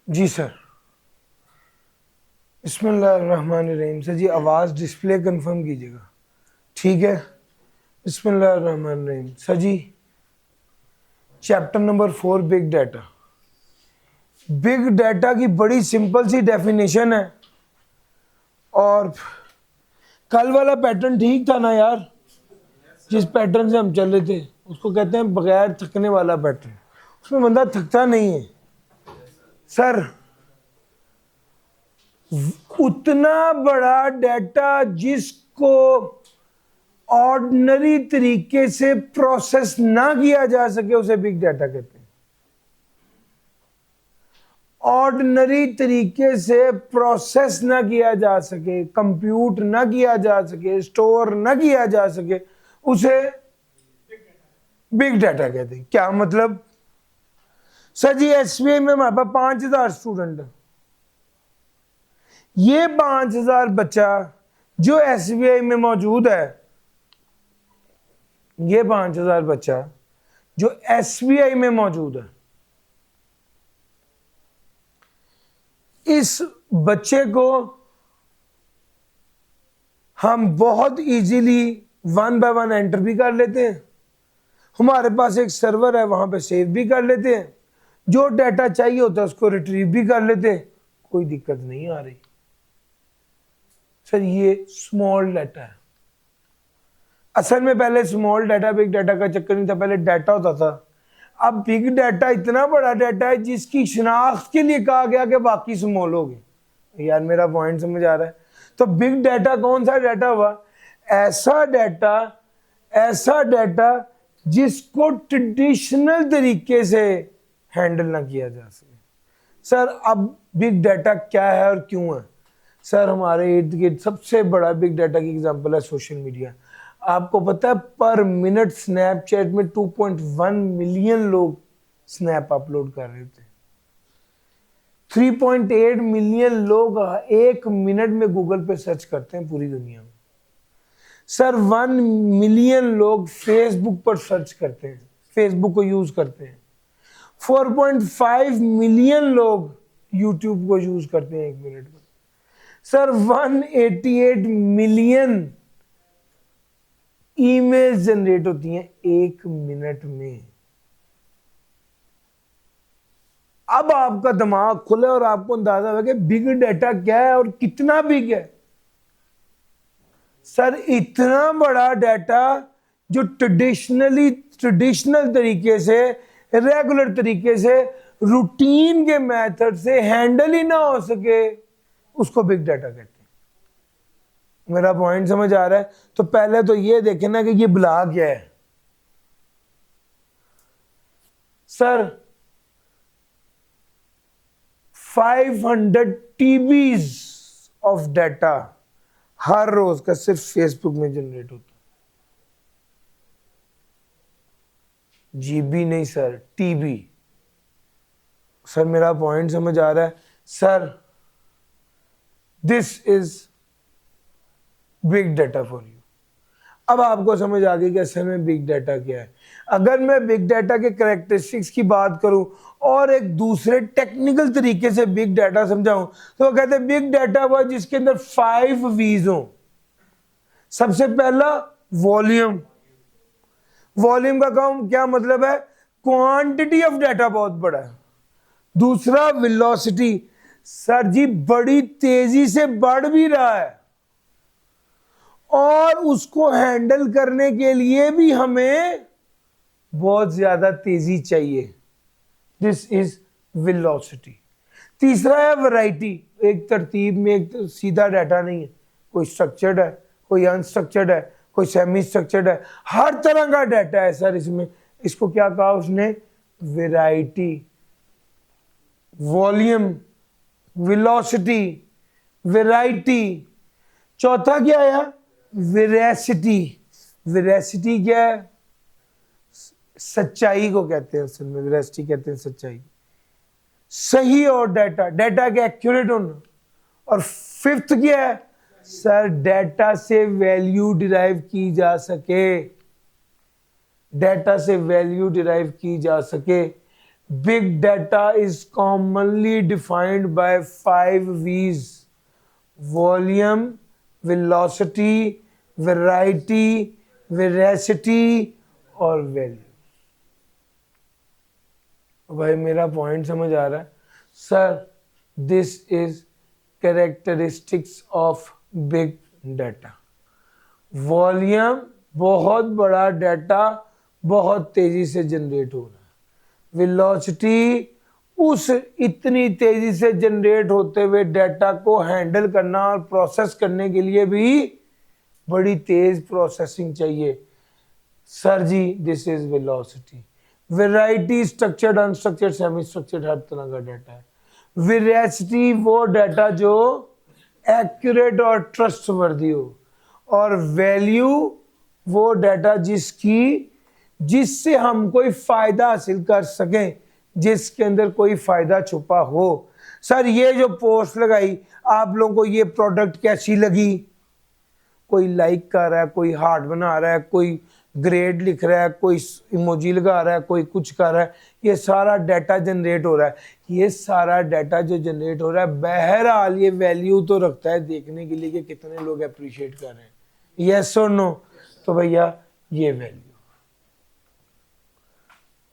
जी sir. बिस्मिल्लाहिर्रहमानिर्रहीम। Sir जी आवाज़ display confirm कीजिएगा। ठीक है। बिस्मिल्लाहिर्रहमानिर्रहीम। Sir ji chapter number 4 big data. Big data की बड़ी सिंपल सी डेफिनेशन है, और कल वाला पैटर्न ठीक था ना यार। जिस पैटर्न से हम चल रहे थे उसको कहते हैं बगैर थकने वाला पैटर्न। उसमें बंदा थकता नहीं है सर। उतना बड़ा डाटा जिसको ऑर्डिनरी तरीके से प्रोसेस ना किया जा सके उसे बिग डाटा कहते हैं। ऑर्डिनरी तरीके से प्रोसेस ना किया जा सके, कंप्यूट ना किया जा सके, स्टोर ना किया जा सके, उसे बिग डाटा कहते हैं। क्या मतलब? सर जी एसबीआई में हमारे पास 5,000 स्टूडेंट है। ये 5,000 बच्चा जो एसबीआई में मौजूद है, ये 5,000 बच्चा जो एसबीआई में मौजूद है, इस बच्चे को हम बहुत इजीली 1 बाय 1 एंटर भी कर लेते हैं। हमारे पास एक सर्वर है, वहां पे सेव भी कर लेते हैं। जो डाटा चाहिए होता है उसको रिट्रीव भी कर लेते हैं। कोई दिक्कत नहीं आ रही। सर ये स्मॉल डाटा है। असल में पहले स्मॉल डाटा बिग डाटा का चक्कर नहीं था, पहले डाटा होता था। अब बिग डाटा इतना बड़ा डाटा है जिसकी शिनाख्त के लिए कहा गया कि बाकी स्मॉल हो गए। यार मेरा पॉइंट समझ आ रहा है? तो बिग डाटा कौन सा डाटा हुआ? ऐसा डाटा जिसको ट्रेडिशनल तरीके से हैंडल ना किया जा सके। सर अब बिग डाटा क्या है और क्यों है? सर हमारे इर्द गिर्द सबसे बड़ा बिग डाटा की एग्जांपल है सोशल मीडिया। आपको पता है पर मिनट स्नैपचैट में 2.1 मिलियन लोग स्नैप अपलोड कर रहे थे। 3.8 मिलियन लोग 1 मिनट में गूगल पे सर्च करते हैं पूरी दुनिया में। सर 1 मिलियन लोग फेसबुक पर सर्च करते हैं, फेसबुक को यूज करते हैं। 4.5 मिलियन लोग यूट्यूब को यूज करते हैं 1 मिनट में। सर 188 मिलियन ईमेल जनरेट होती हैं 1 मिनट में। अब आपका दिमाग खुले और आपको अंदाजा होगा कि बिग डाटा क्या है और कितना बिग है। सर इतना बड़ा डाटा जो ट्रेडिशनल तरीके से, रेगुलर तरीके से, रूटीन के मेथड से हैंडल ही ना हो सके, उसको बिग डाटा कहते हैं। मेरा पॉइंट समझ आ रहा है? तो पहले तो ये देखें ना कि ये बुला क्या है। सर 500 टीबीज ऑफ डाटा हर रोज का सिर्फ फेसबुक में जनरेट होता है। जीबी नहीं सर, टीबी। सर मेरा पॉइंट समझ आ रहा है? Sir this is big data for you. अब आपको समझ आ गई कि असल में बिग डाटा क्या है। अगर मैं बिग डाटा के कैरेक्टरिस्टिक्स की बात करूं और एक दूसरे टेक्निकल तरीके से बिग डाटा समझाऊं तो कहते हैं बिग डाटा वो जिसके अंदर 5 वीज हो। सबसे पहला वॉल्यूम। वॉल्यूम का काम क्या मतलब है? क्वांटिटी ऑफ डाटा बहुत बड़ा है। दूसरा वेलोसिटी। सर जी बड़ी तेजी से बढ़ भी रहा है और उसको हैंडल करने के लिए भी हमें बहुत ज्यादा तेजी चाहिए। This is velocity. तीसरा है वैरायटी। एक तरतीब में एक सीधा डाटा नहीं है, कोई स्ट्रक्चर्ड है, कोई अनस्ट्रक्चर्ड है, कोई सेमी स्ट्रक्चर्ड है, हर तरह का डाटा है सर इसमें। इसको क्या कहा उसने? वैरायटी। Volume, velocity, variety. चौथा क्या है? वेरासिटी। वेरासिटी क्या है? सच्चाई को कहते हैं असल में। वेरासिटी कहते हैं सच्चाई, सही और डाटा, डाटा के एक्यूरेट होना। और फिफ्थ क्या है? सर डाटा से वैल्यू डिराइव की जा सके। डाटा से वैल्यू डिराइव की जा सके। Big data is commonly defined by 5 V's: volume, velocity, variety, veracity और value. भाई मेरा पॉइंट समझ आ रहा है? Sir, this is characteristics of big data. Volume, बहुत बड़ा डाटा बहुत तेजी से जनरेट हो रहा है. वेलोसिटी, उस इतनी तेजी से जनरेट होते हुए डाटा को हैंडल करना और प्रोसेस करने के लिए भी बड़ी तेज प्रोसेसिंग चाहिए. Sir ji, this is velocity. Variety, structured, unstructured, semi structured, हर तरह का डाटा है. वेरासिटी, वो डाटा जो एक्यूरेट और ट्रस्टवर्दी हो. और वैल्यू, वो डाटा जिससे हम कोई फायदा हासिल कर सकें, जिसके अंदर कोई फायदा छुपा हो. सर, ये जो पोस्ट लगाई, आप लोगों को ये प्रोडक्ट कैसी लगी? कोई लाइक कर रहा है, कोई हार्ट बना रहा है, कोई ग्रेड लिख रहा है, कोई इमोजी लगा रहा है, कोई कुछ कर रहा है. ये सारा डाटा जनरेट हो रहा है. ये सारा डाटा जो जनरेट हो रहा है, बहरहाल ये वैल्यू तो रखता है देखने के लिए कि कितने लोग अप्रिशिएट कर रहे हैं. यस और नो? तो भैया ये वैल्यू.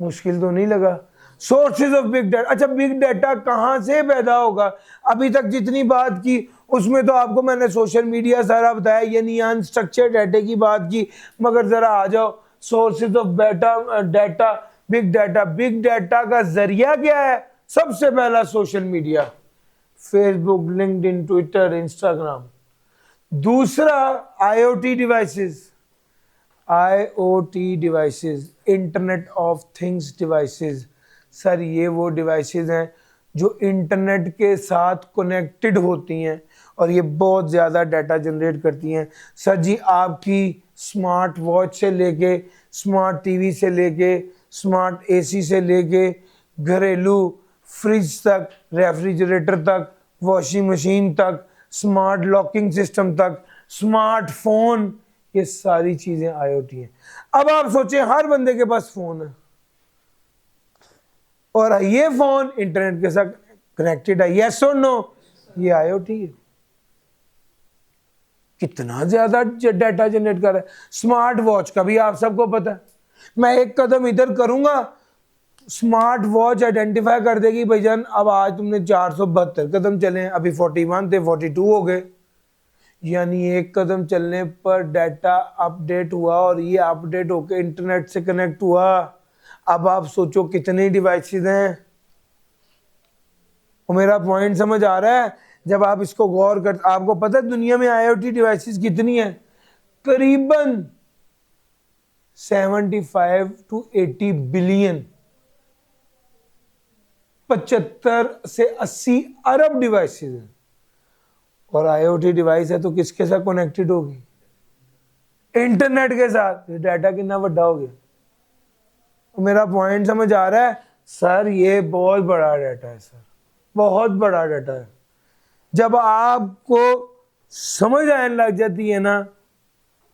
मुश्किल तो नहीं लगा? Sources of big data. अच्छा, बिग डाटा कहाँ से पैदा होगा? अभी तक जितनी बात की उसमें तो आपको मैंने सोशल मीडिया सारा बताया, यानी अनस्ट्रक्चर्ड डाटा की बात की. मगर जरा आ जाओ sources of data, big data. Big data का जरिया क्या है? सबसे पहला social media, Facebook, LinkedIn, Twitter, Instagram. दूसरा IoT devices. IoT devices, internet of things devices. Sir, ये वो डिवाइसेस हैं जो इंटरनेट के साथ कनेक्टेड होती हैं और ये बहुत ज़्यादा डाटा जनरेट करती हैं. सर जी, आपकी स्मार्ट वॉच से लेके, स्मार्ट टीवी से लेके, स्मार्ट एसी से लेके, घरेलू फ्रिज तक, रेफ्रिजरेटर तक, वॉशिंग मशीन तक, स्मार्ट लॉकिंग सिस्टम तक, स्मार्टफोन, ये सारी चीजें IoT हैं. अब आप सोचें, हर बंदे के पास फोन है और ये फोन इंटरनेट के साथ कनेक्टेड है. यस और नो? ये IoT है. कितना ज्यादा डाटा जनरेट कर रहा है. स्मार्ट वॉच का भी आप सबको पता है. मैं एक कदम इधर करूंगा, स्मार्ट वॉच आइडेंटिफाई कर देगी, भाईजान अब आज तुमने 472 कदम चले, अभी 41 थे, 42 हो गए. यानी एक कदम चलने पर डाटा अपडेट हुआ और ये अपडेट होकर इंटरनेट से कनेक्ट हुआ. अब आप सोचो कितनी डिवाइसेस हैं. और मेरा पॉइंट समझ आ रहा है? जब आप इसको गौर कर, आपको पता है दुनिया में IoT डिवाइसेस कितनी है? करीबन 75 to 80 बिलियन, 75 से 80 अरब डिवाइसेस हैं. और IoT डिवाइस है तो किसके साथ कनेक्टेड होगी? इंटरनेट के साथ. डाटा कितना बड़ा हो गया. मेरा पॉइंट समझ आ रहा है? सर, ये बहुत बड़ा डाटा है. सर, बहुत बड़ा डाटा है. जब आपको समझ आने लग जाती है ना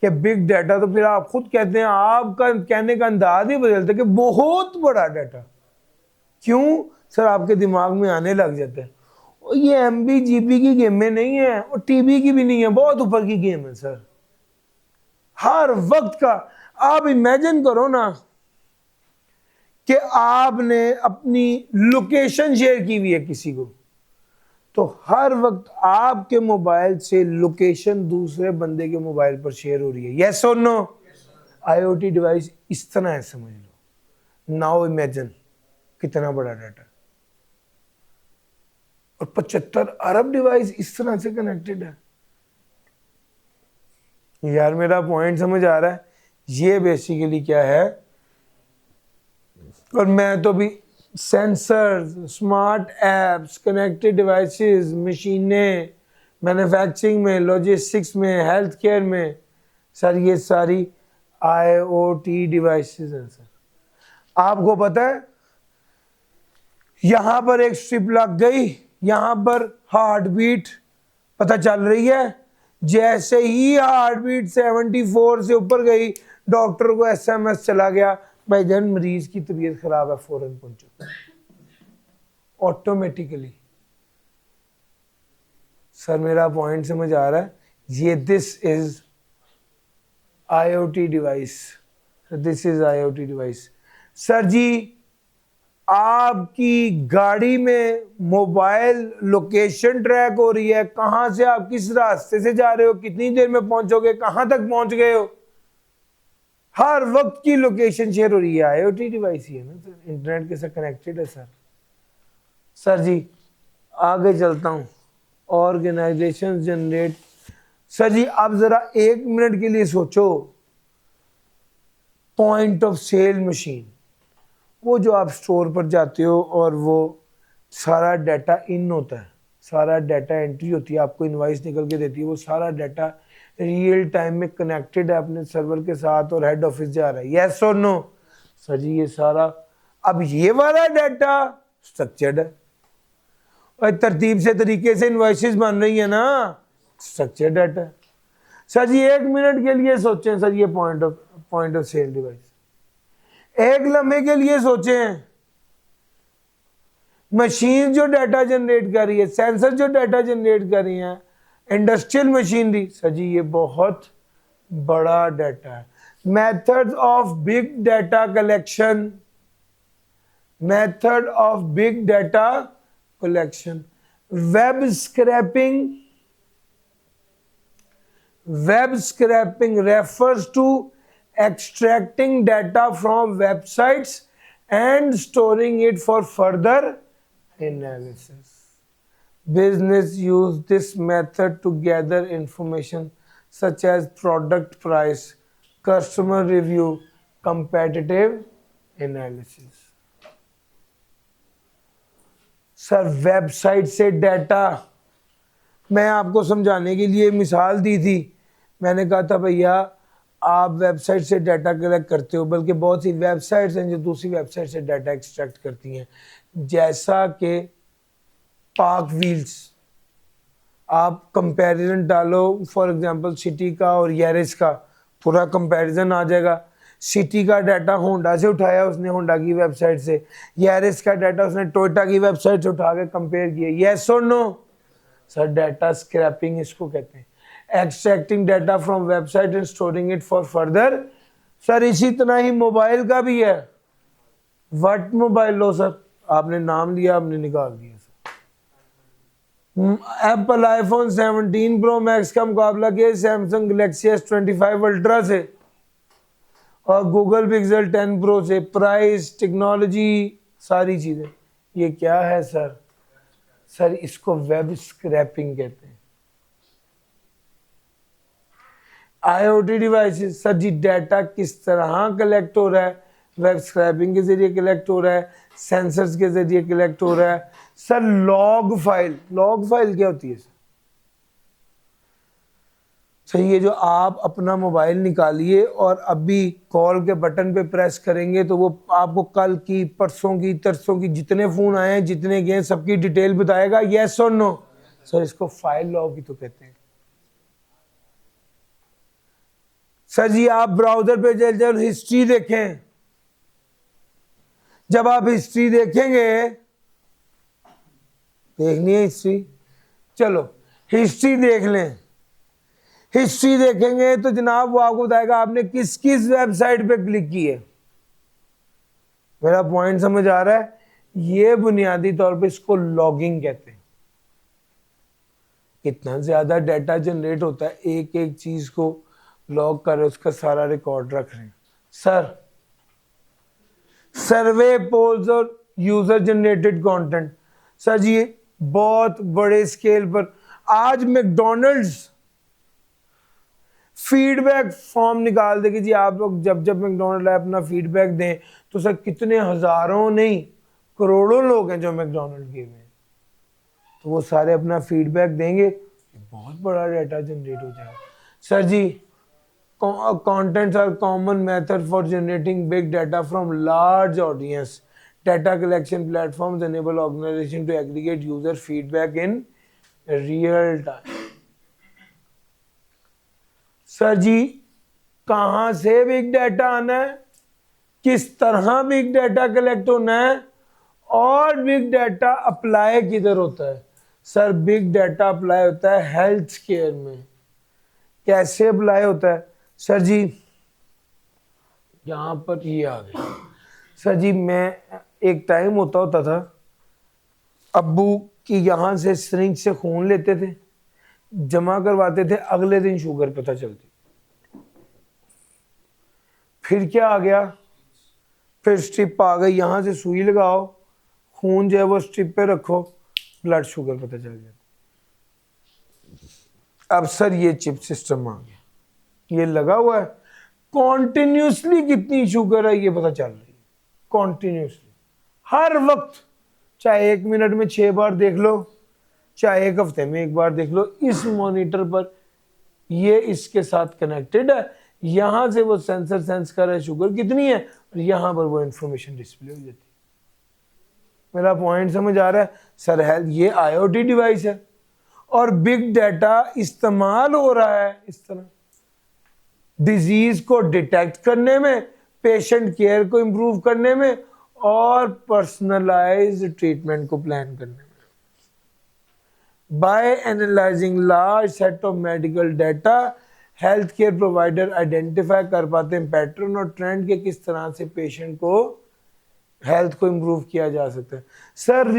कि बिग डाटा, तो फिर आप खुद कहते हैं, आपका कहने का अंदाज ही बदलता है कि बहुत बड़ा डाटा. क्यों? सर, आपके दिमाग में आने लग जाता है ये MB GB की गेमें नहीं है और TB की भी नहीं है, बहुत ऊपर की गेम है. सर, हर वक्त का आप इमेजिन करो ना कि आपने अपनी लोकेशन शेयर की हुई है किसी को, तो हर वक्त आपके मोबाइल से लोकेशन दूसरे बंदे के मोबाइल पर शेयर हो रही है. यस और नो? IoT डिवाइस इस तरह है, समझ लो. नाउ इमेजिन कितना बड़ा डाटा. और 75 अरब डिवाइस इस तरह से कनेक्टेड है. यार, मेरा पॉइंट समझ आ रहा है? ये बेसिकली क्या है? और मैं तो भी sensors, smart apps, connected devices, मशीनें, मैन्युफैक्चरिंग में, लॉजिस्टिक्स में, हेल्थ केयर में, सर ये सारी IoT डिवाइसेस हैं. सर, आपको पता है यहां पर एक स्ट्रिप लग गई, यहां पर हार्ट बीट पता चल रही है. जैसे ही हार्ट बीट 74 से ऊपर गई, डॉक्टर को SMS चला गया, भाईजान मरीज की तबीयत खराब है, फौरन पहुंचो. ऑटोमेटिकली। सर मेरा पॉइंट समझ आ रहा है? ये this is IoT device, this is IoT device. Sir ji आपकी गाड़ी में मोबाइल लोकेशन ट्रैक हो रही है, कहां से आप किस रास्ते से जा रहे हो, कितनी देर में पहुंचोगे, कहां तक पहुंच गए हो, हर वक्त की लोकेशन शेयर हो रही है। IoT डिवाइस ही है ना सर, इंटरनेट के साथ कनेक्टेड है सर। सर जी आगे चलता हूं, ऑर्गेनाइजेशन जनरेट। सर जी आप जरा 1 मिनट के लिए सोचो, पॉइंट ऑफ सेल मशीन, वो जो आप स्टोर पर जाते हो और वो सारा डाटा इन होता है, सारा डाटा एंट्री होती है, आपको इनवाइस निकल के देती है, वो सारा डाटा रियल टाइम में कनेक्टेड है अपने सर्वर के साथ और हेड ऑफिस जा रहा है, यस और नो? सर जी ये सारा, अब ये वाला डाटा स्ट्रक्चर्ड है और तरतीब से तरीके से इनवाइसेस बन रही है ना, स्ट्रक्चर्ड डाटा। सर जी 1 मिनट के लिए सोचें सर, ये पॉइंट ऑफ सेल डिवाइस, एक लम्हे के लिए सोचें, मशीन जो डाटा जनरेट कर रही है, सेंसर जो डाटा जनरेट कर रही है, इंडस्ट्रियल मशीनरी, सर जी ये बहुत बड़ा डाटा है। Methods of big data collection, method of big data collection, web scrapping, web scrapping refers to extracting data from websites and storing it for further analysis. Business use this method to gather information such as product price, customer review, competitive analysis. Sir website से data, मैं आपको समझाने के लिए मिसाल दी थी, मैंने कहा था भैया आप वेबसाइट से डाटा कलेक्ट करते हो, बल्कि बहुत सी वेबसाइट्स हैं जो दूसरी वेबसाइट से डाटा एक्सट्रैक्ट करती हैं, जैसा कि पार्क व्हील्स, आप कंपैरिजन डालो फॉर एग्जांपल सिटी का और यारिस का, पूरा कंपैरिजन आ जाएगा। सिटी का डाटा होंडा से उठाया उसने, होंडा की वेबसाइट से, यारिस का डाटा उसने टोयोटा की वेबसाइट से उठा के कंपेयर किया, यस और नो? सर डाटा स्क्रैपिंग इसको कहते हैं, extracting data from website and storing it for further. Sir इसी तरह ही मोबाइल का भी है, व्हाट मोबाइल लो सर, आपने नाम लिया आपने निकाल दिया sir. Apple iPhone 17 pro max का मुकाबला किया सैमसंग गैलेक्सी S25 अल्ट्रा से और गूगल पिक्सल 10 प्रो से, प्राइस, टेक्नोलॉजी, सारी चीजें, ये क्या है सर? सर इसको वेब स्क्रैपिंग कहते हैं। IoT devices, sir ji data किस तरह कलेक्ट हो रहा है? वेब स्क्रैपिंग के जरिए कलेक्ट हो रहा है, सेंसर्स के जरिए कलेक्ट हो रहा है। Sir log file, log file क्या होती है सर? सर ये जो आप अपना मोबाइल निकालिए और अभी कॉल के बटन पे प्रेस करेंगे तो वो आपको कल की, परसों की, तरसों की जितने फोन आए हैं, जितने गए, सबकी डिटेल बताएगा, यस और नो? सर इसको फाइल लॉग ही तो कहते हैं। सर जी आप ब्राउजर पे चल जाओ, हिस्ट्री देखें, जब आप हिस्ट्री देखेंगे, देखनी है हिस्ट्री, चलो हिस्ट्री देख लें, हिस्ट्री देखेंगे तो जनाब वो आपको बताएगा आपने किस किस वेबसाइट पे क्लिक की है। मेरा पॉइंट समझ आ रहा है? ये बुनियादी तौर पे इसको लॉगिंग कहते हैं। इतना ज्यादा डाटा जनरेट होता है, एक एक चीज को लॉग कर रहे, उसका सारा रिकॉर्ड रख रहे हैं। सर सर्वे, पोल्स और यूजर जनरेटेड कंटेंट, सर जी बहुत बड़े स्केल पर आज मैकडॉनल्ड्स फीडबैक फॉर्म निकाल दे कि जी आप लोग जब जब मैकडॉनल्ड अपना फीडबैक दें, तो सर कितने हजारों नहीं करोड़ों लोग हैं जो मैकडॉनल्ड के में, तो वो सारे अपना फीडबैक देंगे, बहुत बड़ा डाटा जनरेट हो जाएगा। Sir ji contents are common method for generating big data from large audience. Data collection platforms enable organization to aggregate user feedback in real time. Sir ji कहां से बिग डाटा आना है, किस तरह बिग डाटा कलेक्ट होना है और बिग डाटा अप्लाई किधर होता है? सर बिग डाटा अप्लाई होता है हेल्थ केयर में। कैसे अप्लाई होता है? सर जी यहाँ पर ये आ गया। सर जी मैं एक टाइम होता था, अब्बू की यहाँ से सिरिंज से खून लेते थे, जमा करवाते थे, अगले दिन शुगर पता चलती। फिर क्या आ गया? फिर स्ट्रिप आ गई, यहाँ से सुई लगाओ, खून जो है वो स्ट्रिप पे रखो, ब्लड शुगर पता चल जाता। अब सर ये चिप सिस्टम आ गया, ये लगा हुआ है, कॉन्टिन्यूसली कितनी शुगर है ये पता चल रही है, कॉन्टिन्यूसली हर वक्त, चाहे 1 मिनट में 6 बार देख लो, चाहे 1 हफ्ते में 1 बार देख लो, इस मॉनिटर पर ये इसके साथ कनेक्टेड है। यहां से वो सेंसर सेंस कर रहा है शुगर कितनी है, और यहां पर वो इंफॉर्मेशन डिस्प्ले हो जाती है। मेरा पॉइंट समझ आ रहा है? सर हेल्थ ये IoT डिवाइस है और बिग डाटा इस्तेमाल हो रहा है इस तरह डिजीज को डिटेक्ट करने में, पेशेंट केयर को इंप्रूव करने में, और पर्सनलाइज्ड ट्रीटमेंट को प्लान करने में। By analyzing large set of medical data, health care provider identify कर पाते हैं पैटर्न और ट्रेंड के किस तरह से पेशेंट को हेल्थ को इंप्रूव किया जा सकता है। सर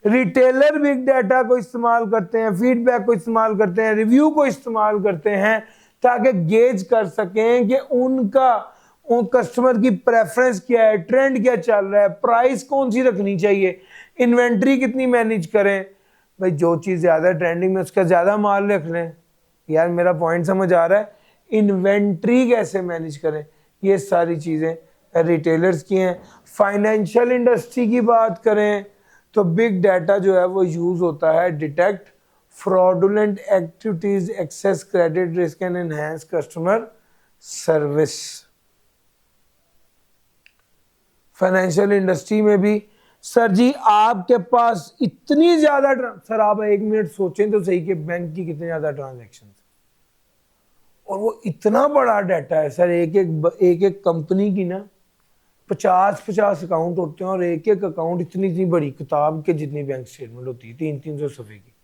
रिटेलर बिग डाटा को इस्तेमाल करते हैं, फीडबैक को इस्तेमाल करते हैं, रिव्यू को इस्तेमाल करते हैं ताकि गेज कर सकें कि उनका उन कस्टमर की प्रेफरेंस क्या है, ट्रेंड क्या चल रहा है, प्राइस कौन सी रखनी चाहिए, इन्वेंट्री कितनी मैनेज करें। भाई जो चीज़ ज़्यादा ट्रेंडिंग में उसका ज़्यादा माल रख लें। यार मेरा पॉइंट समझ आ रहा है? इन्वेंट्री कैसे मैनेज करें, ये सारी चीज़ें रिटेलर्स की हैं। फाइनेंशियल इंडस्ट्री की बात करें तो बिग डाटा जो है वो यूज़ होता है detect fraudulent activities, access credit risk and enhance customer service. Financial industry में भी सर जी आपके पास इतनी ज्यादा, सर आप 1 मिनट सोचें तो सही कि बैंक की कितने ज्यादा ट्रांजैक्शन, और वो इतना बड़ा डाटा है सर, एक कंपनी की ना 50 अकाउंट होते हैं और एक अकाउंट इतनी बड़ी किताब के जितनी बैंक स्टेटमेंट होती है, 300 सफ़े की।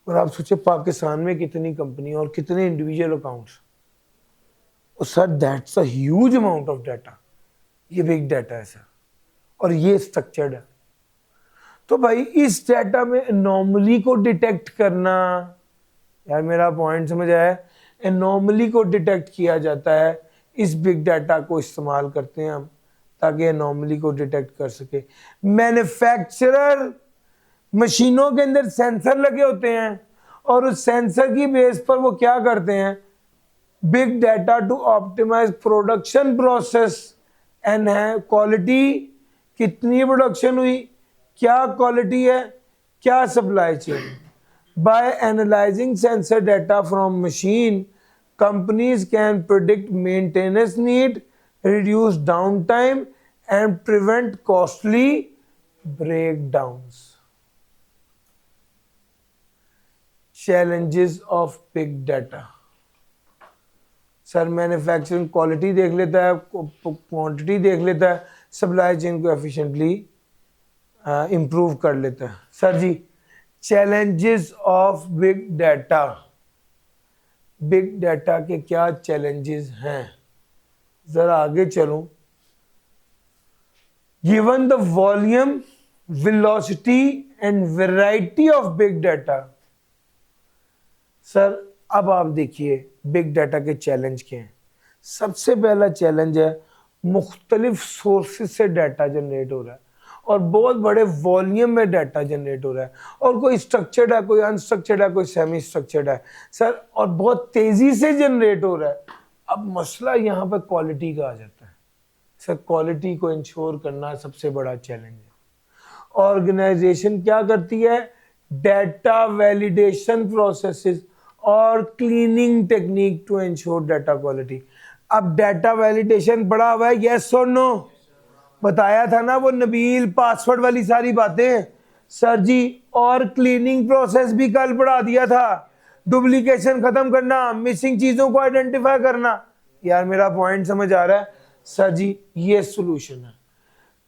और आप सोचे पाकिस्तान में कितनी कंपनी और कितने इंडिविजुअल अकाउंट्स, और sir that's a huge amount of data. ये बिग डाटा है सर, और ये स्ट्रक्चर्ड है। तो भाई इस डाटा में एनोमली को डिटेक्ट करना, यार मेरा पॉइंट समझ आया? एनोमली को डिटेक्ट किया जाता है, इस बिग डाटा को इस्तेमाल करते हैं हम ताकि एनोमली को डिटेक्ट कर सके। मैन्युफैक्चरर मशीनों के अंदर सेंसर लगे होते हैं और उस सेंसर की बेस पर वो क्या करते हैं, big data to optimize production process and है क्वालिटी, कितनी प्रोडक्शन हुई, क्या क्वालिटी है, क्या supply chain. By analyzing sensor data from machine, companies can predict maintenance need, reduce down time and prevent costly breakdowns. Challenges of big data. Sir manufacturing quality देख लेता है, quantity देख लेता है, सप्लाई चेन को efficiently improve कर लेता है। Sir ji challenges of big data, big data के क्या चैलेंजेस हैं, जरा आगे चलूं। Given the volume, velocity and variety of big data. Sir अब आप देखिए बिग डाटा के चैलेंज क्या हैं। सबसे पहला चैलेंज है मुख्तलिफ सोर्सेज से डाटा जनरेट हो रहा है और बहुत बड़े वॉल्यूम में डाटा जनरेट हो रहा है, और कोई स्ट्रक्चर्ड है, कोई अनस्ट्रक्चर्ड है, कोई सेमी स्ट्रक्चर्ड है सर, और बहुत तेजी से जनरेट हो रहा है। अब मसला यहाँ पर क्वालिटी का आ जाता है। सर क्वालिटी को इंश्योर करना सबसे बड़ा चैलेंज है। ऑर्गेनाइजेशन क्या करती है, डाटा वैलिडेशन प्रोसेसेस और cleaning technique to ensure data quality. अब डाटा वैलिडेशन बड़ा हुआ है, यस और नो, बताया था ना वो नबील पासवर्ड वाली सारी बातें सर जी, और क्लीनिंग प्रोसेस भी कल पढ़ा दिया था, डुप्लीकेशन खत्म करना, मिसिंग चीजों को आइडेंटिफाई करना। यार मेरा पॉइंट समझ आ रहा है? सर जी ये सॉल्यूशन है।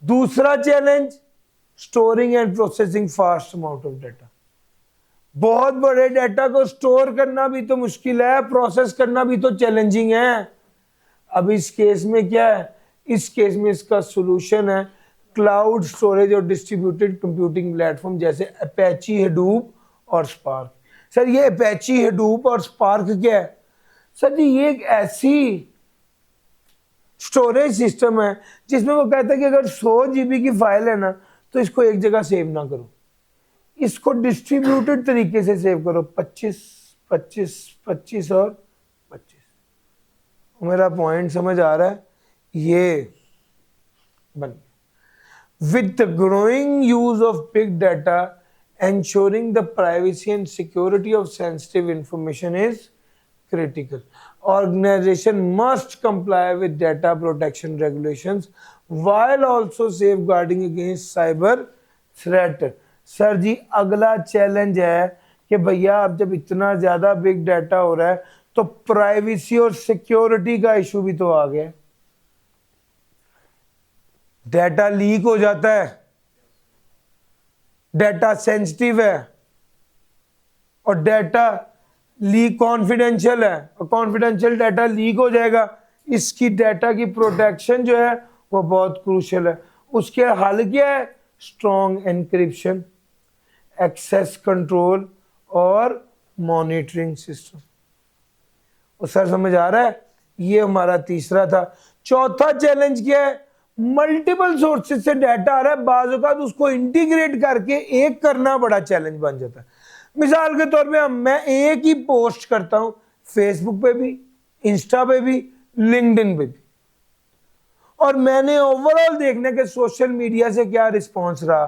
दूसरा challenge, storing and processing fast amount of data. बहुत बड़े डाटा को स्टोर करना भी तो मुश्किल है, प्रोसेस करना भी तो चैलेंजिंग है। अब इस केस में क्या है, इस केस में इसका सॉल्यूशन है क्लाउड स्टोरेज और डिस्ट्रीब्यूटेड कंप्यूटिंग प्लेटफॉर्म जैसे अपेची, हडूप और स्पार्क। सर ये अपेची, हडूप और स्पार्क क्या है? सर जी ये एक ऐसी स्टोरेज सिस्टम है जिसमें वो कहता है कि अगर 100 GB की फाइल है ना तो इसको एक जगह सेव ना करो, इसको डिस्ट्रीब्यूटेड तरीके से सेव करो, 25 25 25 और 25। मेरा पॉइंट समझ आ रहा है? ये बन with the growing use of big data, ensuring the privacy and security of sensitive information is critical. Organization must comply with data protection regulations while also safeguarding against cyber threat. Sir ji अगला challenge है कि भैया अब जब इतना ज्यादा big data हो रहा है तो प्राइवेसी और सिक्योरिटी का इशू भी तो आ गया। डाटा लीक हो जाता है, डाटा सेंसिटिव है और डाटा लीक कॉन्फिडेंशियल है और कॉन्फिडेंशियल डाटा लीक हो जाएगा। इसकी डाटा की प्रोटेक्शन जो है वो बहुत क्रूशियल है। उसके हल क्या है? स्ट्रॉन्ग एनक्रिप्शन, एक्सेस कंट्रोल और मॉनिटरिंग सिस्टम। और सर समझ आ रहा है? ये हमारा तीसरा था। चौथा चैलेंज क्या है? मल्टीपल सोर्सेज से डाटा आ रहा है, बाज़ औक़ात उसको इंटीग्रेट करके एक करना बड़ा चैलेंज बन जाता है। मिसाल के तौर पे मैं एक ही पोस्ट करता हूं फेसबुक पे भी, इंस्टा पे भी, लिंक्डइन पे भी, और मैंने ओवरऑल देखना कि सोशल मीडिया से क्या रिस्पॉन्स रहा,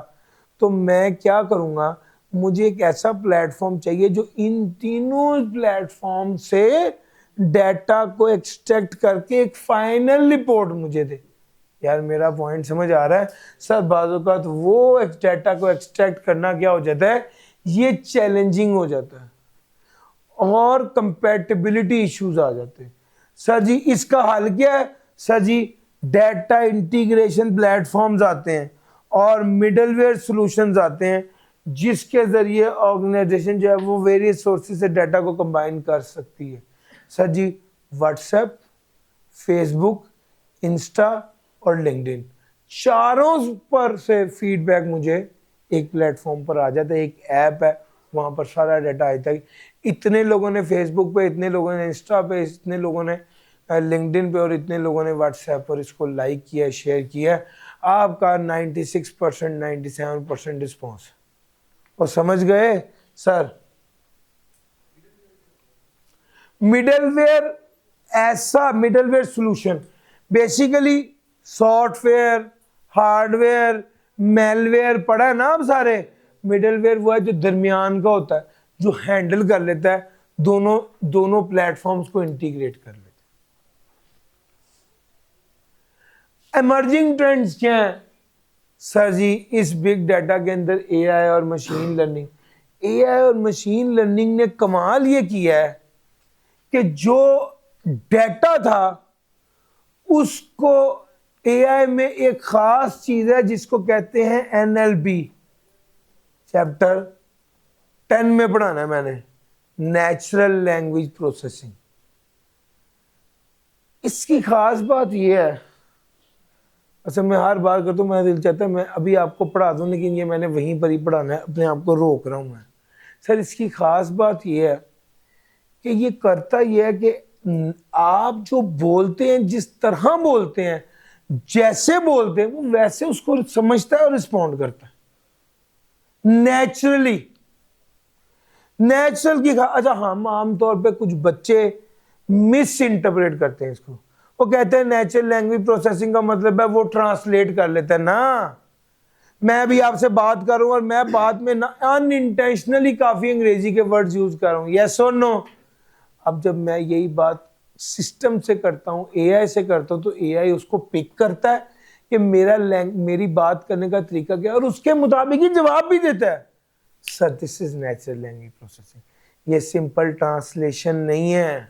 तो मैं क्या करूंगा, मुझे एक ऐसा प्लेटफॉर्म चाहिए जो इन तीनों प्लेटफॉर्म से डाटा को एक्सट्रैक्ट करके एक फाइनल रिपोर्ट मुझे दे। यार मेरा पॉइंट समझ आ रहा है? सर बाज़ों का तो वो डाटा को एक्सट्रैक्ट करना क्या हो जाता है, ये चैलेंजिंग हो जाता है और कंपैटिबिलिटी इश्यूज आ जाते हैं। सर जी इसका हल क्या है? Sir ji data integration platforms आते हैं और मिडलवेयर सॉल्यूशंस आते हैं जिसके जरिए ऑर्गेनाइजेशन जो है वो वेरियस सोर्सेज से डाटा को कंबाइन कर सकती है। सर जी व्हाट्सएप, फेसबुक, इंस्टा और लिंक्डइन, चारों पर से फीडबैक मुझे एक प्लेटफॉर्म पर आ जाता है। एक ऐप है, वहाँ पर सारा डाटा आता है। इतने लोगों ने फेसबुक पे, इतने लोगों ने इंस्टा पे, इतने लोगों ने लिंक्डइन पे और इतने लोगों ने व्हाट्सएप पर इसको लाइक किया, शेयर किया। आपका 96% 97% रिस्पॉन्स। और समझ गए सर? मिडलवेयर, ऐसा middleware solution basically software, hardware, malware पढ़ा है ना आप सारे। मिडलवेयर वो है जो दरमियान का होता है, जो हैंडल कर लेता है दोनों प्लेटफॉर्म्स को इंटीग्रेट कर लेता है। इमर्जिंग ट्रेंड्स क्या हैं? सर जी इस बिग डाटा के अंदर एआई और मशीन लर्निंग। एआई और मशीन लर्निंग ने कमाल ये किया है कि जो डाटा था उसको एआई में एक खास चीज है जिसको कहते हैं एनएलपी। चैप्टर 10 में पढ़ाना है मैंने, नेचुरल लैंग्वेज प्रोसेसिंग। इसकी खास बात यह है, अच्छा मैं हर बार करता हूँ, मेरा दिल चाहता है मैं अभी आपको पढ़ा दूं, लेकिन ये मैंने वहीं पर ही पढ़ाना है, अपने आप को रोक रहा हूँ मैं। सर इसकी खास बात यह है कि ये करता यह है कि आप जो बोलते हैं, जिस तरह बोलते हैं, जैसे बोलते हैं, वो वैसे उसको समझता है और रिस्पॉन्ड करता है नेचुरली। नेचुरल की अच्छा हम आमतौर पे कुछ बच्चे मिस इंटरप्रेट करते हैं इसको। वो कहते हैं नेचुरल लैंग्वेज प्रोसेसिंग का मतलब है वो ट्रांसलेट कर लेता है ना। मैं भी आपसे बात कर रहा हूं और मैं बात में ना अनइंटेंशनली काफी अंग्रेजी के वर्ड्स यूज कर रहा हूं, यस और नो। अब जब मैं यही बात सिस्टम से करता हूं, एआई से करता हूं, तो एआई उसको पिक करता है कि मेरी बात करने का तरीका क्या है और उसके मुताबिक ही जवाब भी देता है। Sir this is natural language processing, ये सिंपल ट्रांसलेशन नहीं है।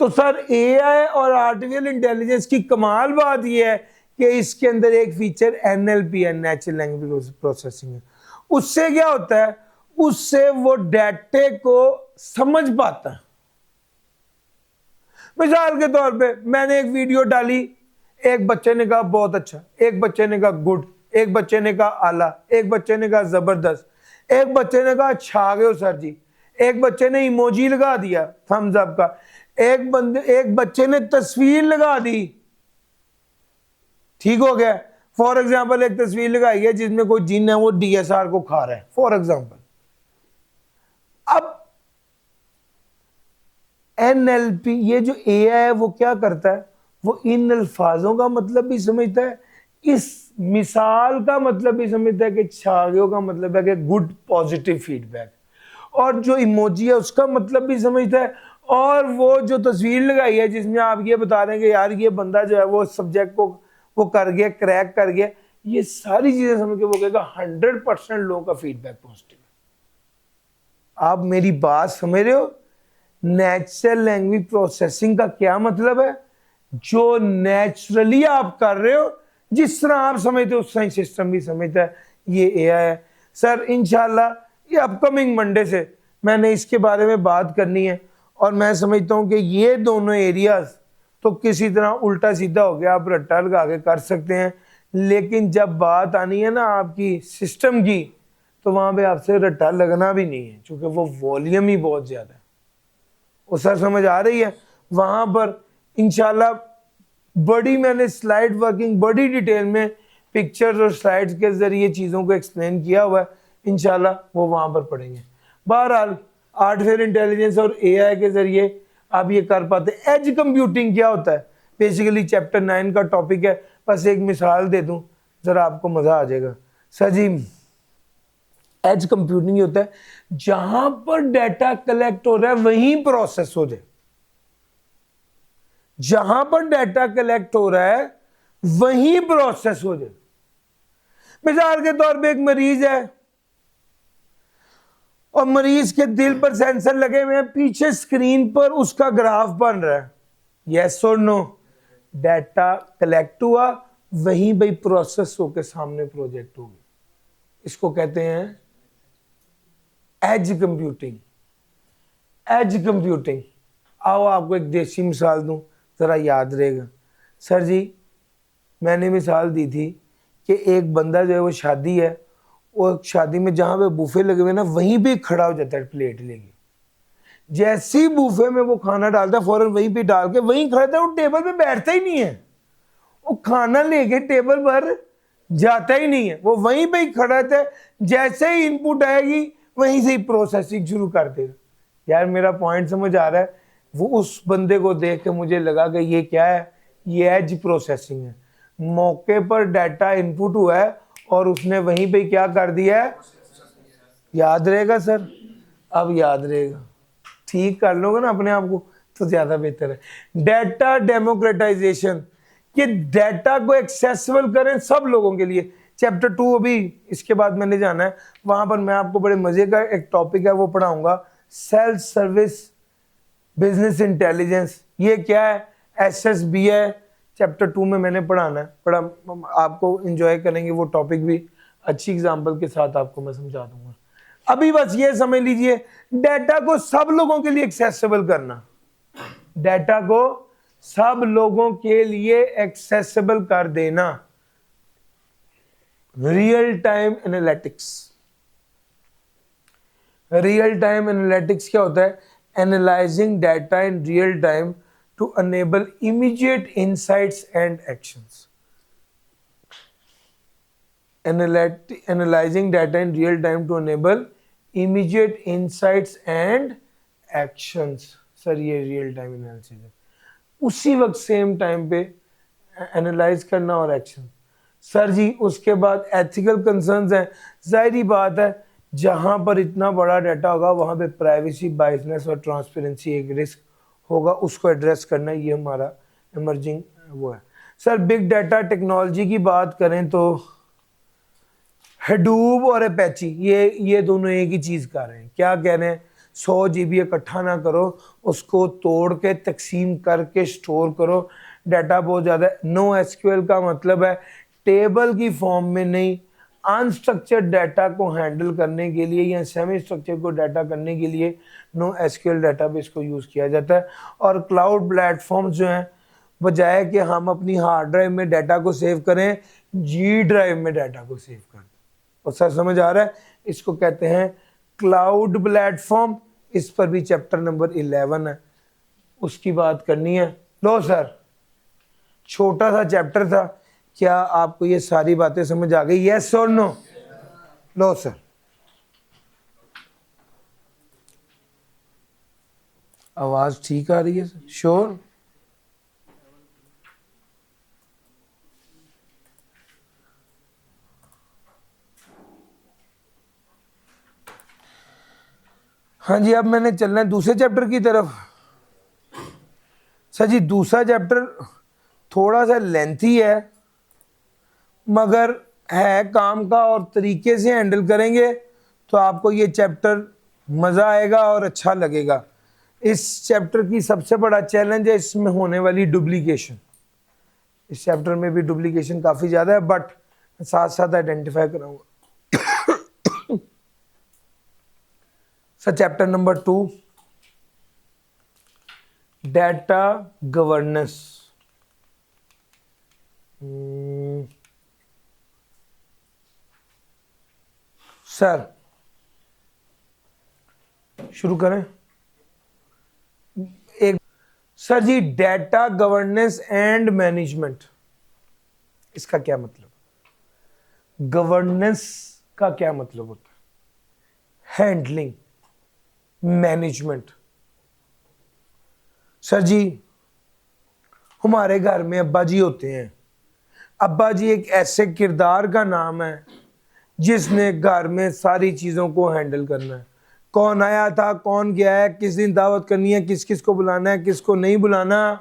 तो सर एआई और आर्टिफिशियल इंटेलिजेंस की कमाल बात यह है कि इसके अंदर एक फीचर एनएलपी है, नेचुरल लैंग्वेज प्रोसेसिंग है। उससे क्या होता है, उससे वो डेटे को समझ पाता है। मिसाल के तौर पे मैंने एक वीडियो डाली, एक बच्चे ने कहा बहुत अच्छा, एक बच्चे ने कहा गुड, एक बच्चे ने कहा आला, एक बच्चे ने कहा जबरदस्त, एक बच्चे ने कहा छा गए हो सर जी, एक बच्चे ने इमोजी लगा दिया थम्स अप का, एक बच्चे ने तस्वीर लगा दी, ठीक हो गया। फॉर एग्जाम्पल एक तस्वीर लगाई है जिसमें कोई जिन है वो डीएसआर को खा रहा है, फॉर एग्जाम्पल। अब एनएलपी, ये जो एआई है वो क्या करता है, वो इन अल्फाजों का मतलब भी समझता है, इस मिसाल का मतलब भी समझता है कि छागियों का मतलब है कि गुड पॉजिटिव फीडबैक, और जो इमोजी है उसका मतलब भी समझता है, और वो जो तस्वीर लगाई है जिसमें आप ये बता रहे हैं कि यार ये बंदा जो है वो सब्जेक्ट को वो कर गया, क्रैक कर गया, ये सारी चीजें समझ के वो कहेगा 100% लोगों का फीडबैक पॉजिटिव है। आप मेरी बात समझ रहे हो? नेचुरल लैंग्वेज प्रोसेसिंग का क्या मतलब है? जो नेचुरली आप कर रहे हो, जिस तरह आप समझते हो उस तरह सिस्टम भी समझता है, ये एआई है। सर इंशाल्लाह ये अपकमिंग मंडे से मैंने इसके बारे में बात करनी है, और मैं समझता हूं कि ये दोनों एरियाज तो किसी तरह उल्टा सीधा हो गया, आप रट्टा लगा के कर सकते हैं, लेकिन जब बात आनी है ना आपकी सिस्टम की, तो वहां पे आपसे रट्टा लगना भी नहीं है, क्योंकि वो वॉल्यूम ही बहुत ज्यादा है। वो सर समझ आ रही है? वहां पर इंशाल्लाह बड़ी मैंने स्लाइड वर्किंग बड़ी डिटेल में पिक्चर्स और स्लाइड्स के जरिए चीज़ों को एक्सप्लेन किया हुआ है, इंशाल्लाह वो वहां पर पढ़ेंगे। बहरहाल आर्टिफिशियल इंटेलिजेंस और एआई के जरिए आप ये कर पाते। एज कंप्यूटिंग क्या होता है? बेसिकली चैप्टर 9 का टॉपिक है, बस एक मिसाल दे दूं जरा आपको मजा आ जाएगा। सर जी एज कंप्यूटिंग होता है जहां पर डाटा कलेक्ट हो रहा है वहीं प्रोसेस हो जाए, जहां पर डाटा कलेक्ट हो रहा है वहीं प्रोसेस हो जाए। मिसाल के तौर पे एक मरीज है और मरीज के दिल पर सेंसर लगे हुए हैं, पीछे स्क्रीन पर उसका ग्राफ बन रहा है, यस और नो, डाटा कलेक्ट हुआ वहीं भाई प्रोसेस होकर सामने प्रोजेक्ट होगी। इसको कहते हैं एज कंप्यूटिंग। Edge computing. आओ आपको एक देसी मिसाल दूं, जरा याद रहेगा। सर जी मैंने मिसाल दी थी कि एक बंदा जो है वो शादी है, और शादी में जहां पे बूफे लगे हुए ना वहीं पे खड़ा हो जाता है प्लेट लेके, जैसे ही बूफे में वो खाना डालता है फौरन वहीं पे डाल के वहीं खड़ा था, वो टेबल पे बैठता ही नहीं है, वो खाना लेके टेबल पर जाता ही नहीं है, वो वहीं पे ही खड़ा रहता है। जैसे ही इनपुट आएगी वहीं से ही प्रोसेसिंग शुरू कर देगा। यार मेरा पॉइंट समझ आ रहा है? वो उस बंदे को देख के मुझे लगा कि ये क्या है, ये एज प्रोसेसिंग है। मौके पर डाटा इनपुट हुआ है और उसने वहीं पे क्या कर दिया है। याद रहेगा सर? अब याद रहेगा, ठीक कर लोगे ना अपने आप को तो ज्यादा बेहतर है। डाटा डेमोक्रेटाइजेशन, कि डाटा को एक्सेसिबल करें सब लोगों के लिए। चैप्टर 2 अभी इसके बाद मैंने जाना है, वहां पर मैं आपको बड़े मजे का एक टॉपिक है वो पढ़ाऊंगा, सेल्फ सर्विस बिजनेस इंटेलिजेंस। ये क्या है? SSB है, चैप्टर 2 में मैंने पढ़ाना है, बड़ा आपको एंजॉय करेंगे वो टॉपिक भी, अच्छी एग्जांपल के साथ आपको मैं समझा दूंगा। अभी बस ये समझ लीजिए, डाटा को सब लोगों के लिए एक्सेसिबल करना, डाटा को सब लोगों के लिए एक्सेसिबल कर देना। Real time analytics. Real time analytics क्या होता है? Analyzing data in real time to enable immediate insights and actions. Analyzing data in real time to enable immediate insights and actions. Sir ये रियल टाइम एनालिसिस है, उसी वक्त same time पे analyse करना और एक्शन। सर जी उसके बाद ethical concerns हैं। जाहिर बात है जहां पर इतना बड़ा डाटा होगा वहां पे प्राइवेसी, बायसनेस और ट्रांसपेरेंसी एक रिस्क होगा, उसको एड्रेस करना, ये हमारा इमर्जिंग वो है। सर बिग डाटा टेक्नोलॉजी की बात करें तो हडूप और अपेची, ये दोनों एक ही चीज कर रहे हैं। क्या कह रहे हैं? 100 GB इकट्ठा ना करो, उसको तोड़ के तकसीम करके स्टोर करो। डाटा बहुत ज़्यादा है। नो एसक्यूएल का मतलब है टेबल की फॉर्म में नहीं, अनस्ट्रक्चर्ड डाटा को हैंडल करने के लिए या सेमी स्ट्रक्चर को डाटा करने के लिए नो एसक्यूएल डाटाबेस को यूज़ किया जाता है। और क्लाउड प्लेटफॉर्म्स जो हैं, बजाय कि हम अपनी हार्ड ड्राइव में डाटा को सेव करें, जी ड्राइव में डाटा को सेव कर दें। और सर समझ आ रहा है, इसको कहते हैं क्लाउड प्लेटफॉर्म। इस पर भी चैप्टर नंबर 11 है, उसकी बात करनी है। लो सर, छोटा सा चैप्टर था, क्या आपको ये सारी बातें समझ आ गई? यस और नो? लो सर, आवाज ठीक आ रही है सर? श्योर? हाँ जी, अब मैंने चलना है दूसरे चैप्टर की तरफ। सर जी, दूसरा चैप्टर थोड़ा सा लेंथी है, मगर है काम का, और तरीके से हैंडल करेंगे तो आपको ये चैप्टर मज़ा आएगा और अच्छा लगेगा। इस चैप्टर की सबसे बड़ा चैलेंज है इसमें होने वाली डुप्लीकेशन। इस चैप्टर में भी डुप्लीकेशन काफ़ी ज़्यादा है, बट साथ साथ आइडेंटिफाई कराऊंगा। Sir chapter number 2, data governance. Sir शुरू करें? एक sir ji, data governance and management, इसका क्या मतलब? गवर्नेंस का क्या मतलब होता है? Handling, management. सर जी, हमारे घर में अब्बा जी होते हैं। अब्बा जी एक ऐसे किरदार का नाम है जिसने घर में सारी चीज़ों को हैंडल करना है। कौन आया था, कौन गया है, किस दिन दावत करनी है, किस किस को बुलाना है, किसको नहीं बुलाना,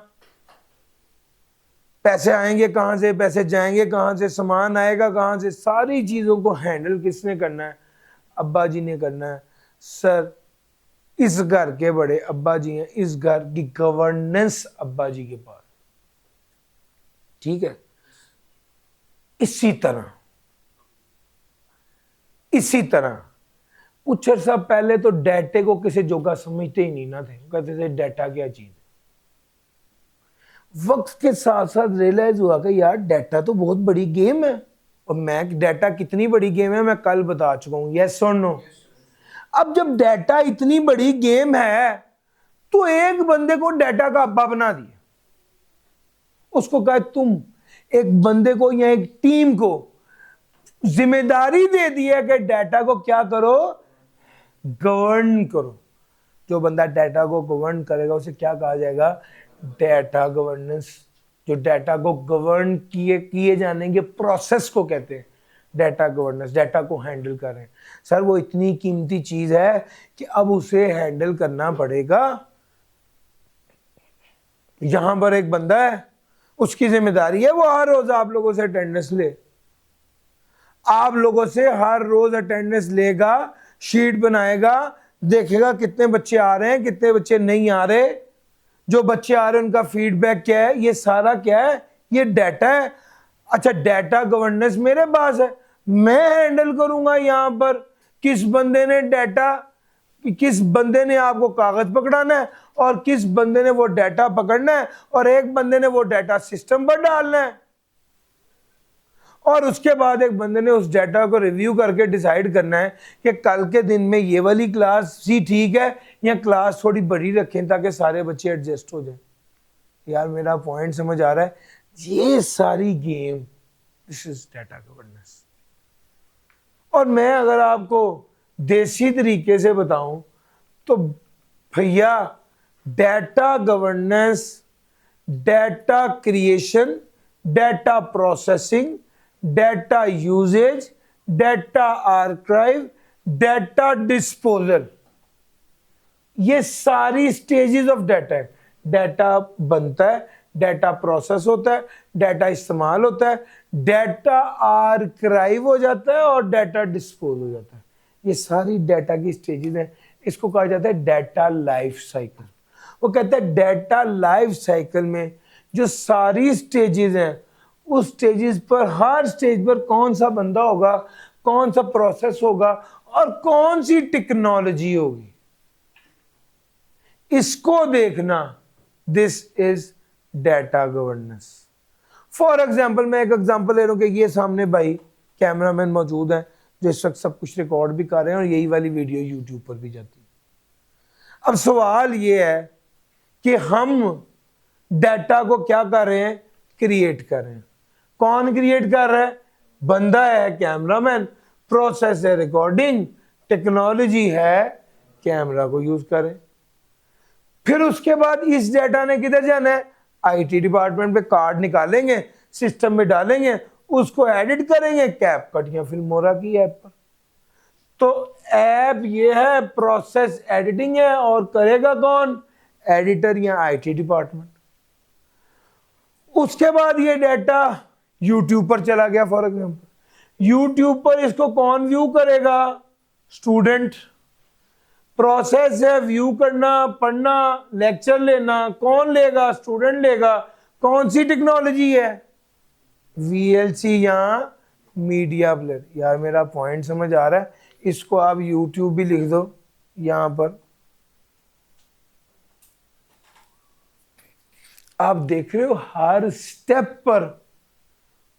पैसे आएंगे कहाँ से, पैसे जाएंगे कहाँ से, सामान आएगा कहाँ से, सारी चीज़ों को हैंडल किसने करना है? अब्बा जी ने करना है। सर इस घर के बड़े अब्बा जी हैं, इस घर की गवर्नेंस अब्बा जी के पास। ठीक है, इसी तरह कुछ अर्सा पहले तो डाटे को किसी जोगा समझते ही नहीं ना थे, कहते थे डाटा क्या चीज है। वक्त के साथ साथ रियलाइज हुआ कि यार डाटा तो बहुत बड़ी गेम है, और मैं डाटा कितनी बड़ी गेम है मैं कल बता चुका हूं। यस और नो? अब जब डाटा इतनी बड़ी गेम है तो एक बंदे को डाटा का अब्बा बना दिया, उसको कहा तुम एक बंदे को या एक टीम को जिम्मेदारी दे दी है कि डाटा को क्या करो, गवर्न करो। जो बंदा डाटा को गवर्न करेगा उसे क्या कहा जाएगा? Data governance. जो डाटा को गवर्न किए जाने के प्रोसेस को कहते हैं डाटा गवर्नेंस। डाटा को हैंडल करें। सर वो इतनी कीमती चीज है कि अब उसे हैंडल करना पड़ेगा। यहां पर एक बंदा है, उसकी जिम्मेदारी है वो हर रोज आप लोगों से अटेंडेंस ले, आप लोगों से हर रोज अटेंडेंस लेगा, शीट बनाएगा, देखेगा कितने बच्चे आ रहे हैं, कितने बच्चे नहीं आ रहे, जो बच्चे आ रहे हैं उनका फीडबैक क्या है, ये सारा क्या है? ये डाटा है। अच्छा, डाटा गवर्नेंस मेरे पास है, मैं हैंडल करूंगा यहां पर किस बंदे ने डाटा, किस बंदे ने आपको कागज पकड़ाना है और किस बंदे ने वो डाटा पकड़ना है, और एक बंदे ने वो डाटा सिस्टम पर डालना है, और उसके बाद एक बंदे ने उस डाटा को रिव्यू करके डिसाइड करना है कि कल के दिन में ये वाली क्लास ही ठीक है या क्लास थोड़ी बड़ी रखें ताकि सारे बच्चे एडजस्ट हो जाए। यार मेरा पॉइंट समझ आ रहा है? ये सारी game, this is data governance. और मैं अगर आपको देसी तरीके से बताऊं तो भैया data governance, data creation, data processing, data usages, data archive, data disposal, ये सारी स्टेजेस ऑफ डाटा है। डाटा बनता है, डाटा प्रोसेस होता है, डाटा इस्तेमाल होता है, डाटा आर्काइव हो जाता है और डाटा डिस्पोज हो जाता है। ये सारी डाटा की स्टेजेस हैं। इसको कहा जाता है डाटा लाइफ साइकिल। वो कहता है डाटा लाइफ साइकिल में जो सारी स्टेजेस हैं, उस स्टेजेस पर, हर स्टेज पर कौन सा बंदा होगा, कौन सा प्रोसेस होगा और कौन सी टेक्नोलॉजी होगी, इसको देखना, this is data governance. For example, मैं एक एग्जाम्पल ले रहा हूं कि ये सामने भाई कैमरामैन मौजूद है जो इस वक्त सब कुछ रिकॉर्ड भी कर रहे हैं और यही वाली वीडियो यूट्यूब पर भी जाती है। अब सवाल ये है कि हम डाटा को क्या कर रहे हैं, क्रिएट कर रहे हैं। कौन क्रिएट कर रहा है? बंदा है कैमरामैन, प्रोसेस है रिकॉर्डिंग, टेक्नोलॉजी है कैमरा को यूज करें। फिर उसके बाद इस डाटा ने किधर जाना है? आईटी डिपार्टमेंट पे कार्ड निकालेंगे, सिस्टम में डालेंगे, उसको एडिट करेंगे कैप कट या फिल्मोरा की ऐप पर। तो ऐप ये है, प्रोसेस एडिटिंग है, और करेगा कौन? एडिटर या आईटी डिपार्टमेंट। उसके बाद ये डाटा यूट्यूब पर चला गया फॉर एग्जाम्पल। यूट्यूब पर इसको कौन व्यू करेगा? स्टूडेंट। प्रोसेस है व्यू करना, पढ़ना, लेक्चर लेना, कौन लेगा? स्टूडेंट लेगा। कौन सी टेक्नोलॉजी है? वीएलसी या मीडिया प्लेयर। यार मेरा पॉइंट समझ आ रहा है? इसको आप यूट्यूब भी लिख दो यहां पर। आप देख रहे हो हर स्टेप पर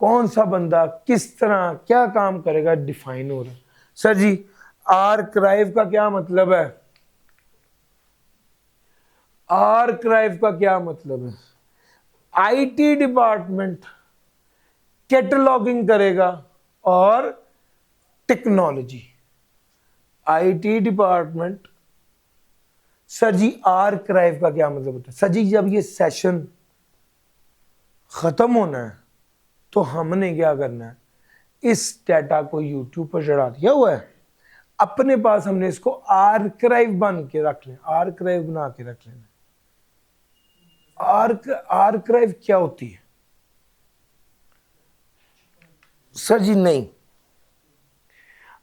कौन सा बंदा किस तरह क्या काम करेगा डिफाइन हो रहा है। सर जी आर्काइव का क्या मतलब है? आर्काइव का क्या मतलब है? आईटी डिपार्टमेंट कैटलॉगिंग करेगा और technology. IT department. Sir ji archive का क्या मतलब होता है? सर जी जब ये सेशन खत्म होना है तो हमने क्या करना है, इस डाटा को यूट्यूब पर चढ़ा दिया हुआ है, अपने पास हमने इसको आर्काइव बन के रख लेना, आर्काइव बना के रख लेना। आर्काइव क्या होती है? सर जी नहीं,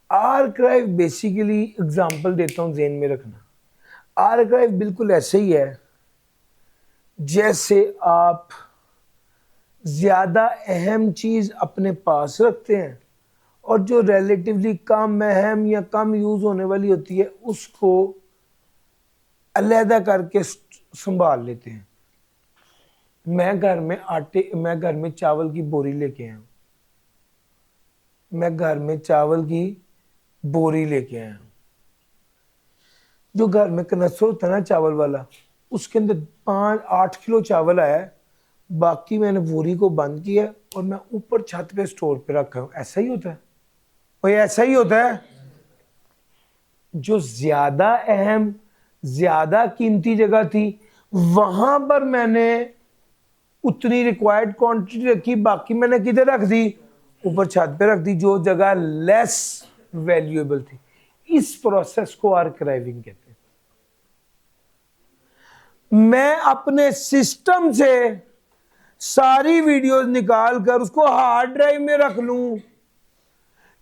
आर्काइव बेसिकली एग्जांपल देता हूं ज़हन में रखना। आर्काइव बिल्कुल ऐसे ही है जैसे आप ज्यादा अहम चीज अपने पास रखते हैं और जो रिलेटिवली कम अहम या कम यूज होने वाली होती है उसको अलहदा करके संभाल लेते हैं। मैं घर में चावल की बोरी लेके आया हूं, मैं घर में चावल की बोरी लेके आया हूं। जो घर में कनस्सो होता है ना चावल वाला, उसके अंदर 5-8 किलो चावल आया है, बाकी मैंने बोरी को बंद किया और मैं ऊपर छत पे स्टोर पे रखा हूं। ऐसा ही होता है भाई, ऐसा ही होता है। जो ज्यादा अहम ज्यादा कीमती जगह थी वहां पर मैंने उतनी रिक्वायर्ड क्वांटिटी रखी, बाकी मैंने किधर रख दी? ऊपर छत पे रख दी, जो जगह लेस वैल्यूएबल थी। इस प्रोसेस को आर्काइविंग कहते हैं। मैं अपने सिस्टम से सारी वीडियोस निकाल कर उसको हार्ड ड्राइव में रख लूं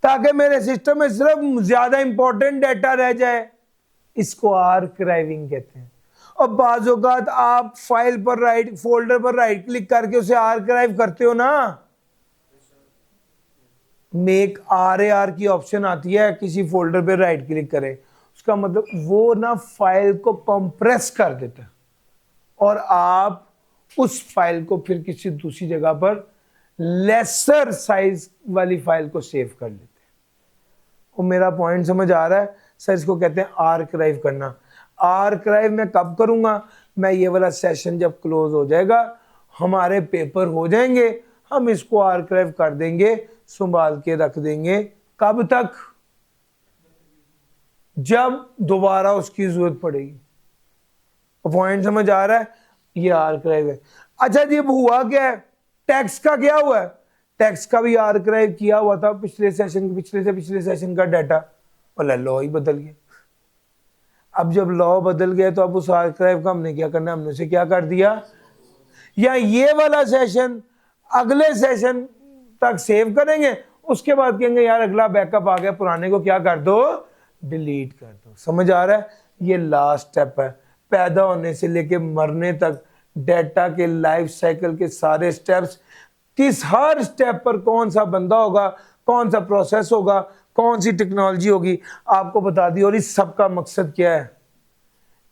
ताकि मेरे सिस्टम में सिर्फ ज्यादा इंपॉर्टेंट डाटा रह जाए। इसको आर्काइविंग कहते हैं। और बाज़ औक़ात आप फाइल पर फोल्डर पर राइट क्लिक करके उसे आर्काइव करते हो ना, मेक RAR की ऑप्शन आती है, किसी फोल्डर पे राइट क्लिक करें, उसका मतलब वो ना फाइल को कंप्रेस कर देता है और आप उस फाइल को फिर किसी दूसरी जगह पर लेसर साइज वाली फाइल को सेव कर लेते हैं। वो मेरा पॉइंट समझ आ रहा है? सर इसको कहते हैं आर्काइव करना। आर्काइव मैं कब करूंगा? मैं ये वाला सेशन जब क्लोज हो जाएगा, हमारे पेपर हो जाएंगे, हम इसको आर्काइव कर देंगे, संभाल के रख देंगे। कब तक? जब दोबारा उसकी जरूरत पड़ेगी। पॉइंट समझ आ रहा है? ये आर्काइव है। अच्छा जी अब हुआ क्या है? टैक्स का क्या हुआ है? टैक्स का भी आर्काइव किया हुआ था, पिछले सेशन का डाटा, और लॉ ही बदल गया। अब जब लॉ बदल गया तो अब उस आर्काइव का हमने क्या करना? हमने उसे क्या कर दिया? या ये वाला सेशन अगले सेशन तक सेव करेंगे, उसके बाद कहेंगे यार अगला बैकअप आ गया, पुराने को क्या कर दो? डिलीट कर दो। समझ आ रहा है? ये लास्ट स्टेप है। पैदा होने से लेके मरने तक डाटा के लाइफ साइकिल के सारे स्टेप्स, किस हर स्टेप पर कौन सा बंदा होगा, कौन सा प्रोसेस होगा, कौन सी टेक्नोलॉजी होगी, आपको बता दी। और इस सब का मकसद क्या है?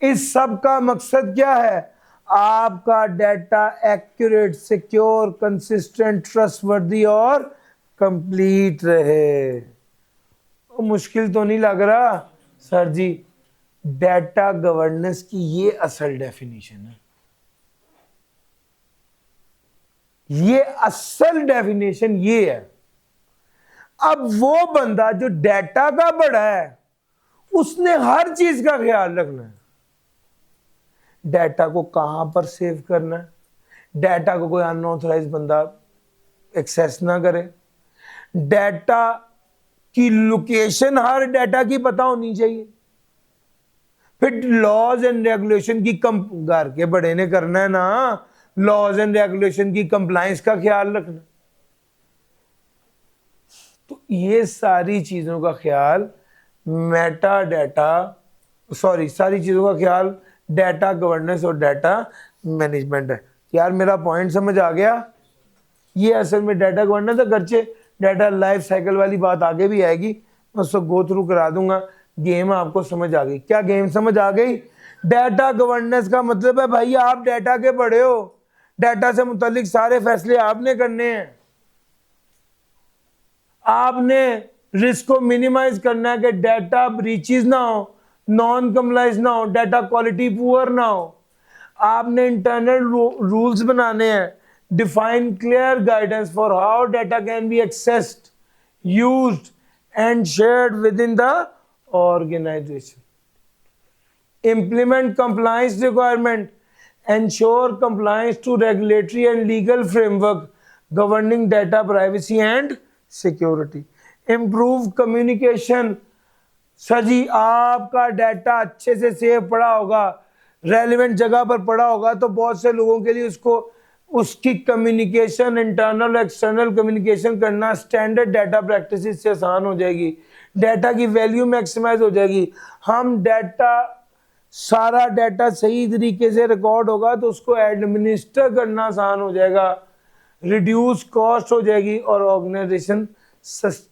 इस सब का मकसद क्या है? आपका data accurate, secure, consistent, trustworthy और कंप्लीट रहे। तो मुश्किल तो नहीं लग रहा सर जी? डाटा गवर्नेंस की ये असल डेफिनेशन है, ये असल डेफिनेशन ये है। अब वो बंदा जो डाटा का बड़ा है, उसने हर चीज का ख्याल रखना है। डाटा को कहां पर सेव करना है, डाटा को कोई अनऑथराइज बंदा एक्सेस ना करे, डाटा की लोकेशन हर डाटा की पता होनी चाहिए, फिर लॉज एंड रेगुलेशन की घर के बड़े ने करना है ना, लॉज एंड रेगुलेशन की कंप्लायंस का ख्याल रखना। तो ये सारी चीजों का ख्याल मेटा डाटा, सारी चीजों का ख्याल डाटा गवर्नेंस और डाटा मैनेजमेंट है। यार मेरा पॉइंट समझ आ गया? ये असल में डाटा गवर्नेंस है। गर्चे डाटा लाइफ साइकिल वाली बात आगे भी आएगी, मैं उसको गो थ्रू करा दूंगा। गेम आपको समझ आ गई? क्या गेम समझ आ गई? डाटा गवर्नेंस का मतलब है भाई आप डाटा के बड़े हो, डाटा से मुतालिक सारे फैसले आपने करने हैं। आपने रिस्क को मिनिमाइज करना है कि डाटा ब्रीचेस ना हो, नॉन कंप्लायंस ना हो, डाटा क्वालिटी पुअर ना हो। आपने इंटरनल रूल्स बनाने हैं, define clear guidance for how data can be accessed, used and shared with in the organization. Implement compliance requirement, ensure compliance to regulatory and legal framework governing data privacy and security. Improve communication. Sir ji आपका data अच्छे से save पड़ा होगा, relevant जगह पर पड़ा होगा, तो बहुत से लोगों के लिए उसकी कम्युनिकेशन, इंटरनल एक्सटर्नल कम्युनिकेशन करना स्टैंडर्ड डाटा प्रैक्टिसेस से आसान हो जाएगी, डाटा की वैल्यू मैक्सिमाइज हो जाएगी। हम सारा डाटा सही तरीके से रिकॉर्ड होगा तो उसको एडमिनिस्टर करना आसान हो जाएगा, रिड्यूस कॉस्ट हो जाएगी, और ऑर्गेनाइजेशन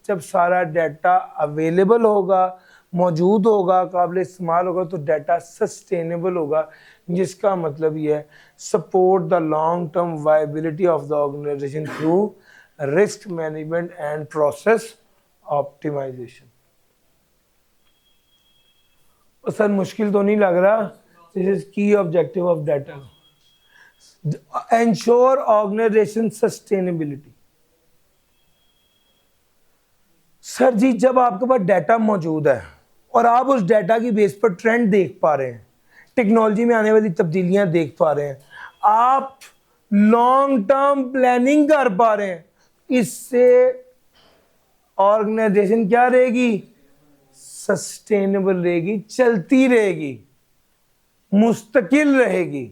जब सारा डाटा अवेलेबल होगा, मौजूद होगा, काबिल इस्तेमाल होगा, तो डाटा सस्टेनेबल होगा, जिसका मतलब ये है support the long term viability of the organisation through risk management and process optimisation. Sir मुश्किल तो नहीं लग रहा? This is key objective of data, ensure organisation sustainability. Sir ji जब आपके पास डाटा मौजूद है और आप उस डाटा की बेस पर ट्रेंड देख पा रहे हैं, टेक्नोलॉजी में आने वाली तब्दीलियां देख पा रहे हैं, आप लॉन्ग टर्म प्लानिंग कर पा रहे हैं, इससे ऑर्गेनाइजेशन क्या रहेगी? सस्टेनेबल रहेगी, चलती रहेगी, मुस्तकिल रहेगी।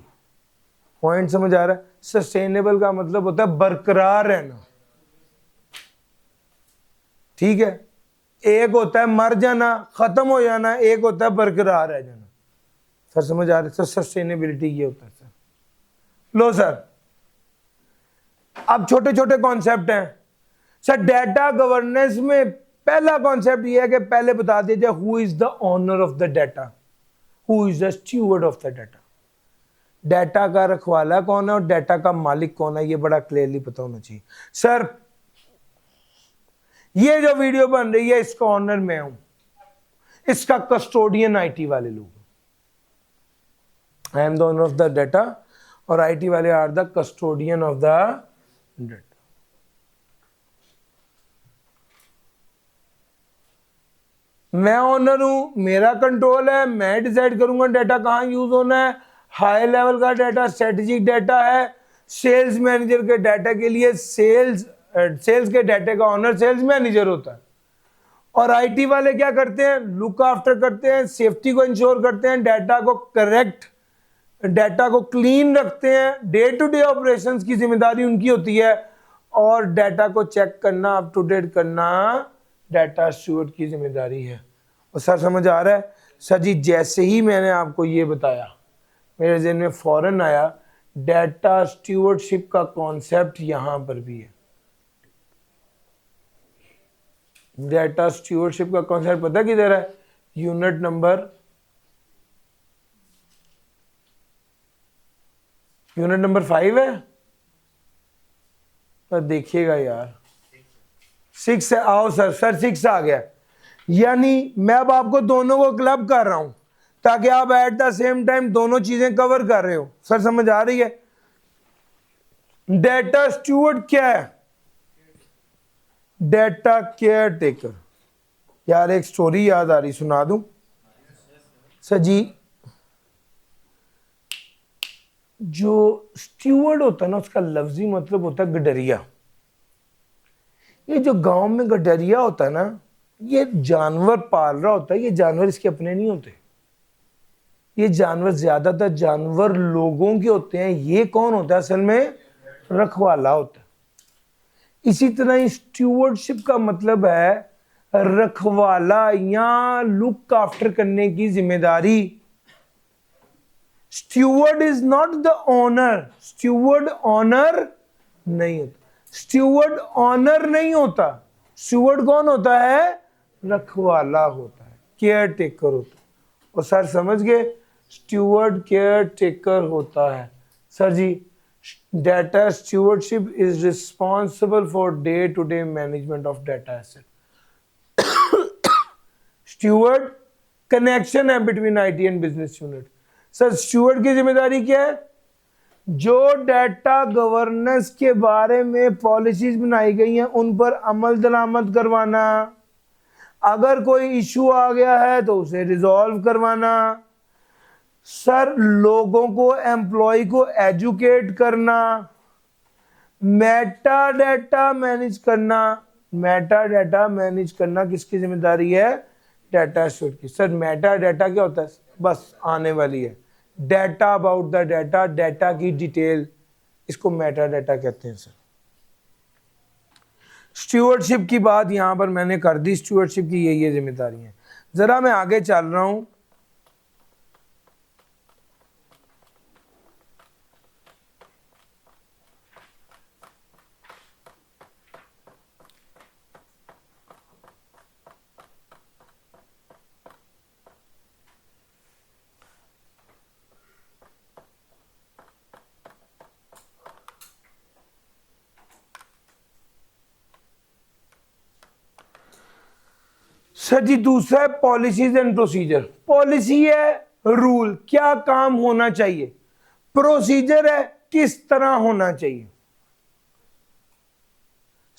पॉइंट समझ आ रहा है? सस्टेनेबल का मतलब होता है बरकरार रहना, ठीक है? एक होता है मर जाना, खत्म हो जाना, एक होता है बरकरार रह जाना। सर समझ आ रहा है? सर सस्टेनेबिलिटी ये होता है। सर लो सर, अब छोटे छोटे कॉन्सेप्ट हैं सर। डाटा गवर्नेंस में पहला कॉन्सेप्ट ये है कि पहले बता दीजिए who is the owner of the data, who is the steward of the data. Data का रखवाला कौन है और डाटा का मालिक कौन है, ये बड़ा क्लियरली पता होना चाहिए। सर ये जो वीडियो बन रही है इसका ओनर मैं हूं, इसका कस्टोडियन आईटी वाले लोग। I am the owner of the data और आईटी वाले are the custodian of the data. मैं ओनर हूं, मेरा कंट्रोल है, मैं डिसाइड करूंगा डाटा कहां यूज होना है। हाई लेवल का डाटा स्ट्रेटेजिक डाटा है। सेल्स मैनेजर के डाटा के लिए सेल्स के डाटा का ओनर सेल्स मैनेजर होता है। और आईटी वाले क्या करते हैं? लुक आफ्टर करते हैं, सेफ्टी को इंश्योर करते हैं, डाटा को करेक्ट, डाटा को क्लीन रखते हैं। डे टू डे ऑपरेशंस की जिम्मेदारी उनकी होती है और डाटा को चेक करना, अप टू डेट करना डाटा स्टूवर्ड की जिम्मेदारी है। और सर समझ आ रहा है? सर जी जैसे ही मैंने आपको ये बताया मेरे ज़हन में फौरन आया डेटा स्टीवर्डशिप का कॉन्सेप्ट यहां पर भी है। डेटा स्टीवर्डशिप का कॉन्सेप्ट पता किधर है? यूनिट नंबर 5 है, तो देखिएगा यार 6 है। आओ सर 6 आ गया। यानी मैं अब आपको दोनों को क्लब कर रहा हूं ताकि आप एट द सेम टाइम दोनों चीजें कवर कर रहे हो। सर समझ आ रही है? डेटा स्टूवर्ड क्या है? Data care taker. यार एक स्टोरी याद आ रही, सुना दूं? सर जी जो स्टूवर्ड होता है ना उसका लफ्जी मतलब होता है गडरिया। ये जो गांव में गडरिया होता है ना, ये जानवर पाल रहा होता है, ये जानवर इसके अपने नहीं होते, ये जानवर ज्यादातर जानवर लोगों के होते हैं। ये कौन होता है असल में? रखवाला होता है। इसी तरह स्टूवर्डशिप का मतलब है रखवाला या लुक आफ्टर करने की जिम्मेदारी। Steward is not the owner, steward owner नहीं होता, स्टूवर्ड ऑनर नहीं होता। स्टूवर्ड कौन होता है? रखवाला होता है, केयर टेकर होता है। और सर समझ गए, स्टूवर्ड केयर टेकर होता है। Sir ji data stewardship is responsible for day to day management of data asset. Steward connection है between IT and business unit. Sir steward की जिम्मेदारी क्या है? जो डेटा गवर्नेंस के बारे में पॉलिसीज बनाई गई हैं उन पर अमल दरामद करवाना, अगर कोई इशू आ गया है तो उसे रिजॉल्व करवाना, सर लोगों को एम्प्लॉय को एजुकेट करना, मेटा डेटा मैनेज करना। मेटा डेटा मैनेज करना किसकी जिम्मेदारी है? डेटा स्टोर की। सर मेटा डेटा क्या होता है? बस आने वाली है, data about the data, data की डिटेल, इसको मेटा डेटा कहते हैं। सर स्टूवर्डशिप की बात यहां पर मैंने कर दी, स्टूवर्डशिप की ये जिम्मेदारी है। जरा मैं आगे चल रहा हूं। सर जी दूसरा है पॉलिसीज एंड प्रोसीजर। पॉलिसी है रूल, क्या काम होना चाहिए, प्रोसीजर है किस तरह होना चाहिए।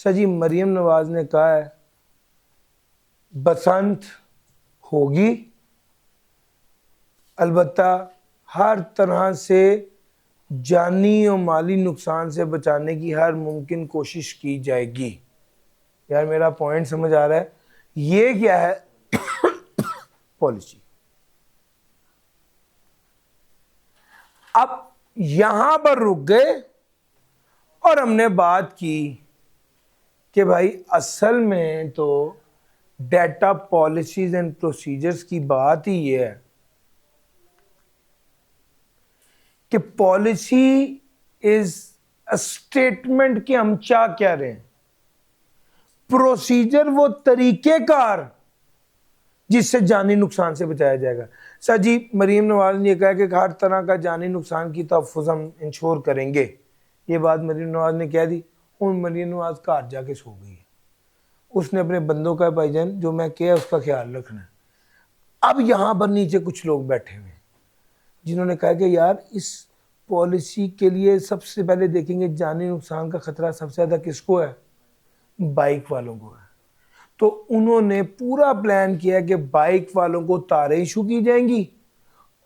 सर जी मरियम नवाज ने कहा है बसंत होगी, अलबत्ता हर तरह से जानी और माली नुकसान से बचाने की हर मुमकिन कोशिश की जाएगी। यार मेरा पॉइंट समझ आ रहा है? ये क्या है? पॉलिसी। अब यहां पर रुक गए और हमने बात की कि भाई असल में तो डेटा पॉलिसीज एंड प्रोसीजर्स की बात ही ये है कि पॉलिसी इज अ स्टेटमेंट कि हम चाह क्या रहे हैं, प्रोसीजर वो तरीकेकार जिससे जानी नुकसान से बचाया जाएगा। सर जी मरीम नवाज ने कहा कि हर तरह का जानी नुकसान की तहफ़्फ़ुज़ हम इंश्योर करेंगे। ये बात मरीम नवाज ने कह दी और मरीम नवाज घर जाके सो गई है। उसने अपने बंदों का भाईजान जो मैं किया उसका ख्याल रखना है। अब यहाँ पर नीचे कुछ लोग बैठे हुए जिन्होंने कहा कि यार इस पॉलिसी के लिए सबसे पहले देखेंगे जानी नुकसान का खतरा सबसे ज़्यादा किसको है? बाइक वालों को है। तो उन्होंने पूरा प्लान किया कि बाइक वालों को तारें इशू की जाएंगी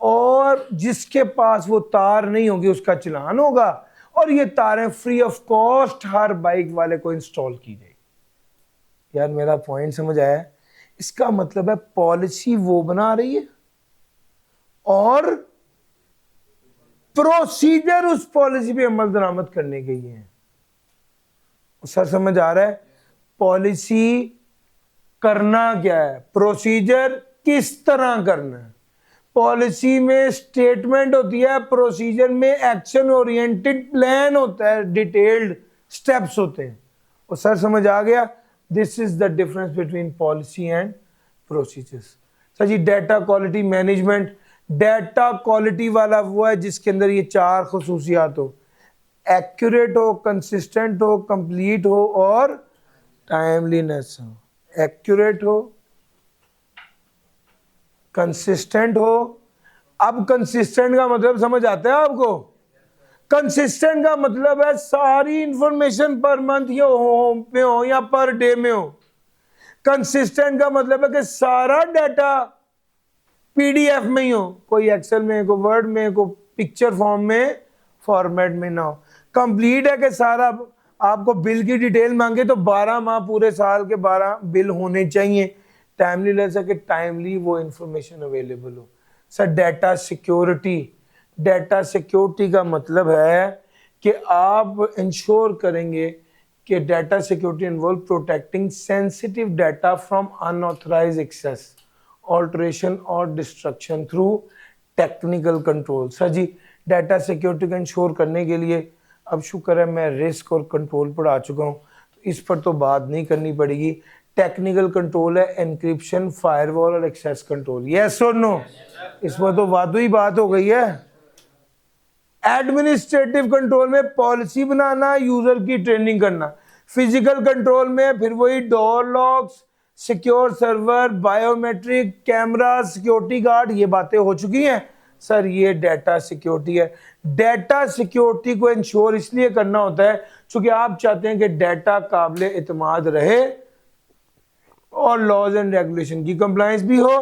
और जिसके पास वो तार नहीं होगी उसका चलान होगा और ये तारें free of cost her bike वाले को इंस्टॉल की जाएगी। यार मेरा पॉइंट समझ आया? इसका मतलब है पॉलिसी वो बना रही है और प्रोसीजर उस पॉलिसी पे अमल दरामद करने के लिए है। सर समझ आ रहा है? पॉलिसी करना क्या है, प्रोसीजर किस तरह करना है। पॉलिसी में स्टेटमेंट होती है, प्रोसीजर में एक्शन ओरिएंटेड प्लान होता है, डिटेल्ड स्टेप्स होते हैं। और सर समझ आ गया, this is the difference between policy and procedures. Sir ji data quality management, data quality वाला वो है जिसके अंदर ये चार खसूसियात हो, एक्यूरेट हो, कंसिस्टेंट हो, कंप्लीट हो और टाइमलीनेस हो। एक्यूरेट हो, कंसिस्टेंट हो। अब कंसिस्टेंट का मतलब समझ आता है आपको? कंसिस्टेंट का मतलब है सारी इंफॉर्मेशन पर मंथ या होम में हो या पर डे में हो। कंसिस्टेंट का मतलब है कि सारा डाटा पीडीएफ में ही हो, कोई एक्सेल में, कोई वर्ड में, कोई पिक्चर फॉर्म में, फॉर्मेट में ना हो। कंप्लीट है कि सारा, आपको बिल की डिटेल मांगे तो 12 माह पूरे साल के 12 बिल होने चाहिए। टाइमली ले सके, टाइमली वो इंफॉर्मेशन अवेलेबल हो। Sir data security, data security का मतलब है कि आप इंश्योर करेंगे कि data security involve protecting sensitive data from unauthorised access, alteration और destruction through technical control. Sir ji data security का इंश्योर करने के लिए अब शुक्र है मैं रिस्क और कंट्रोल पढ़ा चुका हूँ, तो इस पर तो बात नहीं करनी पड़ेगी। टेक्निकल कंट्रोल है एनक्रिप्शन, फायरवॉल और एक्सेस कंट्रोल। यस और नो? इस पर तो वादू ही बात हो गई है। एडमिनिस्ट्रेटिव कंट्रोल में पॉलिसी बनाना, यूजर की ट्रेनिंग करना। फिजिकल कंट्रोल में फिर वही door locks, secure server, biometric, camera, security guard, ये बातें हो चुकी हैं। सर ये डाटा सिक्योरिटी है। डाटा सिक्योरिटी को इंश्योर इसलिए करना होता है क्योंकि आप चाहते हैं कि डाटा काबिल एतमाद रहे और लॉज एंड रेगुलेशन की कंप्लायंस भी हो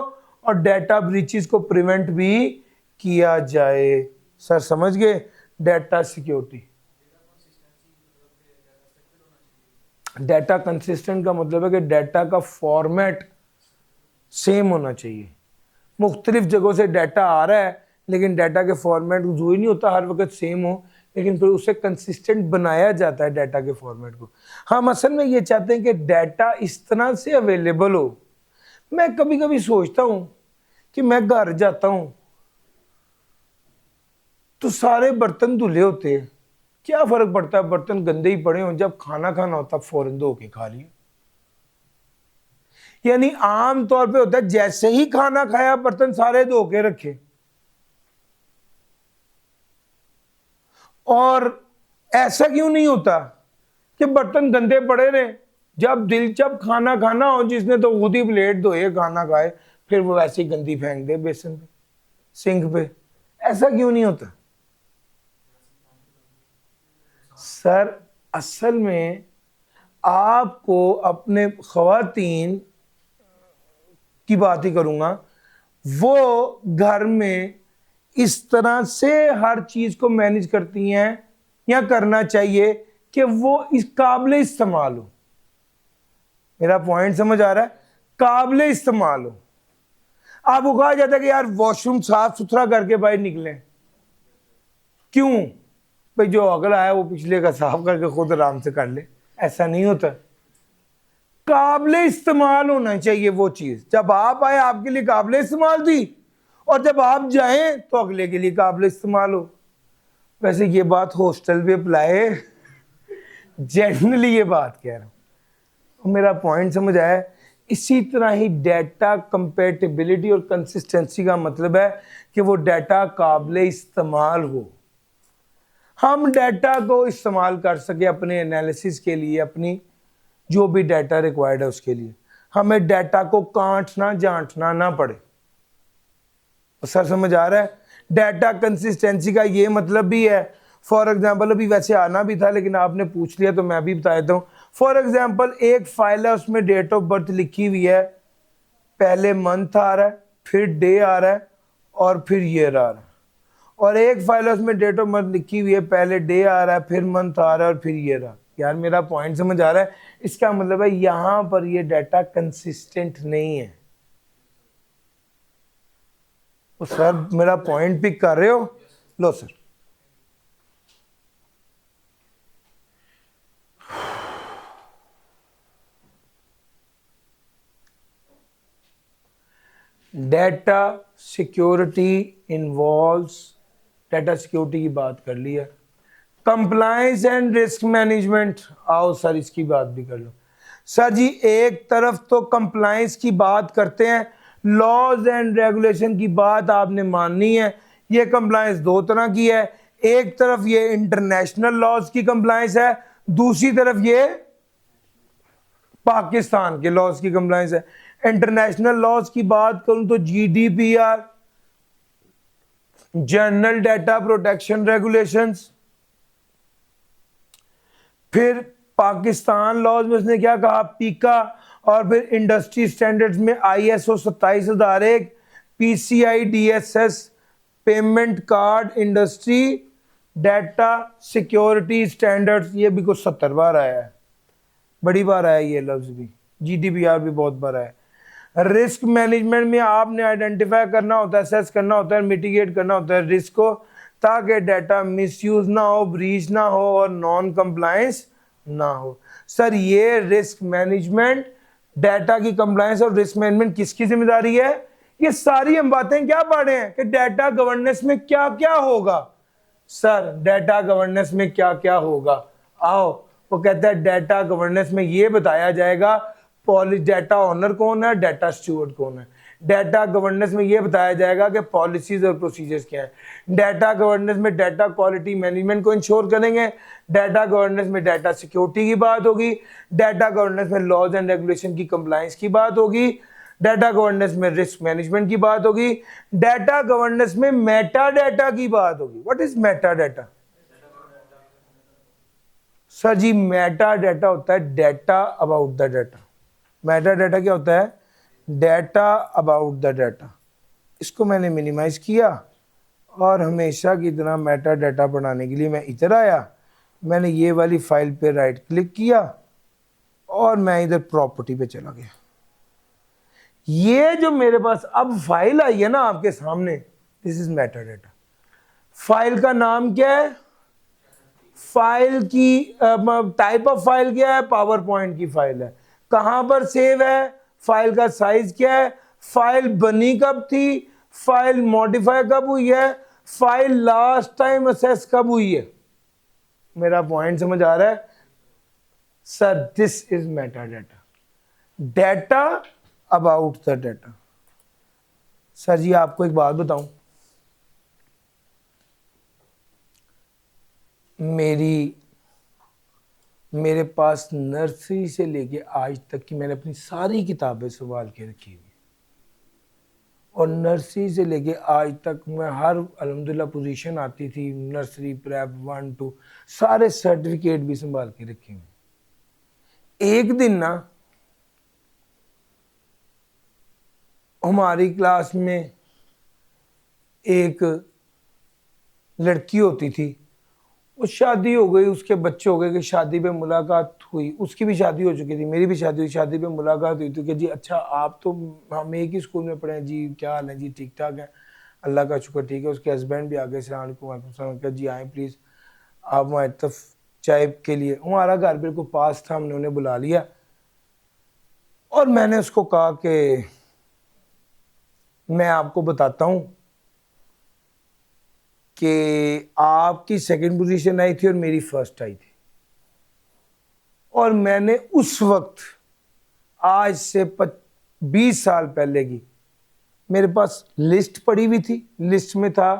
और डाटा ब्रीचेस को प्रिवेंट भी किया जाए। सर समझ गए? Data security. डाटा कंसिस्टेंट का मतलब है कि डाटा का फॉर्मेट सेम होना चाहिए। मुख्तलिफ जगहों से डाटा आ रहा है लेकिन डाटा के फॉर्मेट जो ही नहीं होता हर वक्त सेम हो, लेकिन फिर उसे कंसिस्टेंट बनाया जाता है डाटा के फॉर्मेट को। हम असल में ये चाहते हैं कि डाटा इस तरह से अवेलेबल हो। मैं कभी कभी सोचता हूं कि मैं घर जाता हूं तो सारे बर्तन धुले होते हैं, क्या फर्क पड़ता है बर्तन गंदे ही पड़े हों, जब खाना खाना होता फौरन धो के खा लिए। यानी आम तौर पे होता है जैसे ही खाना खाया बर्तन सारे धो के रखे, और ऐसा क्यों नहीं होता कि बर्तन गंदे पड़े रहे, जब दिल जब खाना खाना हो जिसने तो खुद ही प्लेट धोए खाना खाए, फिर वो ऐसे ही गंदी फेंक दे बेसन पे, सिंक पे। ऐसा क्यों नहीं होता? सर असल में आपको अपने खवातीन की बात ही करूंगा, वो घर में इस तरह से हर चीज को मैनेज करती हैं या करना चाहिए कि वो इस काबिल इस्तेमाल हो। मेरा पॉइंट समझ आ रहा है? काबिल इस्तेमाल हो। आपको कहा जाता है कि यार वॉशरूम साफ सुथरा करके बाहर निकलें, क्यों भाई? जो अगला है वो पिछले का साफ करके खुद आराम से कर ले। ऐसा नहीं होता। काबिल इस्तेमाल होना चाहिए वो चीज। जब आप आए आपके लिए काबिल इस्तेमाल थी, और जब आप जाएं तो अगले के लिए काबिल इस्तेमाल हो। वैसे ये बात हॉस्टल पे अप्लाई, जनरली ये बात कह रहा हूं। मेरा पॉइंट समझ आया? इसी तरह ही डाटा कंपेटिबिलिटी और कंसिस्टेंसी का मतलब है कि वो डाटा काबिल इस्तेमाल हो, हम डाटा को इस्तेमाल कर सके अपने एनालिसिस के लिए, अपनी जो भी डाटा रिक्वायर्ड है उसके लिए। हमें डाटा को काटना जांचना ना पड़े। सर समझ आ रहा है? डाटा कंसिस्टेंसी का ये मतलब भी है, फॉर एग्जांपल अभी वैसे आना भी था लेकिन आपने पूछ लिया तो मैं भी बता देता हूँ। फॉर एग्जांपल एक फाइल है उसमें डेट ऑफ बर्थ लिखी हुई है, पहले मंथ आ रहा है, फिर डे आ रहा है और फिर ईयर आ रहा है। और एक फाइल है उसमें डेट ऑफ बर्थ लिखी हुई है, पहले डे आ रहा है, फिर मंथ आ रहा है और फिर ईयर आ रहा है। यार मेरा पॉइंट समझ आ रहा है? इसका मतलब है यहां पर ये डाटा कंसिस्टेंट नहीं है। तो सर मेरा पॉइंट पिक कर रहे हो? लो sir, data security involves, data security की बात कर ली है। कंप्लायंस एंड रिस्क मैनेजमेंट, आओ सर इसकी बात भी कर लो। सर जी एक तरफ तो कंप्लायंस की बात करते हैं, लॉज एंड रेगुलेशन की बात आपने माननी है। ये कंप्लायंस दो तरह की है, एक तरफ ये इंटरनेशनल लॉज की कंप्लायंस है, दूसरी तरफ ये पाकिस्तान के लॉज की कंप्लायंस है। इंटरनेशनल लॉज की बात करूं तो GDPR, general data protection regulations. फिर पाकिस्तान लॉज में उसने क्या कहा, पीका, और फिर इंडस्ट्री स्टैंडर्ड्स में ISO 27001, PCI DSS, payment card industry data security standards, ये भी कुछ 70 बार आया है, बड़ी बार आया ये लफ्ज भी। GDPR भी बहुत बार आया है। रिस्क मैनेजमेंट में आपने आइडेंटिफाई करना होता है, असेस करना होता है, मिटिगेट करना होता है रिस्क को, ताकि डाटा मिसयूज ना हो, ब्रीच ना हो और नॉन कंप्लायंस ना हो। सर ये रिस्क मैनेजमेंट, डाटा की कंप्लायंस और रिस्क मैनेजमेंट किसकी जिम्मेदारी है? ये सारी हम बातें क्या पढ़े हैं कि डाटा गवर्नेंस में क्या क्या होगा। सर डाटा गवर्नेंस में क्या क्या होगा, आओ वो कहता है डाटा गवर्नेंस में ये बताया जाएगा डाटा ओनर कौन है, डाटा स्टूवर्ड कौन है। डाटा गवर्नेंस में ये बताया जाएगा कि पॉलिसीज और प्रोसीजर्स क्या है। डाटा गवर्नेंस में डाटा क्वालिटी मैनेजमेंट को इंश्योर करेंगे। डाटा गवर्नेंस में डाटा सिक्योरिटी की बात होगी। डाटा गवर्नेंस में लॉज एंड रेगुलेशन की कंप्लायंस की बात होगी। डाटा गवर्नेंस में रिस्क मैनेजमेंट की बात होगी। डाटा गवर्नेंस में मेटा डाटा की बात होगी। What is meta data? Sir ji meta data होता है data about the data. Meta data क्या होता है? Data about the data. इसको मैंने मिनिमाइज किया और हमेशा की तरह मेटा डाटा बनाने के लिए मैं इधर आया, मैंने ये वाली फाइल पे राइट क्लिक किया और मैं इधर प्रॉपर्टी पे चला गया। ये जो मेरे पास अब फाइल आई है ना आपके सामने, this is meta data. File का नाम क्या है? फाइल की टाइप ऑफ फाइल क्या है? पावर पॉइंट की फाइल है। कहां पर सेव है? फाइल का साइज क्या है? फाइल बनी कब थी? फाइल मॉडिफाई कब हुई है? फाइल लास्ट टाइम असेस कब हुई है? मेरा पॉइंट समझ आ रहा है? Sir this is meta data, data about the data. Sir ji आपको एक बात बताऊं, मेरे पास नर्सरी से लेके आज तक की मैंने अपनी सारी किताबें संभाल के रखी हुई, और नर्सरी से लेके आज तक मैं हर अल्हम्दुलिल्लाह पोजीशन आती थी, नर्सरी प्रेप 1 2 सारे सर्टिफिकेट भी संभाल के रखे हुए। एक दिन ना हमारी क्लास में एक लड़की होती थी, वो शादी हो गई, उसके बच्चे हो गए कि शादी पे मुलाकात हुई, उसकी भी शादी हो चुकी थी, मेरी भी शादी हुई, शादी पे मुलाकात हुई तो कि जी अच्छा आप तो हम एक ही स्कूल में पढ़े हैं जी, क्या हाल है जी? ठीक ठाक है, अल्लाह का शुक्र ठीक है। उसके हस्बैंड भी आ गए, सलाम अलैकुम, जी आए प्लीज़ आप हमारी तरफ चाय के लिए। हमारा घर बिल्कुल पास था, हमने उन्हें बुला लिया और मैंने उसको कहा कि मैं आपको बताता हूँ कि आपकी सेकंड पोजीशन आई थी और मेरी फर्स्ट आई थी, और मैंने उस वक्त आज से 20 साल पहले की मेरे पास लिस्ट पड़ी हुई थी। लिस्ट में था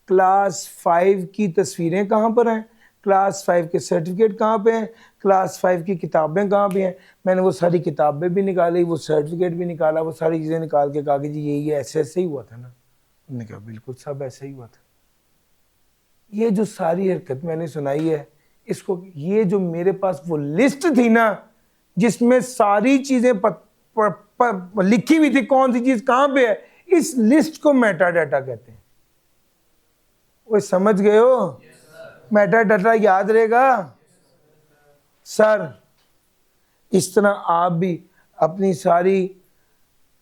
क्लास 5 की तस्वीरें कहाँ पर हैं, क्लास 5 के सर्टिफिकेट कहाँ पे हैं, क्लास 5 की किताबें कहाँ पे हैं। मैंने वो सारी किताबें भी निकाली, वो सर्टिफिकेट भी निकाला, वो सारी चीज़ें निकाल के कहा कि जी ये ऐसे ऐसे ही हुआ था ना। उन्होंने कहा बिल्कुल सब ऐसे ही हुआ था। ये जो सारी हरकत मैंने सुनाई है, इसको ये जो मेरे पास वो लिस्ट थी ना जिसमें सारी चीजें लिखी हुई थी, कौन सी चीज कहां पे है, इस लिस्ट को मेटा डाटा कहते हैं। वो समझ गए हो? मेटा डाटा याद रहेगा? सर इस तरह आप भी अपनी सारी,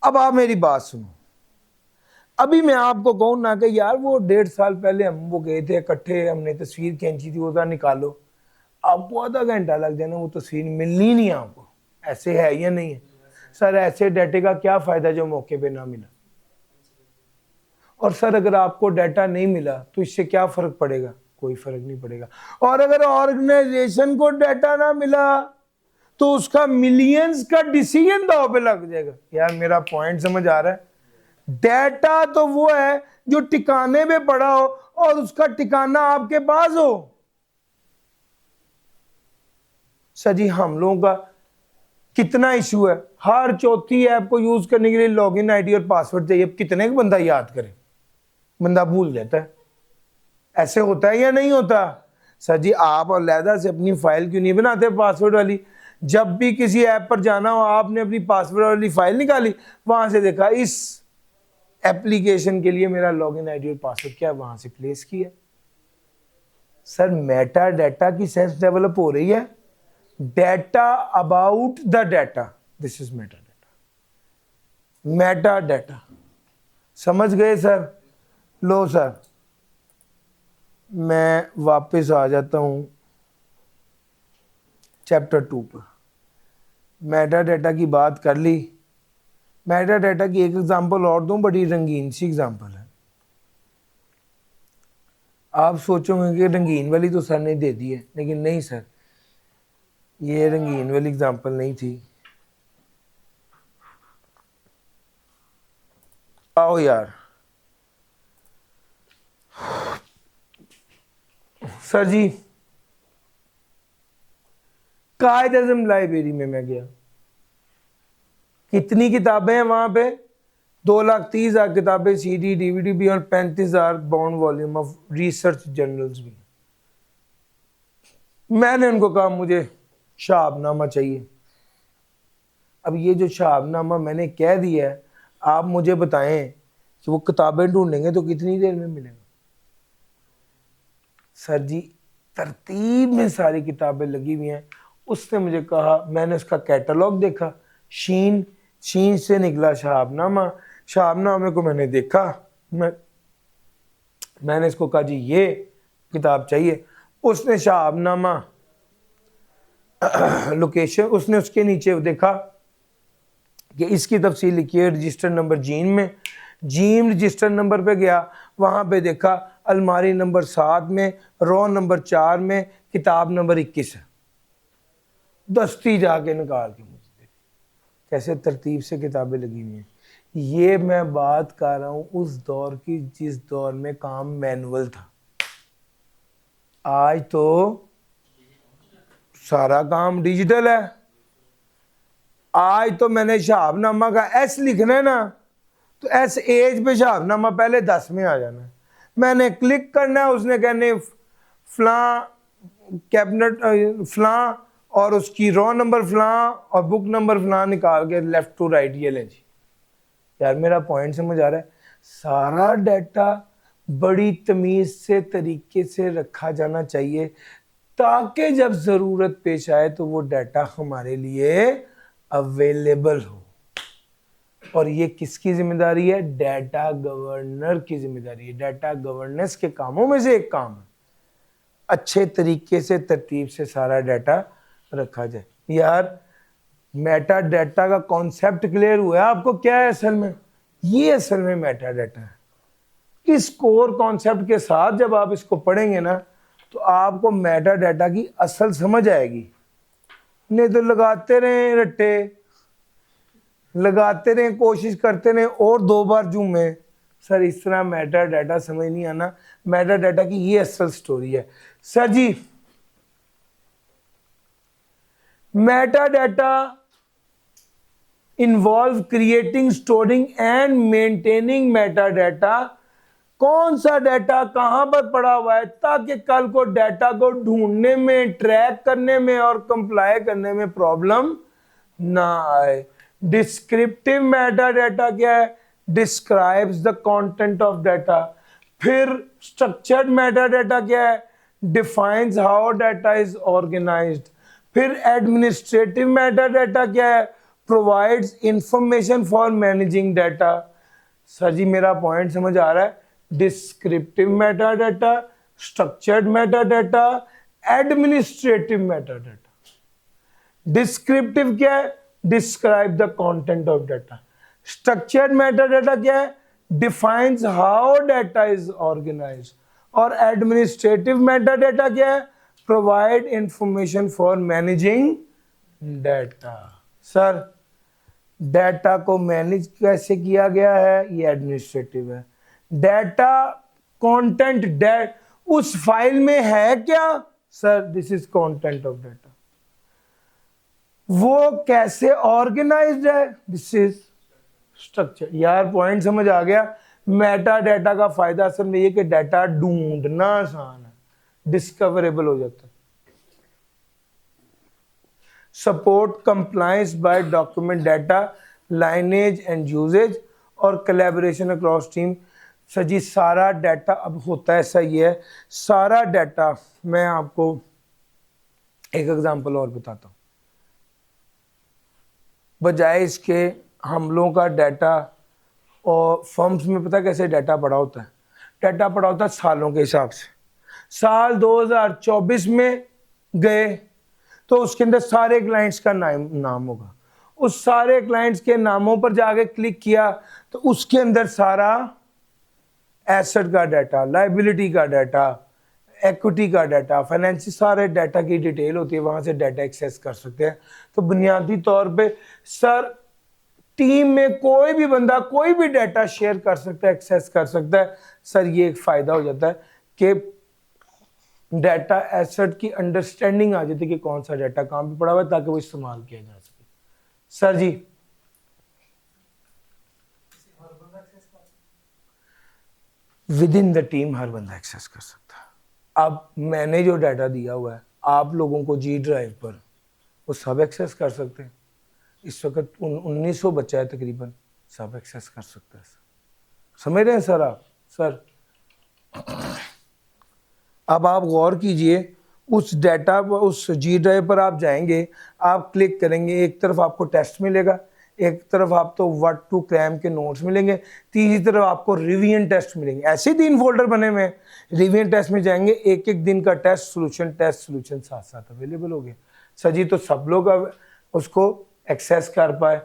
अब आप मेरी बात सुनो। अभी मैं आपको कहूँ ना कि यार वो 1.5 साल पहले हम वो गए थे इकट्ठे, हमने तस्वीर खींची थी, वो निकालो, आपको आधा घंटा लग जाना, वो तस्वीर मिलनी नहीं आपको। ऐसे है या नहीं है? सर ऐसे डाटे का क्या फ़ायदा जो मौके पे ना मिला? और सर अगर आपको डाटा नहीं मिला तो इससे क्या फर्क पड़ेगा? कोई फर्क नहीं पड़ेगा। और अगर ऑर्गेनाइजेशन को डाटा ना मिला तो उसका मिलियंस का डिसीजन दांव पे लग जाएगा। यार मेरा पॉइंट समझ आ रहा है? डाटा तो वो है जो ठिकाने पे पड़ा हो और उसका ठिकाना आपके पास हो। सर जी हम लोगों का कितना इशू है, हर चौथी ऐप को यूज करने के लिए लॉगिन आईडी और पासवर्ड चाहिए। कितने का बंदा याद करे? बंदा भूल जाता है। ऐसे होता है या नहीं होता? सर जी आप अलहदा से अपनी फाइल क्यों नहीं बनाते पासवर्ड वाली? जब भी किसी ऐप पर जाना हो आपने अपनी पासवर्ड वाली फाइल निकाली, वहां से देखा इस एप्लीकेशन के लिए मेरा लॉगिन आईडी और पासवर्ड क्या है, वहां से प्लेस किया। सर मेटा डाटा की सेंस डेवलप हो रही है। Data about the data, this is meta data. Meta data समझ गए सर? लो सर मैं वापस आ जाता हूं चैप्टर 2 पर। मेटा डाटा की बात कर ली। मेटा डाटा की एक एग्जांपल और दूं, बड़ी रंगीन सी एग्जांपल है। आप सोचोगे कि रंगीन वाली तो सर ने दे दी है, लेकिन नहीं सर, ये रंगीन वाली एग्जांपल नहीं थी। आओ यार सर जी, कायद आज़म लाइब्रेरी में मैं गया। कितनी किताबें हैं वहां पे? 2,30,000 किताबें, CD DVD भी, और 35,000 bound volume of research journals भी। मैंने उनको कहा मुझे शाहबनामा चाहिए। अब ये जो शाहबनामा मैंने कह दिया है, आप मुझे बताएं कि वो किताबें ढूंढेंगे तो कितनी देर में मिलेगा? सर जी तरतीब में सारी किताबें लगी हुई हैं। उसने मुझे कहा, मैंने उसका कैटलॉग देखा, शीन से निकला शाहबनामा। शाहबनामे को मैंने देखा, मैंने इसको कहा जी ये किताब चाहिए। उसने शाहबनामा लोकेशन, उसने उसके नीचे देखा कि इसकी तफसील लिखी है रजिस्टर नंबर जीन में। जीन रजिस्टर नंबर पे गया, वहाँ पे देखा अलमारी नंबर 7 में, रो नंबर 4 में, किताब नंबर 21 है। दस्ती जाके निकाल के मुझे दे। कैसे तरतीब से किताबें लगी हुई हैं। ये मैं बात कर रहा हूँ उस दौर की जिस दौर में काम मैनुअल था। आज तो सारा काम डिजिटल है। आज तो मैंने शाहबनामा का एस लिखना है ना, तो एस एज पे शाहबनामा पहले 10 में आ जाना है। मैंने क्लिक करना है, उसने कहने फलां कैबिनेट फलां और उसकी रो नंबर फलां और बुक नंबर फलां निकाल के लेफ्ट टू राइट ये लें जी। यार मेरा पॉइंट समझ आ रहा है? सारा डाटा बड़ी तमीज से तरीके से रखा जाना चाहिए ताकि जब ज़रूरत पेश आए तो वो डाटा हमारे लिए अवेलेबल हो। और ये किसकी जिम्मेदारी है? डाटा गवर्नर की जिम्मेदारी है। डाटा गवर्नेंस के कामों में से एक काम है अच्छे तरीके से तरतीब से सारा डाटा रखा जाए। यार मेटा डाटा का कॉन्सेप्ट क्लियर हुआ है आपको? क्या है असल में? ये असल में मेटा डाटा है। इस कोर कॉन्सेप्ट के साथ जब आप इसको पढ़ेंगे ना तो आपको मेटा डाटा की असल समझ आएगी। नहीं तो लगाते रहे रट्टे, लगाते रहे, कोशिश करते रहे और 2 बार जूमे। सर इस तरह मेटा डाटा समझ नहीं आना। मेटा डाटा की ये असल स्टोरी है। Sir ji meta data involve creating, storing and maintaining meta data. कौन सा डाटा कहां पर पड़ा हुआ है ताकि कल को डाटा को ढूंढने में, ट्रैक करने में और कंप्लाई करने में प्रॉब्लम ना आए। डिस्क्रिप्टिव मेटा डाटा क्या है? Describes the content of data. फिर स्ट्रक्चर्ड मेटा डाटा क्या है? Defines how data is organised. फिर एडमिनिस्ट्रेटिव मेटा डाटा क्या है? Provides information for managing data. Sir ji मेरा पॉइंट समझ आ रहा है? Descriptive meta data, structured meta data, administrative meta data. Descriptive क्या है? Describe the content of data. Structured meta data क्या है? Defines how data is organised. और एडमिनिस्ट्रेटिव मेटा डाटा क्या है? Provide information for managing data. Sir data को manage कैसे किया गया है? ये एडमिनिस्ट्रेटिव है। डाटा कंटेंट डेट उस फाइल में है क्या? Sir this is content of data. वो कैसे ऑर्गेनाइज्ड है? This is structure. यार पॉइंट समझ आ गया? मेटा डाटा का फायदा असल में ये कि डाटा ढूंढना आसान है, डिस्कवरेबल हो जाता है। Support compliance by document data lineage and usages और collaboration across team. Sir ji सारा डाटा अब होता है ऐसा ही है, सारा डाटा, मैं आपको एक एग्जांपल और बताता हूं। बजाय इसके हम लोगों का डाटा और फर्म्स में पता कैसे डाटा पड़ा होता है? डाटा पड़ा होता है सालों के हिसाब से। साल 2024 में गए तो उसके अंदर सारे क्लाइंट्स का नाम होगा। उस सारे क्लाइंट्स के नामों पर जाके क्लिक किया तो उसके अंदर सारा एसेट का डाटा, लाइबिलिटी का डाटा, इक्विटी का डाटा, फाइनेंशियल, सारे डाटा की डिटेल होती है, वहां से डाटा एक्सेस कर सकते हैं। तो बुनियादी तौर पे सर टीम में कोई भी बंदा कोई भी डाटा शेयर कर सकता है, एक्सेस कर सकता है। सर ये एक फायदा हो जाता है कि डाटा एसेट की अंडरस्टैंडिंग आ जाती है कि कौन सा डाटा कहां पे पड़ा हुआ है ताकि वो इस्तेमाल किया जा सके। Sir ji within the team हर बंदा एक्सेस कर सकता है। अब मैंने जो डाटा दिया हुआ है आप लोगों को जी ड्राइव पर, वो सब एक्सेस कर सकते हैं। इस वक्त 1900 बच्चा है तकरीबन, सब एक्सेस कर सकता है। समझ रहे हैं सर आप? सर अब आप गौर कीजिए, उस डाटा पर, उस जी ड्राइव पर आप जाएंगे, आप क्लिक करेंगे, एक तरफ आपको टेस्ट मिलेगा, एक तरफ आपको व्हाट टू क्रैम के नोट्स मिलेंगे, तीसरी तरफ आपको रिवीजन टेस्ट मिलेंगे। ऐसे 3 फोल्डर बने हुए हैं। रिवीजन टेस्ट में जाएंगे, एक एक दिन का टेस्ट सोल्यूशन साथ साथ अवेलेबल हो गया। सर जी तो सब लोग अब उसको एक्सेस कर पाए।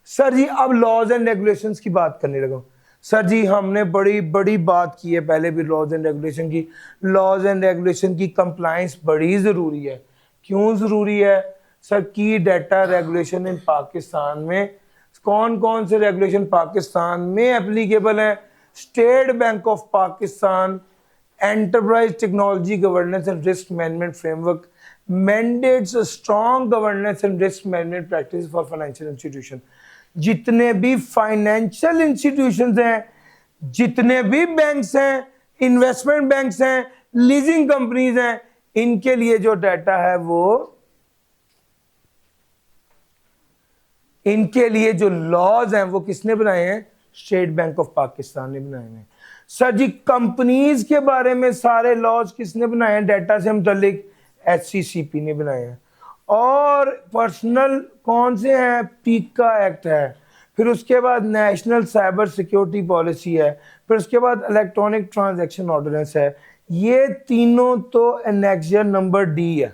सर जी अब लॉज एंड रेगुलेशंस की बात करने लगा। सर जी हमने बड़ी बड़ी बात की है पहले भी लॉज एंड रेगुलेशन की। लॉज एंड रेगुलेशन की कंप्लायंस बड़ी ज़रूरी है। क्यों ज़रूरी है? सर की डाटा रेगुलेशन इन पाकिस्तान में कौन कौन से रेगुलेशन पाकिस्तान में एप्लीकेबल है? State bank of Pakistan enterprise technology governance and risk management framework mandates a strong governance and risk management practices for financial institution। जितने भी फाइनेंशियल इंस्टीट्यूशंस हैं, जितने भी बैंक्स हैं, इन्वेस्टमेंट बैंक्स हैं, लीजिंग कंपनीज हैं, इनके लिए जो डाटा है वो, इनके लिए जो लॉज हैं वो किसने बनाए हैं? स्टेट बैंक ऑफ पाकिस्तान ने बनाए हैं। सर जी कंपनीज के बारे में सारे लॉज किसने बनाए हैं? डाटा से मुतल्लिक HCCP ने बनाए हैं। और पर्सनल कौन से हैं? पीका एक्ट है, फिर उसके बाद नेशनल साइबर सिक्योरिटी पॉलिसी है, फिर उसके बाद इलेक्ट्रॉनिक ट्रांजैक्शन ऑर्डिनेंस है। ये तीनों तो एनेक्जर नंबर D है,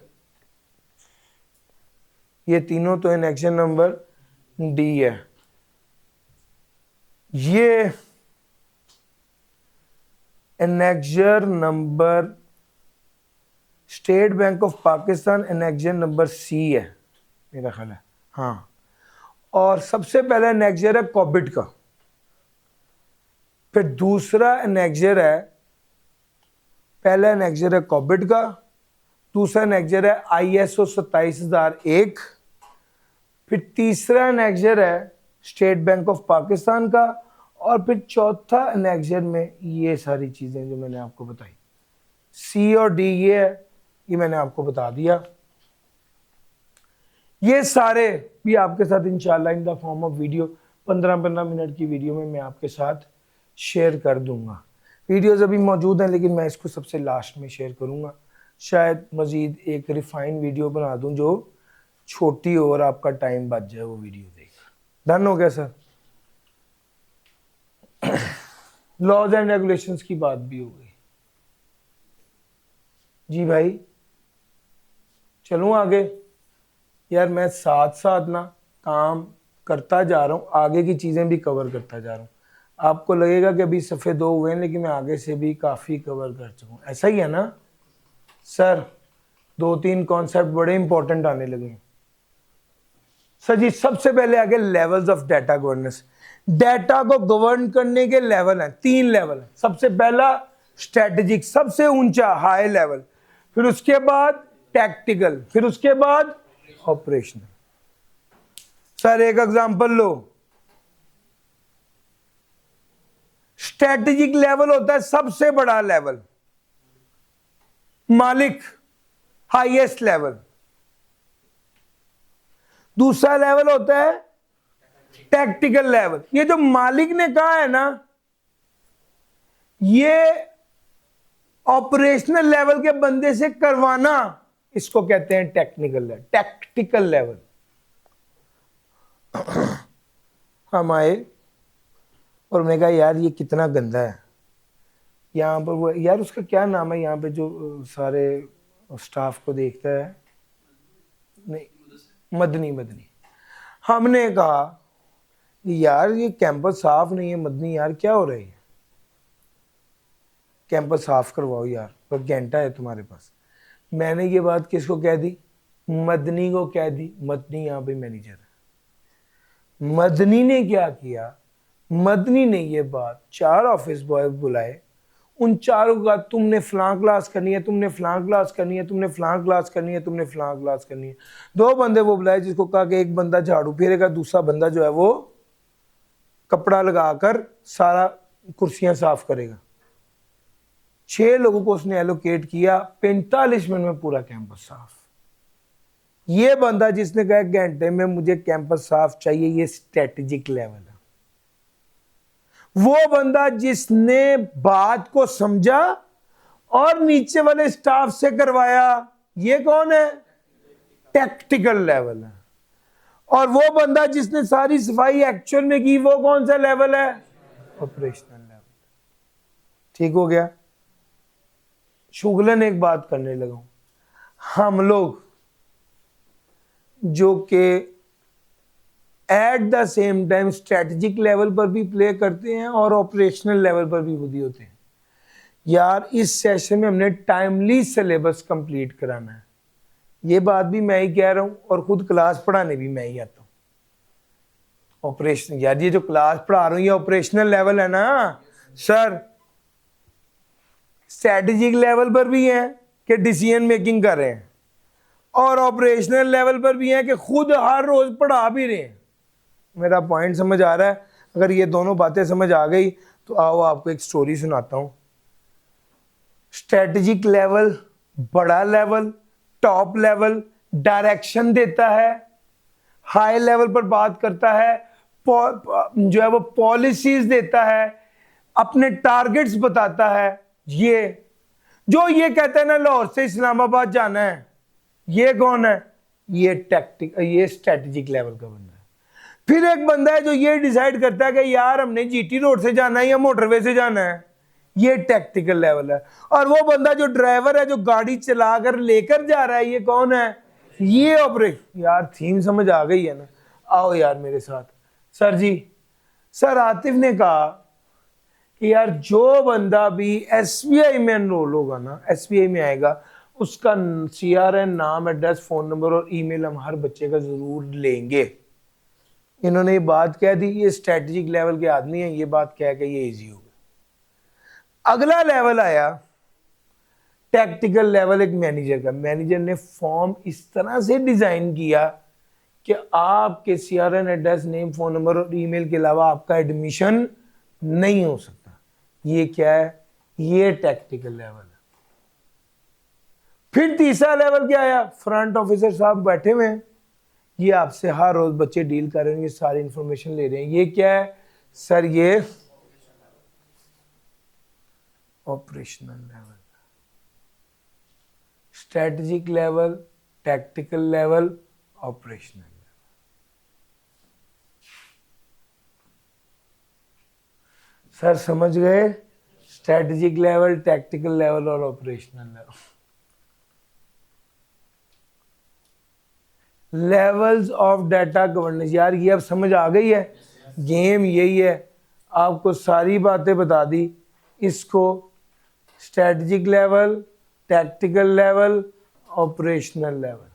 ये तीनों तो एनेक्जर नंबर D है। ये annexure number state bank of Pakistan annexure number C है मेरा ख्याल है, हाँ। और सबसे पहला एनेक्जर है कॉबिट का, फिर दूसरा एनेक्जर है, पहला एनेक्जर है कॉबिट का, दूसरा एनेक्जर है ISO 27001, फिर तीसरा एनेक्जर है स्टेट बैंक ऑफ पाकिस्तान का, और फिर चौथा एनेक्जर में ये सारी चीजें जो मैंने आपको बताई, C और D ये है, ये मैंने आपको बता दिया। ये सारे भी आपके साथ इंशाल्लाह in the form of video 15-15 minute की वीडियो में मैं आपके साथ शेयर कर दूंगा। वीडियोस अभी मौजूद हैं लेकिन मैं इसको सबसे लास्ट में शेयर करूंगा। शायद मजीद एक रिफाइन वीडियो बना दूं जो छोटी हो और आपका टाइम बच जाए वो वीडियो देखकर। डन हो गया सर? लॉज एंड रेगुलेशंस की बात भी हो गई। जी भाई चलूं आगे? यार मैं साथ साथ ना काम करता जा रहा हूं, आगे की चीजें भी कवर करता जा रहा हूं। आपको लगेगा कि अभी सफ़े 2 हुए हैं, लेकिन मैं आगे से भी काफ़ी कवर कर चुका हूँ। ऐसा ही है ना सर? 2-3 कॉन्सेप्ट बड़े इंपॉर्टेंट आने लगे हैं सर जी। सबसे पहले आगे levels of data governance. Data को गवर्न करने के लेवल हैं, 3 लेवल हैं। सबसे पहला स्ट्रेटेजिक, सबसे ऊंचा हाई लेवल, फिर उसके बाद टैक्टिकल, फिर उसके बाद ऑपरेशनल। सर एक एग्जांपल लो, स्ट्रेटेजिक लेवल होता है सबसे बड़ा लेवल, मालिक हाईएस्ट लेवल। दूसरा लेवल होता है टैक्टिकल लेवल। ये जो मालिक ने कहा है ना, ये ऑपरेशनल लेवल के बंदे से करवाना, इसको कहते हैं टेक्निकल लेवल, टैक्टिकल लेवल। हम आए और मैं कहा यार ये कितना गंदा है। यहाँ पर वो यार उसका क्या नाम है यहाँ पे जो सारे स्टाफ को देखता है, नहीं मदनी, मदनी। हमने कहा यार ये कैंपस साफ नहीं है मदनी, यार क्या हो रहा है, कैंपस साफ करवाओ यार, पर घंटा है तुम्हारे पास। मैंने ये बात किसको कह दी? मदनी को कह दी। मदनी यहाँ पे मैनेजर है। मदनी ने क्या किया, मदनी ने ये बात 4 ऑफिस बॉय बुलाए, उन चारों का तुमने फलां क्लास करनी है, तुमने फलां क्लास करनी है, तुमने फलां क्लास करनी है, तुमने फलां क्लास करनी है। 2 बंदे वो बुलाए जिसको कहा कि एक बंदा झाड़ू फेरेगा, दूसरा बंदा जो है वो कपड़ा लगाकर सारा कुर्सियां साफ करेगा। 6 लोगों को उसने एलोकेट किया, 45 मिनट में पूरा कैंपस साफ। ये बंदा जिसने कहा घंटे में मुझे कैंपस साफ चाहिए, ये स्ट्रेटेजिक लेवल है। वो बंदा जिसने बात को समझा और नीचे वाले स्टाफ से करवाया, ये कौन है? टैक्टिकल लेवल है। और वो बंदा जिसने सारी सफाई एक्चुअल में की, वो कौन सा लेवल है? Operational level. ठीक हो गया? शुगलन एक बात करने लगा, हम लोग जो कि at the same time strategic level पर भी प्ले करते हैं और ऑपरेशनल लेवल पर भी खुद ही होते हैं। यार इस सेशन में हमने टाइमली सिलेबस कंप्लीट कराना है। ये बात भी मैं ही कह रहा हूं और खुद क्लास पढ़ाने भी मैं ही आता हूं। ऑपरेशन, यार ये जो क्लास पढ़ा रहा हूं ये ऑपरेशनल लेवल है ना सर। स्ट्रेटेजिक लेवल पर भी है कि डिसीजन मेकिंग कर रहे हैं, और ऑपरेशनल लेवल पर भी है कि खुद हर रोज पढ़ा भी रहे हैं। मेरा पॉइंट समझ आ रहा है? अगर ये दोनों बातें समझ आ गई तो आओ आपको एक स्टोरी सुनाता हूं। स्ट्रेटेजिक लेवल, बड़ा लेवल, टॉप लेवल, डायरेक्शन देता है, हाई लेवल पर बात करता है, जो है वो पॉलिसीज देता है, अपने टारगेट्स बताता है। ये जो ये कहता है ना लाहौर से इस्लामाबाद जाना है, ये कौन है? ये स्ट्रेटेजिक लेवल का बंदा है। फिर एक बंदा है जो ये डिसाइड करता है कि यार हमने जीटी रोड से जाना है या मोटरवे से जाना है, ये टैक्टिकल लेवल है। और वो बंदा जो ड्राइवर है जो गाड़ी चलाकर लेकर जा रहा है, ये कौन है? ये ऑपरेशन। यार थीम समझ आ गई है ना? आओ यार मेरे साथ। सर जी, सर आतिफ ने कहा कि यार जो बंदा भी एसबीआई में एनरोल होगा ना, एसबीआई में आएगा, उसका सीआरएन, नाम, एड्रेस, फोन नंबर और ईमेल हम हर बच्चे का जरूर लेंगे। इन्होंने ये बात कह दी, ये स्ट्रेटेजिक लेवल के आदमी हैं, ये बात कह के ये इजी हो गया। अगला लेवल आया टैक्टिकल लेवल, एक मैनेजर का। मैनेजर ने फॉर्म इस तरह से डिजाइन किया कि आपके CRN, address, name, phone number और ईमेल के अलावा आपका एडमिशन नहीं हो सकता। ये क्या है? ये टैक्टिकल लेवल है। फिर तीसरा लेवल क्या आया? फ्रंट ऑफिसर साहब बैठे हुए हैं, ये आपसे हर रोज बच्चे डील कर रहे हैं, ये सारी इंफॉर्मेशन ले रहे हैं। ये क्या है सर? ये operational level, strategic level, tactical level, operational level. Sir समझ गए? स्ट्रेटेजिक लेवल, टैक्टिकल लेवल और operational level. Levels of data governance. यार ये अब समझ आ गई है, गेम यही है। आपको सारी बातें बता दी। इसको strategic level, tactical level, operational level.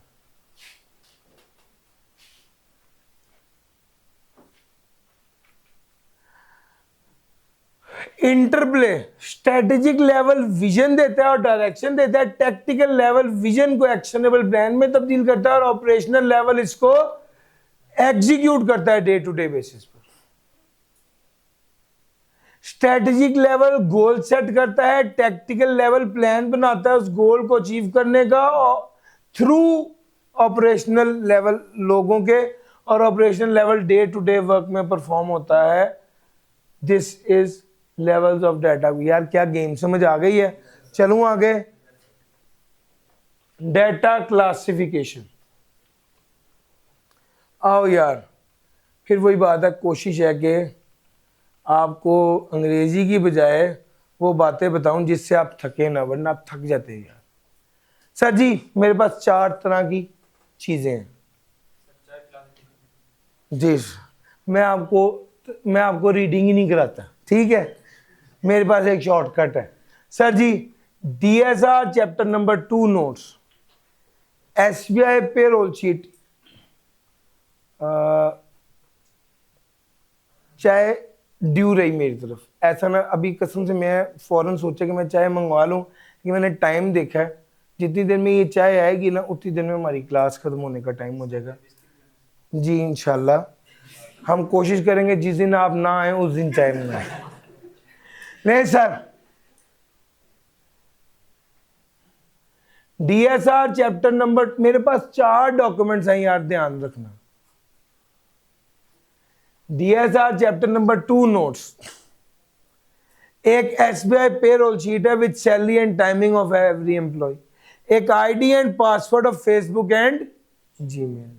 Interplay, strategic level vision देता है और डायरेक्शन देता है, टैक्टिकल लेवल विजन को एक्शनेबल प्लान में तब्दील करता है और ऑपरेशनल लेवल इसको एग्जीक्यूट करता है डे टू डे बेसिस पर। स्ट्रेटेजिक लेवल गोल सेट करता है, टैक्टिकल लेवल प्लान बनाता है उस गोल को अचीव करने का थ्रू ऑपरेशनल लेवल लोगों के, और operational level day to day work में परफॉर्म होता है। This is levels of data. यार क्या गेम समझ आ गई है? चलूं आगे। Data classification. आओ यार, फिर वही बात है, कोशिश है कि आपको अंग्रेजी की बजाय वो बातें बताऊं जिससे आप थके ना, वरना आप थक जाते हैं यार। सर जी मेरे पास 4 तरह की चीजें हैं जी। मैं आपको रीडिंग ही नहीं कराता, ठीक है? मेरे पास एक शॉर्टकट है। सर जी DSR chapter number 2 notes, SBI payroll sheet, चाहे ड्यू रही मेरी तरफ, ऐसा ना अभी कसम से मैं फौरन सोचा कि मैं चाय मंगवा लूं, कि मैंने टाइम देखा है जितनी देर में ये चाय आएगी ना उतनी देर में हमारी क्लास खत्म होने का टाइम हो जाएगा जी। इंशाल्लाह हम कोशिश करेंगे जिस दिन आप ना आए उस दिन चाय मंगाए। नहीं सर, DSR चैप्टर नंबर, मेरे पास 4 डॉक्यूमेंट्स हैं यार, ध्यान रखना। DSR चैप्टर नंबर 2 नोट्स, एक SBI पेरोल शीट है with salary and timing of every employee, एक ID and password of Facebook and Gmail,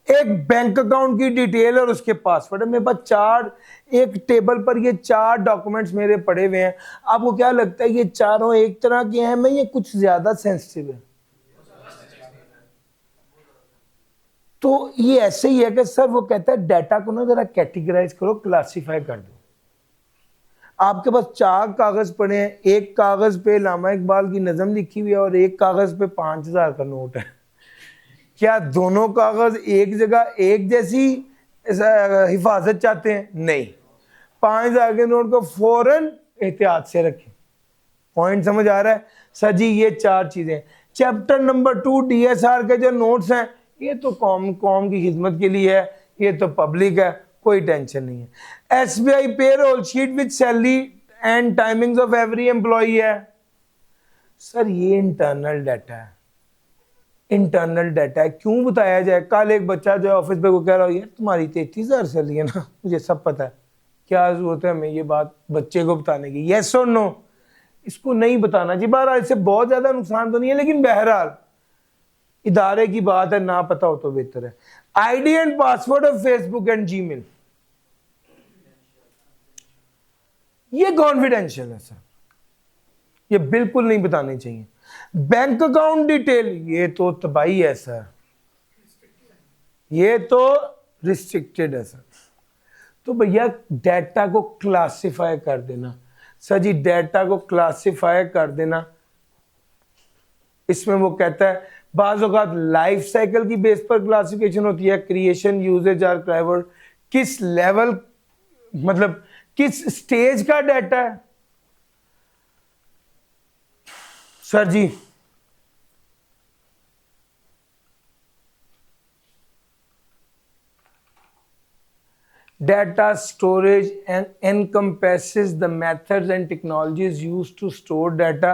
एक बैंक अकाउंट की डिटेल और उसके पासवर्ड है। मेरे पास 4, एक टेबल पर ये 4 डॉक्यूमेंट्स मेरे पड़े हुए हैं। आपको क्या लगता है ये चारों एक तरह के हैं? मैं ये कुछ ज्यादा सेंसिटिव है? तो ये ऐसे ही है कि सर वो कहता है डाटा को ना जरा कैटेगराइज करो, क्लासिफाई कर दो। आपके पास 4 कागज पड़े हैं, एक कागज पे लामा इकबाल की नज़म लिखी हुई है और एक कागज पे 5000 का नोट है। क्या दोनों कागज एक जगह एक जैसी हिफाजत चाहते हैं? नहीं। 5000 के नोट को फौरन एहतियात से रखें। पॉइंट समझ आ रहा है? सर जी ये 4 चीजें। चैप्टर नंबर 2 DSR के जो नोट्स हैं ये तो कौम की खिदमत के लिए है, ये तो पब्लिक है, कोई टेंशन नहीं है। SBI payroll sheet with salary and timings of every employee है। सर ये इंटरनल डाटा है, इंटरनल डाटा है, क्यों बताया जाए? कल एक बच्चा जो ऑफिस पे को कह रहा हो यार तुम्हारी 33,000 सैलरी है ना, मुझे सब पता है, क्या जरूरत है हमें ये बात बच्चे को बताने की? यस और नो? इसको नहीं बताना जी। बहरहाल इससे बहुत ज्यादा नुकसान तो नहीं है, लेकिन बहरहाल इदारे की बात है, ना पता हो तो बेहतर है। ID and password of Facebook and Gmail, ये कॉन्फिडेंशियल है सर, ये बिल्कुल नहीं बताने चाहिए। बैंक अकाउंट डिटेल, ये तो तबाही है सर, ये तो रिस्ट्रिक्टेड है सर। तो भैया डाटा को क्लासिफाई कर देना। सर जी डाटा को क्लासिफाई कर देना, इसमें वो कहता है बाज़ औक़ात लाइफ साइकिल की बेस पर क्लासिफिकेशन होती है, क्रिएशन, यूजेज और क्लाइवर, किस लेवल मतलब किस स्टेज का डाटा है। Sir ji data storage and encompasses the methods and technologies used to store data,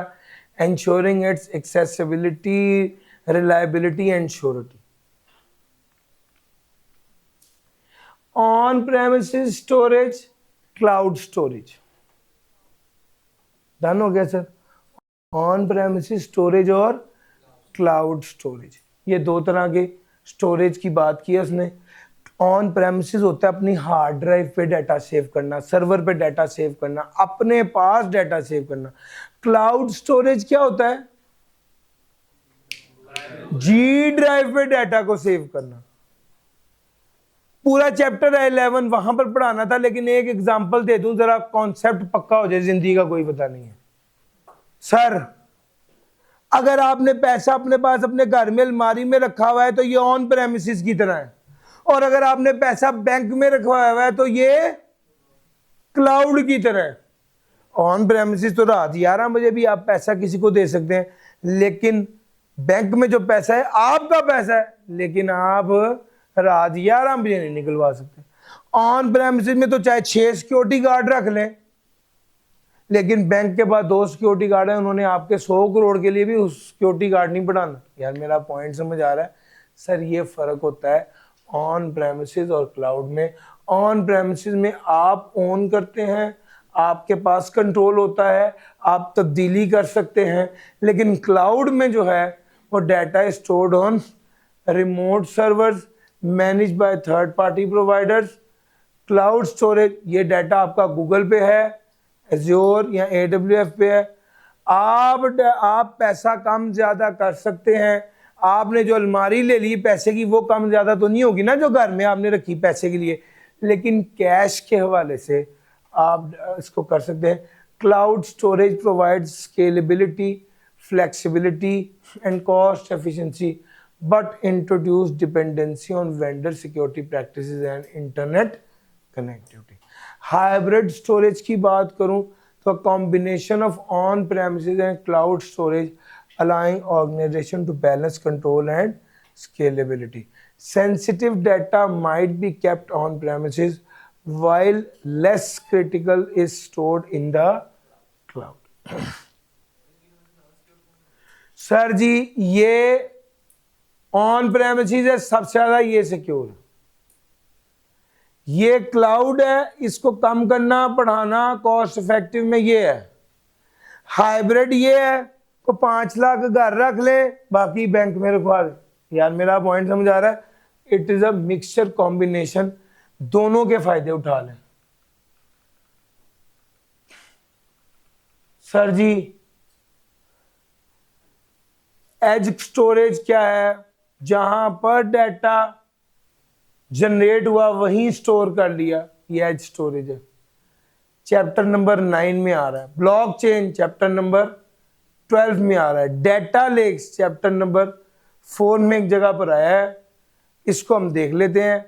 ensuring its accessibility, reliability and surety. On-premises storage, cloud storage. Done हो गया सर? ऑन प्रेमिसेस स्टोरेज और cloud storage, ये 2 तरह के storage की बात की है उसने। ऑन प्रेमिसेस होता है अपनी हार्ड ड्राइव पे डाटा सेव करना, सर्वर पे डाटा सेव करना, अपने पास डाटा सेव करना। क्लाउड स्टोरेज क्या होता है? G ड्राइव पे डाटा को सेव करना। पूरा चैप्टर है 11 वहां पर पढ़ाना था, लेकिन एक एग्जांपल दे दूं जरा कॉन्सेप्ट पक्का हो जाए, जिंदगी का कोई पता नहीं है। सर अगर आपने पैसा अपने पास अपने घर में अलमारी में रखा हुआ है तो ये ऑन प्रेमिसेस की तरह है, और अगर आपने पैसा बैंक में रखवाया हुआ है तो ये क्लाउड की तरह है। ऑन प्रेमिसेस तो रात 11 बजे भी आप पैसा किसी को दे सकते हैं, लेकिन बैंक में जो पैसा है आपका पैसा है, लेकिन आप रात 11 बजे नहीं निकलवा सकते। ऑन प्रेमिसेस में तो चाहे 6 सिक्योरिटी गार्ड रख लें, लेकिन बैंक के पास 2 सिक्योरिटी गार्ड है, उन्होंने आपके 100 करोड़ के लिए भी उस सिक्योरिटी गार्ड नहीं बढ़ाना। यार मेरा पॉइंट समझ आ रहा है? सर ये फर्क होता है ऑन प्रेमिसेस और क्लाउड में। ऑन प्रेमिसेस में आप ओन करते हैं, आपके पास कंट्रोल होता है, आप तब्दीली कर सकते हैं, लेकिन क्लाउड में जो है वो data is stored on remote servers manage by third party providers. Cloud storage, ये डाटा आपका गूगल पे है, एज्योर या AWS पे है। आप पैसा कम ज्यादा कर सकते हैं। आपने जो अलमारी ले ली पैसे की, वो कम ज्यादा तो नहीं होगी ना जो घर में आपने रखी पैसे के लिए, लेकिन कैश के हवाले से आप इसको कर सकते हैं। Cloud storage provides scalability, flexibility and cost efficiency, but introduce dependency on vendor security practices and internet connectivity. Hybrid storage की बात करूं तो combination of on premises and cloud storage allowing organization to balance control and scalability. Sensitive data might be kept on premises while less critical is stored in the cloud. Sir ji ये on premises है, सबसे ज्यादा ये secure है। ये cloud है, इसको कम करना बढ़ाना कॉस्ट इफेक्टिव में ये है। हाइब्रिड ये है, तो 5 लाख घर रख ले, बाकी बैंक में रखवा दे। यार मेरा पॉइंट समझ आ रहा है? It is a mixture combination, दोनों के फायदे उठा लें। सर जी एज स्टोरेज क्या है? जहां पर डाटा जनरेट हुआ वहीं स्टोर कर लिया, ये एज स्टोरेज है। चैप्टर नंबर 9 में आ रहा है। ब्लॉकचेन चैप्टर नंबर 12 में आ रहा है। डेटा लेक्स चैप्टर नंबर 4 में एक जगह पर आया है, इसको हम देख लेते हैं,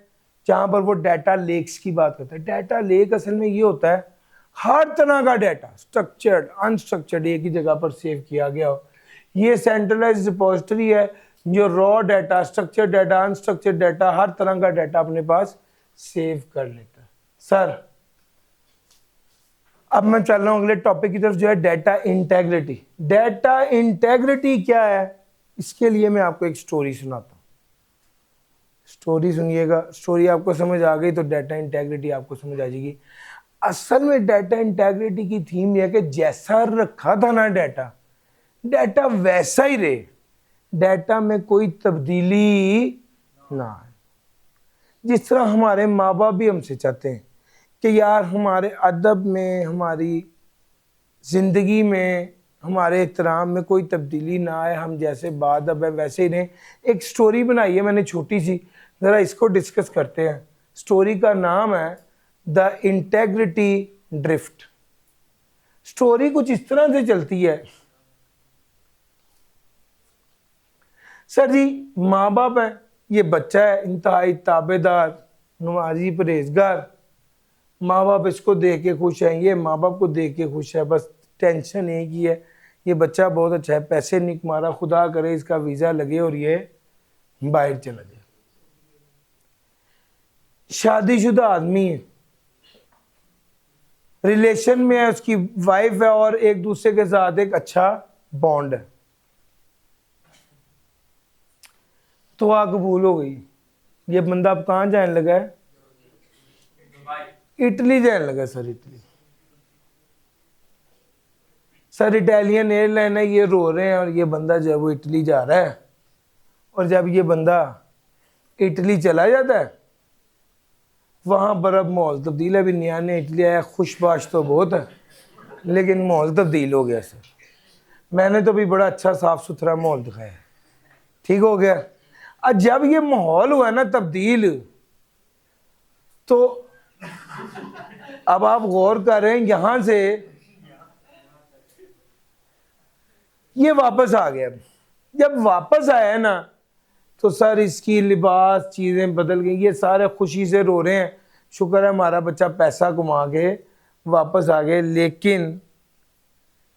जहां पर वो डेटा लेक्स की बात करता है। डेटा लेक असल में ये होता है हर तरह का डाटा, स्ट्रक्चर्ड अनस्ट्रक्चर्ड, एक ही जगह पर सेव किया गया हो। ये सेंट्रलाइज्ड रिपोजिटरी है जो raw data, structured data, unstructured data, हर तरह का डाटा अपने पास सेव कर लेता है। सर अब मैं चल रहा हूं अगले टॉपिक की तरफ, जो है डाटा इंटेग्रिटी। डाटा इंटेग्रिटी क्या है, इसके लिए मैं आपको एक स्टोरी सुनाता हूं। स्टोरी सुनिएगा, स्टोरी आपको समझ आ गई तो डाटा इंटेग्रिटी आपको समझ आ जाएगी। असल में डाटा इंटेग्रिटी की थीम यह है कि जैसा रखा था ना डाटा, डाटा वैसा ही रहे, डाटा में कोई तब्दीली ना आए। जिस तरह हमारे माँ बाप भी हमसे चाहते हैं कि यार हमारे अदब में, हमारी ज़िंदगी में, हमारे एहतराम में कोई तब्दीली ना आए, हम जैसे बाअदब है वैसे ही रहें। एक स्टोरी बनाई है मैंने छोटी सी, ज़रा इसको डिस्कस करते हैं। स्टोरी का नाम है द इंटेग्रिटी ड्रिफ्ट। स्टोरी कुछ इस तरह से चलती है। सर जी माँ बाप है, ये बच्चा है इंतहाई ताबेदार, नमाजी, परहेजगार। माँ बाप इसको देख के खुश है, ये माँ बाप को देख के खुश है। बस टेंशन एक ही है, ये बच्चा बहुत अच्छा है, पैसे नहीं कमा रहा, खुदा करे इसका वीज़ा लगे और ये बाहर चला जाए। शादीशुदा आदमी है, रिलेशन में है, उसकी वाइफ है और एक दूसरे के साथ एक अच्छा बॉन्ड है। तो आ कबूल हो गई। ये बंदा अब कहाँ जाने लगा है? इटली जाने लगा। Sir Italy, sir Italian airline है, ये रो रहे हैं और ये बंदा जो है वो इटली जा रहा है। और जब ये बंदा इटली चला जाता है, वहाँ पर अब माहौल तब्दील है। अभी नया नया इटली आया, खुशबाश तो बहुत है, लेकिन माहौल तब्दील हो गया। सर मैंने तो भी बड़ा अच्छा साफ सुथरा माहौल दिखाया, ठीक हो गया। अब जब ये माहौल हुआ ना तब्दील, तो अब आप गौर करें, यहां से ये वापस आ गया। जब वापस आया ना तो सर इसकी लिबास चीजें बदल गई, ये सारे खुशी से रो रहे हैं, शुक्र है हमारा बच्चा पैसा कमा के वापस आ गए। लेकिन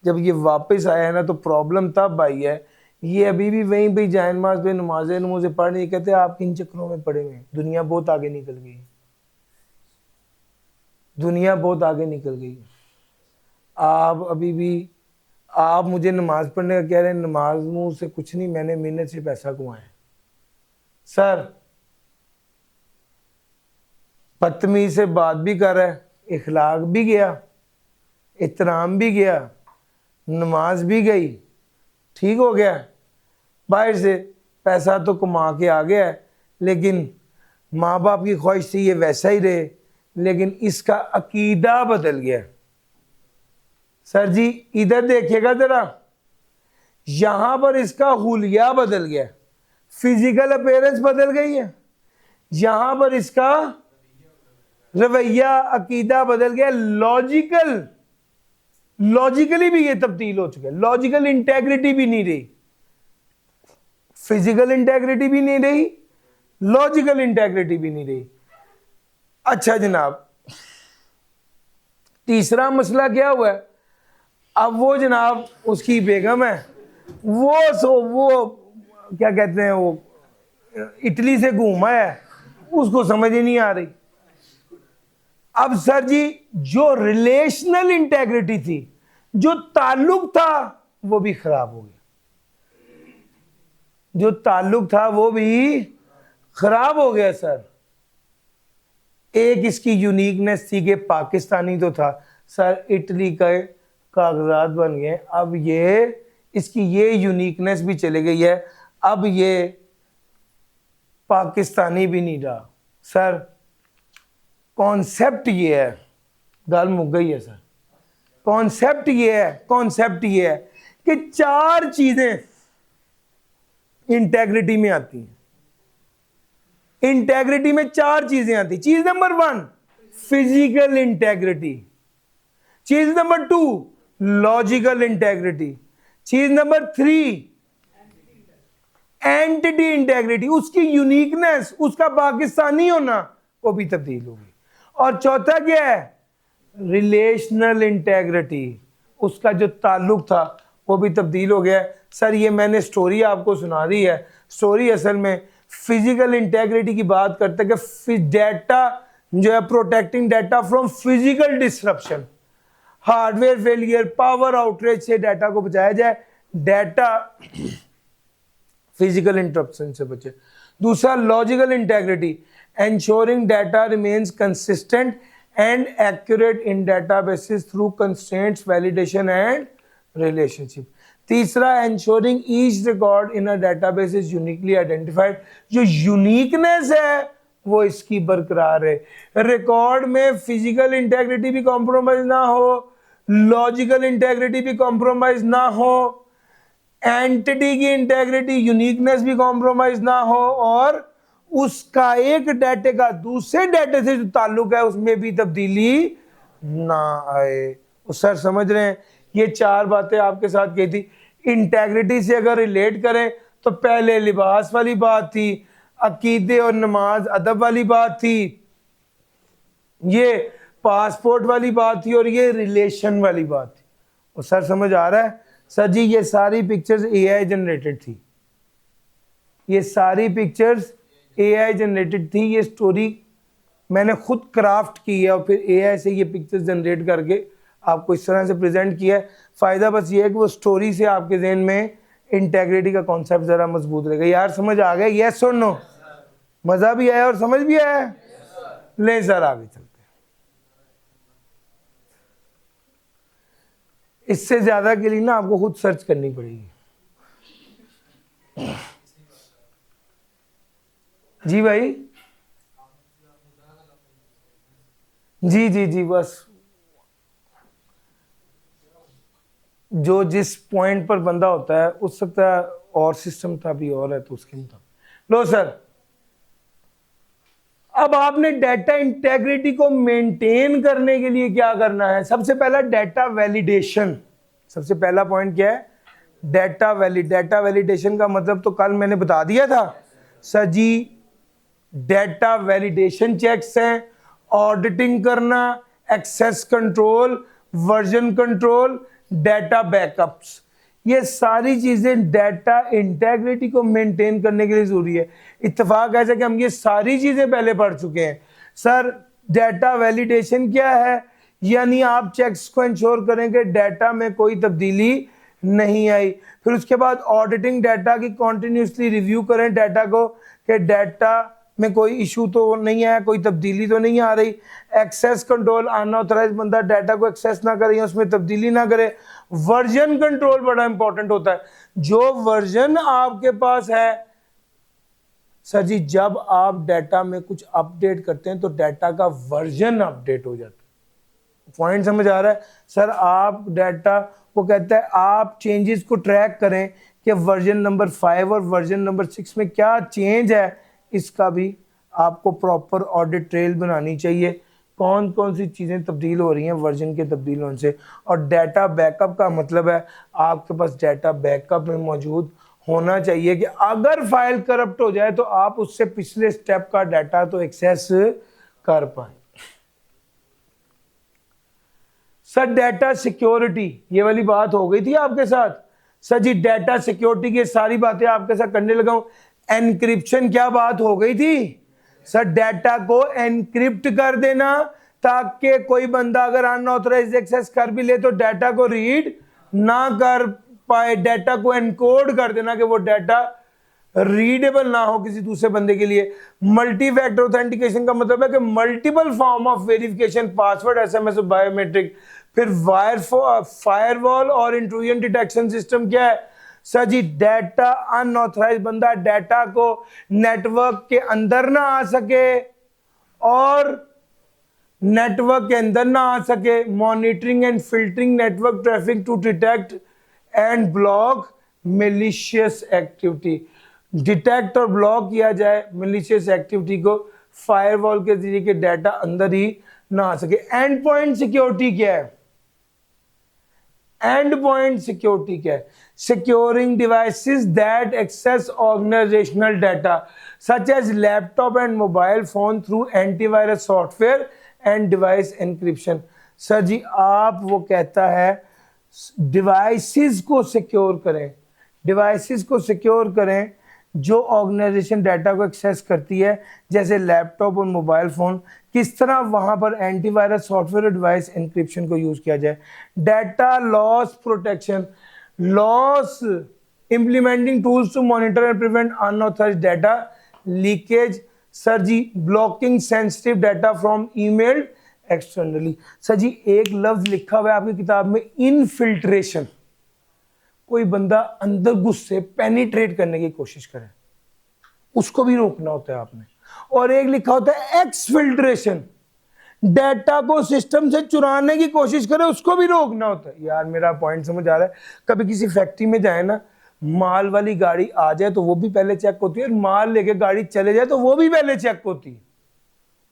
जब ये वापस आया है ना तो प्रॉब्लम तब आई है, ये अभी भी वहीं पे जाए नमाज पे नमाजें पढ़ नहीं, कहते आप किन चक्रों में पड़े हुए, दुनिया बहुत आगे निकल गई, दुनिया बहुत आगे निकल गई। आप अभी भी आप मुझे नमाज पढ़ने का कह रहे हैं, नमाज मुंह से कुछ नहीं, मैंने मेहनत से पैसा कमाया। सर बदतमीज से बात भी कर रहा है, इखलाक भी गया, इत्तराम भी गया, नमाज भी गई, ठीक हो गया, बाहर से पैसा तो कमा के आ गया है, लेकिन माँ बाप की ख्वाहिश थी ये वैसा ही रहे, लेकिन इसका अकीदा बदल गया। सर जी इधर देखिएगा जरा, यहां पर इसका हुलिया बदल गया, फिजिकल अपीयरेंस बदल गई है, यहां पर इसका रवैया अकीदा बदल गया, लॉजिकली भी ये तब्दील हो चुका है, लॉजिकल इंटेग्रिटी भी नहीं रही, फिजिकल इंटेग्रिटी भी नहीं रही, लॉजिकल इंटेग्रिटी भी नहीं रही। अच्छा जनाब, तीसरा मसला क्या हुआ है, अब वो जनाब उसकी बेगम है, वो क्या कहते हैं, वो इटली से घूमा है, उसको समझ ही नहीं आ रही। अब सर जी जो रिलेशनल इंटेग्रिटी थी, जो ताल्लुक था, वो भी खराब हो गया, जो ताल्लुक था वो भी खराब हो गया। सर एक इसकी यूनिकनेस थी कि पाकिस्तानी तो था, सर इटली का कागजात बन गए, अब ये इसकी ये यूनिकनेस भी चली गई है, अब ये पाकिस्तानी भी नहीं रहा। सर कॉन्सेप्ट ये है, गल मुक गई है सर, कॉन्सेप्ट ये है कि चार चीजें इंटेग्रिटी में आती हैं, इंटेग्रिटी में चार चीजें आती। चीज नंबर 1 फिजिकल इंटेग्रिटी, चीज नंबर 2 लॉजिकल इंटेग्रिटी, चीज नंबर 3 एंटिटी इंटेग्रिटी, उसकी यूनिकनेस, उसका पाकिस्तानी होना, वो भी तब्दील होगी। और चौथा क्या है, रिलेशनल इंटेग्रिटी, उसका जो ताल्लुक था वो भी तब्दील हो गया। सर ये मैंने स्टोरी आपको सुना दी है, स्टोरी असल में फिजिकल इंटेग्रिटी की बात करते हैं कि डेटा जो है, protecting data from physical disruption, hardware failure, power outrage से डाटा को बचाया जाए, डाटा फिजिकल इंटरप्शन से बचे। दूसरा logical integrity, ensuring data remains consistent and accurate in databases through constraints, validation and relationship. तीसरा ensuring each record in a database is uniquely identified, जो uniqueness है वो इसकी बरकरार है, रिकॉर्ड में फिजिकल इंटेग्रिटी भी कॉम्प्रोमाइज ना हो, लॉजिकल इंटेग्रिटी भी कॉम्प्रोमाइज ना हो, एंटिटी की इंटेग्रिटी यूनिकनेस भी कॉम्प्रोमाइज ना हो, और उसका एक डाटे का दूसरे डाटे से जो ताल्लुक है उसमें भी तब्दीली ना आए। वो सर समझ रहे हैं, ये चार बातें आपके साथ कही थी। इंटेग्रिटी से अगर रिलेट करें तो पहले लिबास वाली बात थी, अकीदे और नमाज अदब वाली बात थी, ये पासपोर्ट वाली बात थी, और ये रिलेशन वाली बात थी। और सर समझ आ रहा है? सर जी ये सारी पिक्चर्स एआई जनरेटेड थी, ये सारी पिक्चर्स एआई जनरेटेड थी, ये स्टोरी मैंने खुद क्राफ्ट की है और फिर एआई से ये पिक्चर्स जनरेट करके आपको इस तरह से प्रेजेंट किया है। फ़ायदा बस ये है कि वो स्टोरी से आपके जहन में इंटेग्रिटी का कॉन्सेप्ट ज़रा मजबूत रहेगा। यार समझ आ गया? यस और नो? मज़ा भी आया और समझ भी आया? ले सर आगे चलते हैं। इससे ज़्यादा के लिए ना आपको खुद सर्च करनी पड़ेगी। जी भाई, जी जी जी, बस जो जिस पॉइंट पर बंदा होता है उस सकता है और सिस्टम था भी और है तो उसके मुताबिक। लो सर अब आपने डाटा इंटेग्रिटी को मेंटेन करने के लिए क्या करना है? सबसे पहला डाटा वैलिडेशन। सबसे पहला पॉइंट क्या है? डाटा वैलिडेशन का मतलब तो कल मैंने बता दिया था sir ji. Data validation checks हैं, ऑडिटिंग करना, access control, version control, data backups, ये सारी चीजें डाटा इंटेग्रिटी को मेंटेन करने के लिए जरूरी है। इत्तेफाक ऐसा कि हम ये सारी चीजें पहले पढ़ चुके हैं। सर डाटा वैलिडेशन क्या है? यानी आप चेक्स को इंश्योर करेंगे डाटा में कोई तब्दीली नहीं आई। फिर उसके बाद ऑडिटिंग डाटा की कॉन्टिन्यूसली रिव्यू करें डाटा को कि डाटा में कोई इशू तो नहीं है, कोई तब्दीली तो नहीं आ रही। एक्सेस कंट्रोल, अनऑथराइज बंदा डाटा को एक्सेस ना करे या उसमें तब्दीली ना करे। वर्जन कंट्रोल बड़ा इंपॉर्टेंट होता है। जो वर्जन आपके पास है सर जी, जब आप डाटा में कुछ अपडेट करते हैं तो डाटा का वर्जन अपडेट हो जाता है। पॉइंट समझ आ रहा है सर? आप डाटा को कहता है आप चेंजेस को ट्रैक करें कि वर्जन नंबर 5 और वर्जन नंबर 6 में क्या चेंज है, इसका भी आपको प्रॉपर ऑडिट ट्रेल बनानी चाहिए। कौन कौन सी चीज़ें तब्दील हो रही हैं वर्जन के तब्दील होने से। और डाटा बैकअप का मतलब है आपके पास डाटा बैकअप में मौजूद होना चाहिए कि अगर फाइल करप्ट हो जाए तो आप उससे पिछले स्टेप का डाटा तो एक्सेस कर पाए। सर डाटा सिक्योरिटी, ये वाली बात हो गई थी आपके साथ। सर जी डाटा सिक्योरिटी की सारी बातें आपके साथ करने लगा हूं। एनक्रिप्शन क्या बात हो गई थी? सर डाटा को एनक्रिप्ट कर देना ताकि कोई बंदा अगर अनऑथराइज्ड एक्सेस कर भी ले तो डाटा को रीड ना कर पाए। डाटा को एनकोड कर देना कि वो डाटा रीडेबल ना हो किसी दूसरे बंदे के लिए। मल्टी फैक्टर ऑथेंटिकेशन का मतलब है कि multiple form of verification, password, SMS, biometric. फिर फायरवॉल और इंट्रूजन डिटेक्शन सिस्टम क्या है? सर जी डाटा अनऑथराइज बंदा डाटा को नेटवर्क के अंदर ना आ सके और नेटवर्क के अंदर ना आ सके। Monitoring and filtering network traffic to detect and block malicious activity. Detect और ब्लॉक किया जाए मिलिशियस एक्टिविटी को फायरवॉल के जरिए के डाटा अंदर ही ना आ सके। एंड पॉइंट सिक्योरिटी क्या है? एंड पॉइंट सिक्योरिटी क्या है? Securing devices that access organisational data such as laptop and mobile phone through antivirus software and device encryption. Sir ji आप वो कहता है डिवाइसेस को सिक्योर करें, डिवाइसेस को सिक्योर करें जो ऑर्गेनाइजेशन डाटा को एक्सेस करती है, जैसे लैपटॉप और मोबाइल फ़ोन। किस तरह वहाँ पर एंटीवायरस सॉफ्टवेयर और डिवाइस एनक्रिप्शन को यूज़ किया जाए। Data loss protection, loss implementing tools to monitor and prevent unauthorised data leakage. Sir ji blocking sensitive data from email externally. Sir ji एक लफ्ज़ लिखा हुआ है आपकी किताब में, इनफिल्ट्रेशन। कोई बंदा अंदर घुस से पेनिट्रेट करने की कोशिश करे, उसको भी रोकना होता है आपने। और एक लिखा होता है एक्सफिल्ट्रेशन, डाटा को सिस्टम से चुराने की कोशिश करे, उसको भी रोकना होता है। यार मेरा पॉइंट समझ आ रहा है? कभी किसी फैक्ट्री में जाए ना, माल वाली गाड़ी आ जाए तो वो भी पहले चेक होती है, और माल लेके गाड़ी चले जाए तो वो भी पहले चेक होती है।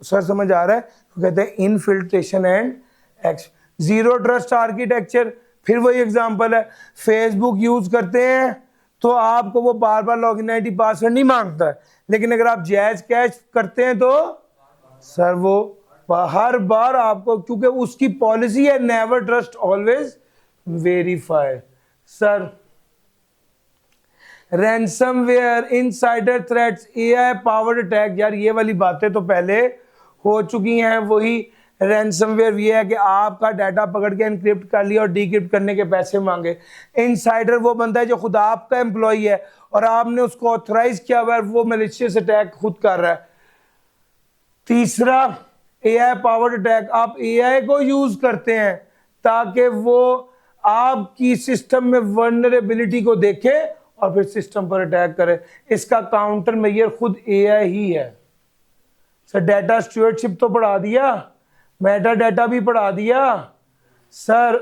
सर समझ आ रहा है? तो कहते हैं infiltration and x. Zero trust architecture, फिर वही एग्जांपल है। फेसबुक यूज करते हैं तो आपको वो बार बार लॉगिन आईडी पासवर्ड नहीं मांगता है, लेकिन अगर आप जैज कैश करते हैं तो सर वो हर बार आपको, क्योंकि उसकी पॉलिसी है never trust always verify. Sir ransomware, insider threats, AI powered attack, यार ये वाली बातें तो पहले हो चुकी हैं। वही रैंसमवेयर ये है कि आपका डाटा पकड़ के एनक्रिप्ट कर लिया और डीक्रिप्ट करने के पैसे मांगे। इनसाइडर वो बंदा है जो खुद आपका एम्प्लॉई है और आपने उसको ऑथराइज किया हुआ है, वो मैलिशियस अटैक खुद कर रहा है। तीसरा एआई पावर्ड अटैक, आप एआई को यूज करते हैं ताकि वो आपकी सिस्टम में वल्नरेबिलिटी को देखे और फिर सिस्टम पर अटैक करे। इसका काउंटर मेजर खुद एआई ही है। सर डाटा स्टूवर्डशिप तो पढ़ा दिया, मेटा डाटा भी पढ़ा दिया, सर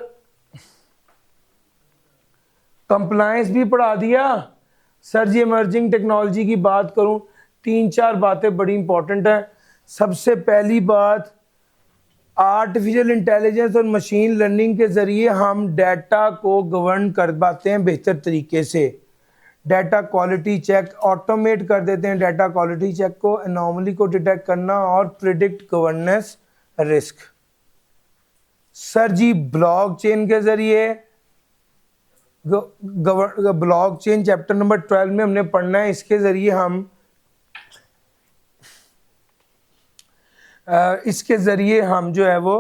कंप्लायंस भी पढ़ा दिया। सर जी इमर्जिंग टेक्नोलॉजी की बात करूं, 3-4 बातें बड़ी इंपॉर्टेंट है। सबसे पहली बात, आर्टिफिशियल इंटेलिजेंस और मशीन लर्निंग के ज़रिए हम डाटा को गवर्न कर पाते हैं बेहतर तरीके से। डाटा क्वालिटी चेक ऑटोमेट कर देते हैं, डाटा क्वालिटी चेक को, एनोमली को डिटेक्ट करना और प्रिडिक्ट गवर्नेंस रिस्क। सर जी ब्लॉकचेन के ज़रिए, ब्लॉकचेन चैप्टर नंबर 12 में हमने पढ़ना है। इसके ज़रिए हम जो है वो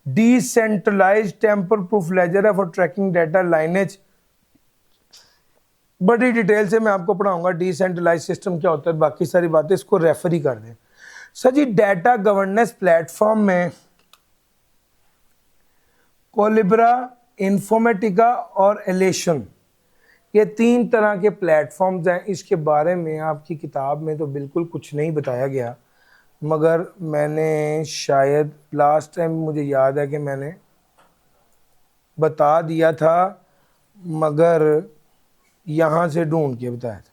डिसेंट्रलाइज्ड टेम्पर प्रूफ लेजर है फॉर ट्रैकिंग डाटा लाइनेज। बड़ी डिटेल से मैं आपको पढ़ाऊंगा डिसेंट्रलाइज्ड सिस्टम क्या होता है, बाकी सारी बातें इसको रेफर ही कर दें। Sir ji data governance platform में कोलिब्रा, इन्फॉर्मेटिका और एलेशन, ये 3 तरह के प्लेटफॉर्म्स हैं। इसके बारे में आपकी किताब में तो बिल्कुल कुछ नहीं बताया गया, मगर मैंने शायद लास्ट टाइम मुझे याद है कि मैंने बता दिया था, मगर यहाँ से ढूंढ के बताया था।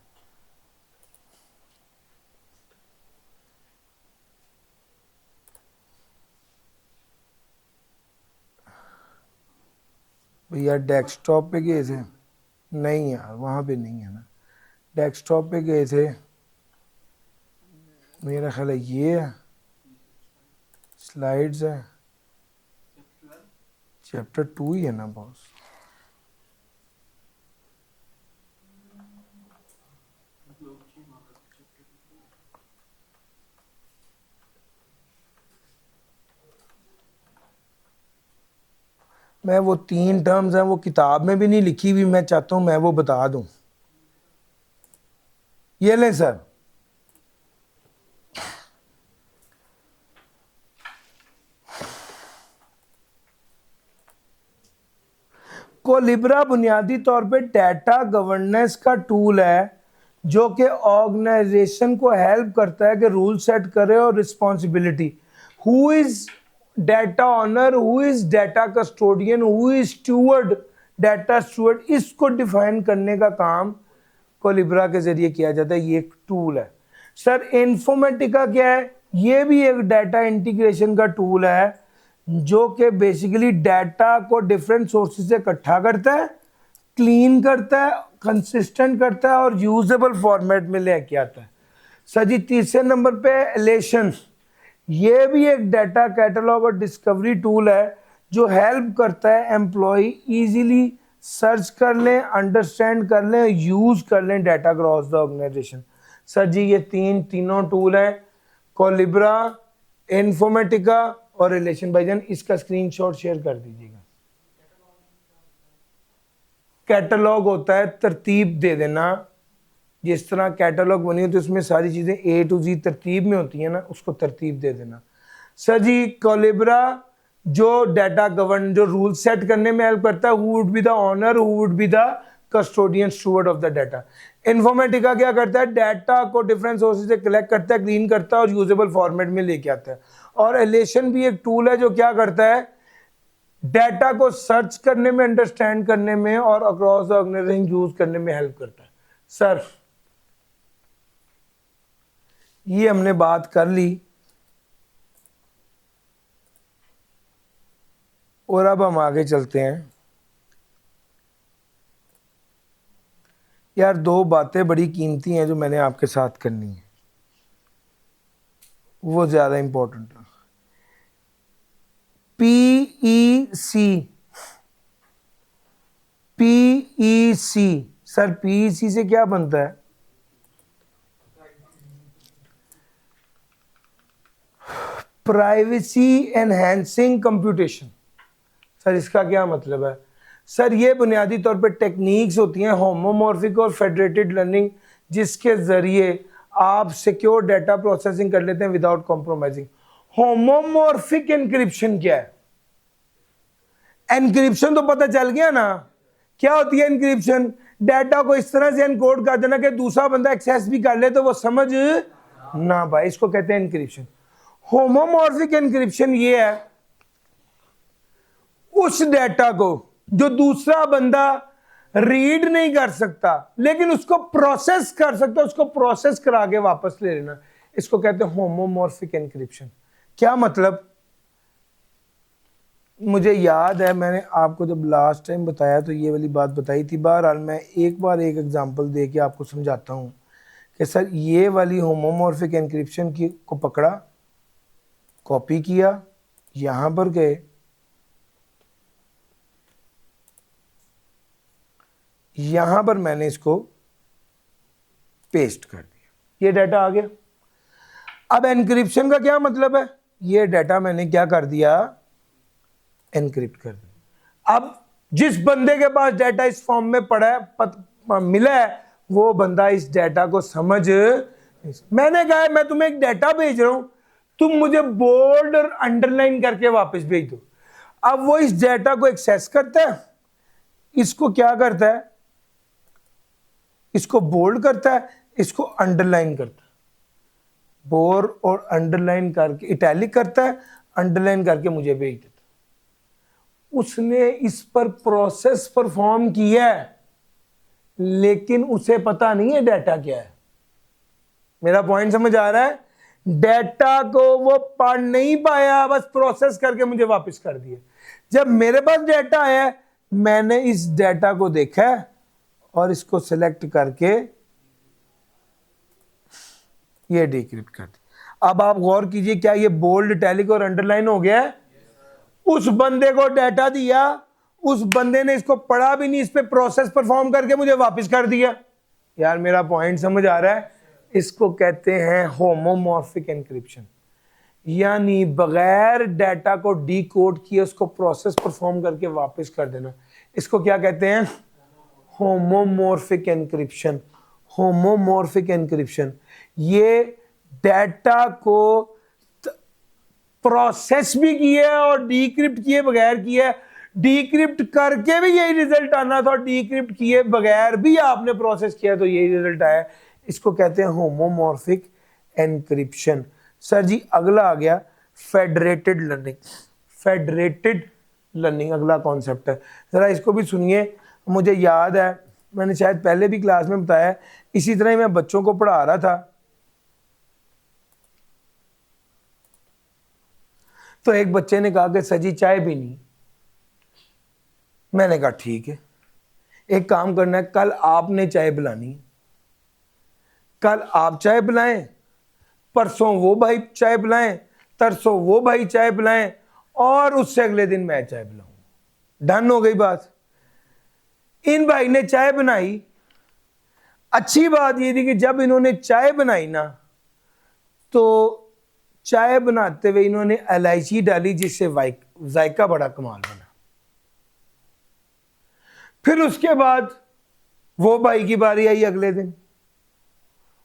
भैया डेस्कटॉप पे गए थे? नहीं यार, वहाँ पे नहीं है ना। डेस्कटॉप पे गए थे, मेरा ख्याल है ये है, स्लाइड्स है, चैप्टर 2 ही है ना बॉस। मैं वो 3 टर्म्स हैं, वो किताब में भी नहीं लिखी हुई, मैं चाहता हूँ मैं वो बता दूं। ये लें सर, कोलिब्रा बुनियादी तौर पे डाटा गवर्नेंस का टूल है जो कि ऑर्गेनाइजेशन को हेल्प करता है कि रूल सेट करे और responsibility, who is data owner, who is data custodian, who is steward, data steward, इसको डिफाइन करने का काम कोलिब्रा के जरिए किया जाता है। ये एक टूल है। सर इन्फॉर्मेटिका क्या है? ये भी एक डाटा इंटीग्रेशन का टूल है जो कि बेसिकली डाटा को डिफरेंट सोर्सेज से इकट्ठा करता है, क्लीन करता है, कंसिस्टेंट करता है और यूजेबल फॉर्मेट में लेके आता है। सर जी तीसरे नंबर पे एलेशन, ये भी एक डाटा कैटलॉग और डिस्कवरी टूल है जो हेल्प करता है एम्प्लॉय इजीली सर्च कर लें, अंडरस्टैंड कर लें, यूज कर लें data across the organisation. Sir ji ये तीनों टूल हैं, कोलिब्रा, इन्फॉर्मेटिका और रिलेशन। भाईजान इसका स्क्रीनशॉट शेयर कर दीजिएगा। कैटलॉग होता है तरतीब दे देना, जिस तरह कैटलॉग बनी होती है उसमें सारी चीजें A to Z तरतीब में होती है ना, उसको तरतीब दे देना। सर जी कोलिब्रा जो डाटा गवर्न, जो रूल सेट करने में हेल्प करता है, who would be the owner, who would be the custodian steward of the data. Informatica क्या करता है? डाटा को डिफरेंट सोर्सेज से कलेक्ट करता है, क्लीन करता है और यूजेबल फॉर्मेट में लेके आता है। और एलेशन भी एक टूल है जो क्या करता है? डाटा को सर्च करने में, अंडरस्टैंड करने में और अक्रॉस द ऑर्गेनाइजेशन यूज करने में हेल्प करता है। सर ये हमने बात कर ली और अब हम आगे चलते हैं। यार 2 बातें बड़ी कीमती हैं जो मैंने आपके साथ करनी है, वो ज़्यादा इंपॉर्टेंट है। PEC, सर PEC से क्या बनता है? Privacy enhancing computation. सर इसका क्या मतलब है? सर ये बुनियादी तौर पे टेक्निक्स होती हैं होमोमॉर्फिक और फेडरेटेड लर्निंग, जिसके ज़रिए आप सिक्योर डाटा प्रोसेसिंग कर लेते हैं विदाउट कॉम्प्रोमाइजिंग। होमोमॉर्फिक एनक्रिप्शन क्या है? एनक्रिप्शन तो पता चल गया ना, क्या होती है एनक्रिप्शन? डाटा को इस तरह से एनकोड कर देना कि दूसरा बंदा एक्सेस भी कर ले तो वो समझ ना पाए, इसको कहते हैं एनक्रिप्शन। होमोमॉर्फिक एनक्रिप्शन ये है उस डाटा को जो दूसरा बंदा रीड नहीं कर सकता लेकिन उसको प्रोसेस कर सकता, उसको प्रोसेस करा के वापस ले लेना। इसको कहते हैं होमोमॉर्फिक एनक्रिप्शन। क्या मतलब? मुझे याद है मैंने आपको जब लास्ट टाइम बताया तो ये वाली बात बताई थी। बहरहाल मैं एक बार एक एग्जांपल दे के आपको समझाता हूँ कि सर ये वाली होमोमॉर्फिक एनक्रिप्शन की को पकड़ा, कॉपी किया, यहाँ पर गए, यहाँ पर मैंने इसको पेस्ट कर दिया, ये डाटा आ गया। अब एनक्रिप्शन का क्या मतलब है? ये डाटा मैंने क्या कर दिया? एनक्रिप्ट कर दिया। अब जिस बंदे के पास डाटा इस फॉर्म में पड़ा है, मिला है, वो बंदा इस डाटा को समझ, मैंने कहा है मैं तुम्हें एक डाटा भेज रहा हूं, तुम मुझे बोल्ड और अंडरलाइन करके वापस भेज दो। अब वो इस डाटा को एक्सेस करता है, इसको क्या करता है? इसको बोल्ड करता है, इसको अंडरलाइन करता है, बोर और अंडरलाइन करके इटैलिक करता है, अंडरलाइन करके मुझे भेज देता है। उसने इस पर प्रोसेस परफॉर्म किया है, लेकिन उसे पता नहीं है डाटा क्या है। मेरा पॉइंट समझ आ रहा है? डाटा को वो पढ़ नहीं पाया, बस प्रोसेस करके मुझे वापस कर दिया। जब मेरे पास डाटा आया, मैंने इस डाटा को देखा और इसको सिलेक्ट करके ये डिक्रिप्ट कर दिया। अब आप गौर कीजिए, क्या ये बोल्ड, इटैलिक और अंडरलाइन हो गया है? उस बंदे को डाटा दिया, उस बंदे ने इसको पढ़ा भी नहीं, इस पे प्रोसेस परफॉर्म करके मुझे वापस कर दिया। यार मेरा पॉइंट समझ आ रहा है? इसको कहते हैं होमोमॉर्फिक एनक्रिप्शन, यानी बगैर डाटा को डीकोड किए उसको प्रोसेस परफॉर्म करके वापस कर देना। इसको क्या कहते हैं? Homomorphic encryption. होमोमॉर्फिक एनक्रिप्शन ये डाटा को प्रोसेस भी किया है और डीक्रिप्ट किए बगैर किया है। डीक्रिप्ट करके भी यही रिजल्ट आना था, डीक्रिप्ट किए बगैर भी आपने प्रोसेस किया तो यही रिजल्ट आया। इसको कहते हैं होमोमॉर्फिक एनक्रिप्शन। सर जी अगला आ गया फेडरेटेड लर्निंग। फेडरेटेड लर्निंग अगला कॉन्सेप्ट है, जरा इसको भी सुनिए। मुझे याद है मैंने शायद पहले भी क्लास में बताया, इसी तरह ही मैं बच्चों को पढ़ा रहा था, तो एक बच्चे ने कहा कि सर जी चाय पीनी। मैंने कहा ठीक है, एक काम करना है, कल आपने चाय पिलानी, कल आप चाय पिलाएं, परसों वो भाई चाय पिलाएं, तरसों वो भाई चाय पिलाएं, और उससे अगले दिन मैं चाय पिलाऊं। डन हो गई बात। इन भाई ने चाय बनाई। अच्छी बात ये थी कि जब इन्होंने चाय बनाई ना, तो चाय बनाते हुए इन्होंने इलायची डाली, जिससे जायका बड़ा कमाल बना। फिर उसके बाद वो भाई की बारी आई अगले दिन,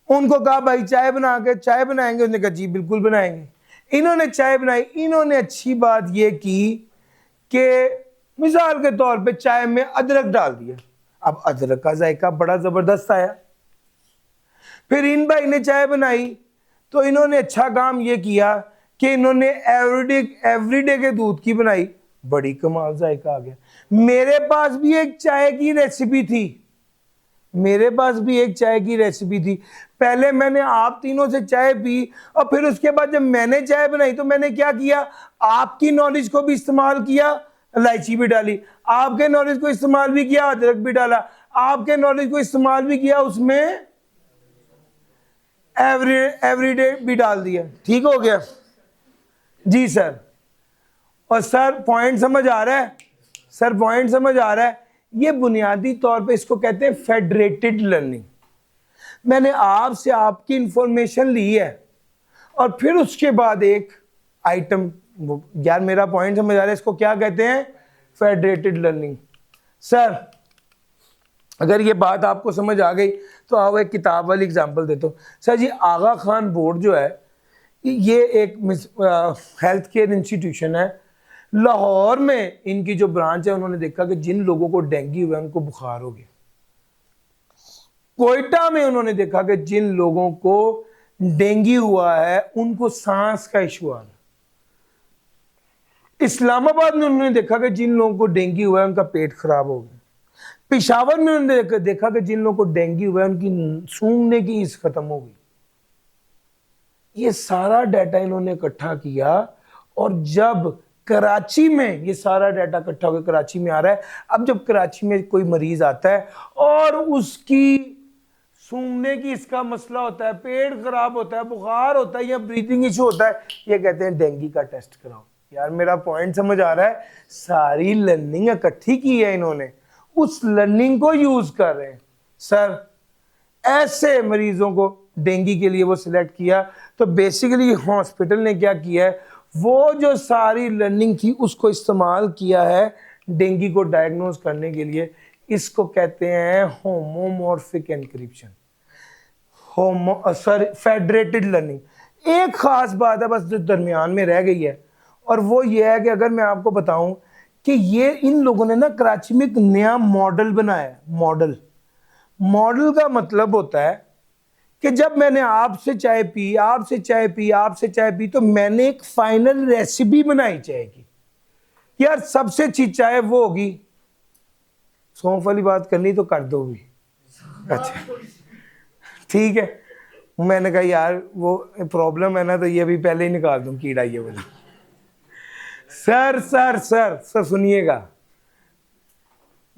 उनको कहा भाई चाय बना के, चाय बनाएंगे? उसने कहा जी बिल्कुल बनाएंगे। इन्होंने चाय बनाई। इन्होंने अच्छी बात ये की कि मिसाल के तौर पे चाय में अदरक डाल दिया। अब अदरक का जायका बड़ा जबरदस्त आया। फिर इन भाई ने चाय बनाई, तो इन्होंने अच्छा काम ये किया कि इन्होंने एवरीडे के दूध की बनाई, बड़ी कमाल जायका आ गया। मेरे पास भी एक चाय की रेसिपी थी, मेरे पास भी एक चाय की रेसिपी थी। पहले मैंने आप तीनों से चाय पी, और फिर उसके बाद जब मैंने चाय बनाई तो मैंने क्या किया, आपकी नॉलेज को भी इस्तेमाल किया, इलायची भी डाली, आपके नॉलेज को इस्तेमाल भी किया, अदरक भी डाला, आपके नॉलेज को इस्तेमाल भी किया, उसमें एवरीडे भी डाल दिया। ठीक हो गया जी सर। और सर पॉइंट समझ आ रहा है? सर पॉइंट समझ आ रहा है? ये बुनियादी तौर पे इसको कहते हैं फेडरेटेड लर्निंग। मैंने आपसे आपकी इंफॉर्मेशन ली है और फिर उसके बाद एक आइटम, यार मेरा पॉइंट समझ आ रहा है? इसको क्या कहते हैं? Federated learning. सर अगर ये बात आपको समझ आ गई तो आओ एक किताब वाली एग्जांपल देता हूँ। सर जी आगा खान बोर्ड जो है, ये एक हेल्थ केयर इंस्टीट्यूशन है लाहौर में। इनकी जो ब्रांच है, उन्होंने देखा कि जिन लोगों को डेंगू हुआ है उनको बुखार हो गया। कोयटा में उन्होंने देखा कि जिन लोगों को डेंगू हुआ है उनको सांस का इशू आ रहा है। इस्लामाबाद में उन्होंने देखा कि जिन लोगों को डेंगू हुआ है उनका पेट खराब हो गया। पेशावर में उन्होंने देखा कि जिन लोगों को डेंगू हुआ है उनकी सूंघने की ईज खत्म हो गई। ये सारा डाटा इन्होंने इकट्ठा किया, और जब कराची में ये सारा डाटा इकट्ठा होकर कराची में आ रहा है, अब जब कराची में कोई मरीज आता है और उसकी सूंघने की इसका मसला होता है, पेट खराब होता है, बुखार होता है या ब्रीथिंग इशू होता है, ये कहते हैं डेंगू का टेस्ट कराओ। यार मेरा पॉइंट समझ आ रहा है? सारी लर्निंग इकट्ठी की है इन्होंने, उस लर्निंग को यूज कर रहे हैं। सर ऐसे मरीजों को डेंगू के लिए वो सिलेक्ट किया, तो बेसिकली हॉस्पिटल ने क्या किया है, वो जो सारी लर्निंग थी उसको इस्तेमाल किया है डेंगू को डायग्नोज करने के लिए। इसको कहते हैं होमोमॉर्फिक एनक्रिप्शन, फेडरेटेड लर्निंग। एक खास बात है बस जो दरमियान में रह गई है, और वो ये है कि अगर मैं आपको बताऊं कि ये इन लोगों ने ना कराची में एक नया मॉडल बनाया। मॉडल का मतलब होता है कि जब मैंने आपसे चाय पी, आपसे चाय पी, आपसे चाय पी, तो मैंने एक फाइनल रेसिपी बनाई चाय की। यार सबसे अच्छी चाय वो होगी, सौंफ वाली बात करनी तो कर दो भी, अच्छा ठीक है। मैंने कहा यार वो प्रॉब्लम है ना, तो ये भी पहले ही निकाल दूं कीड़ा ये वाला। सर सुनिएगा,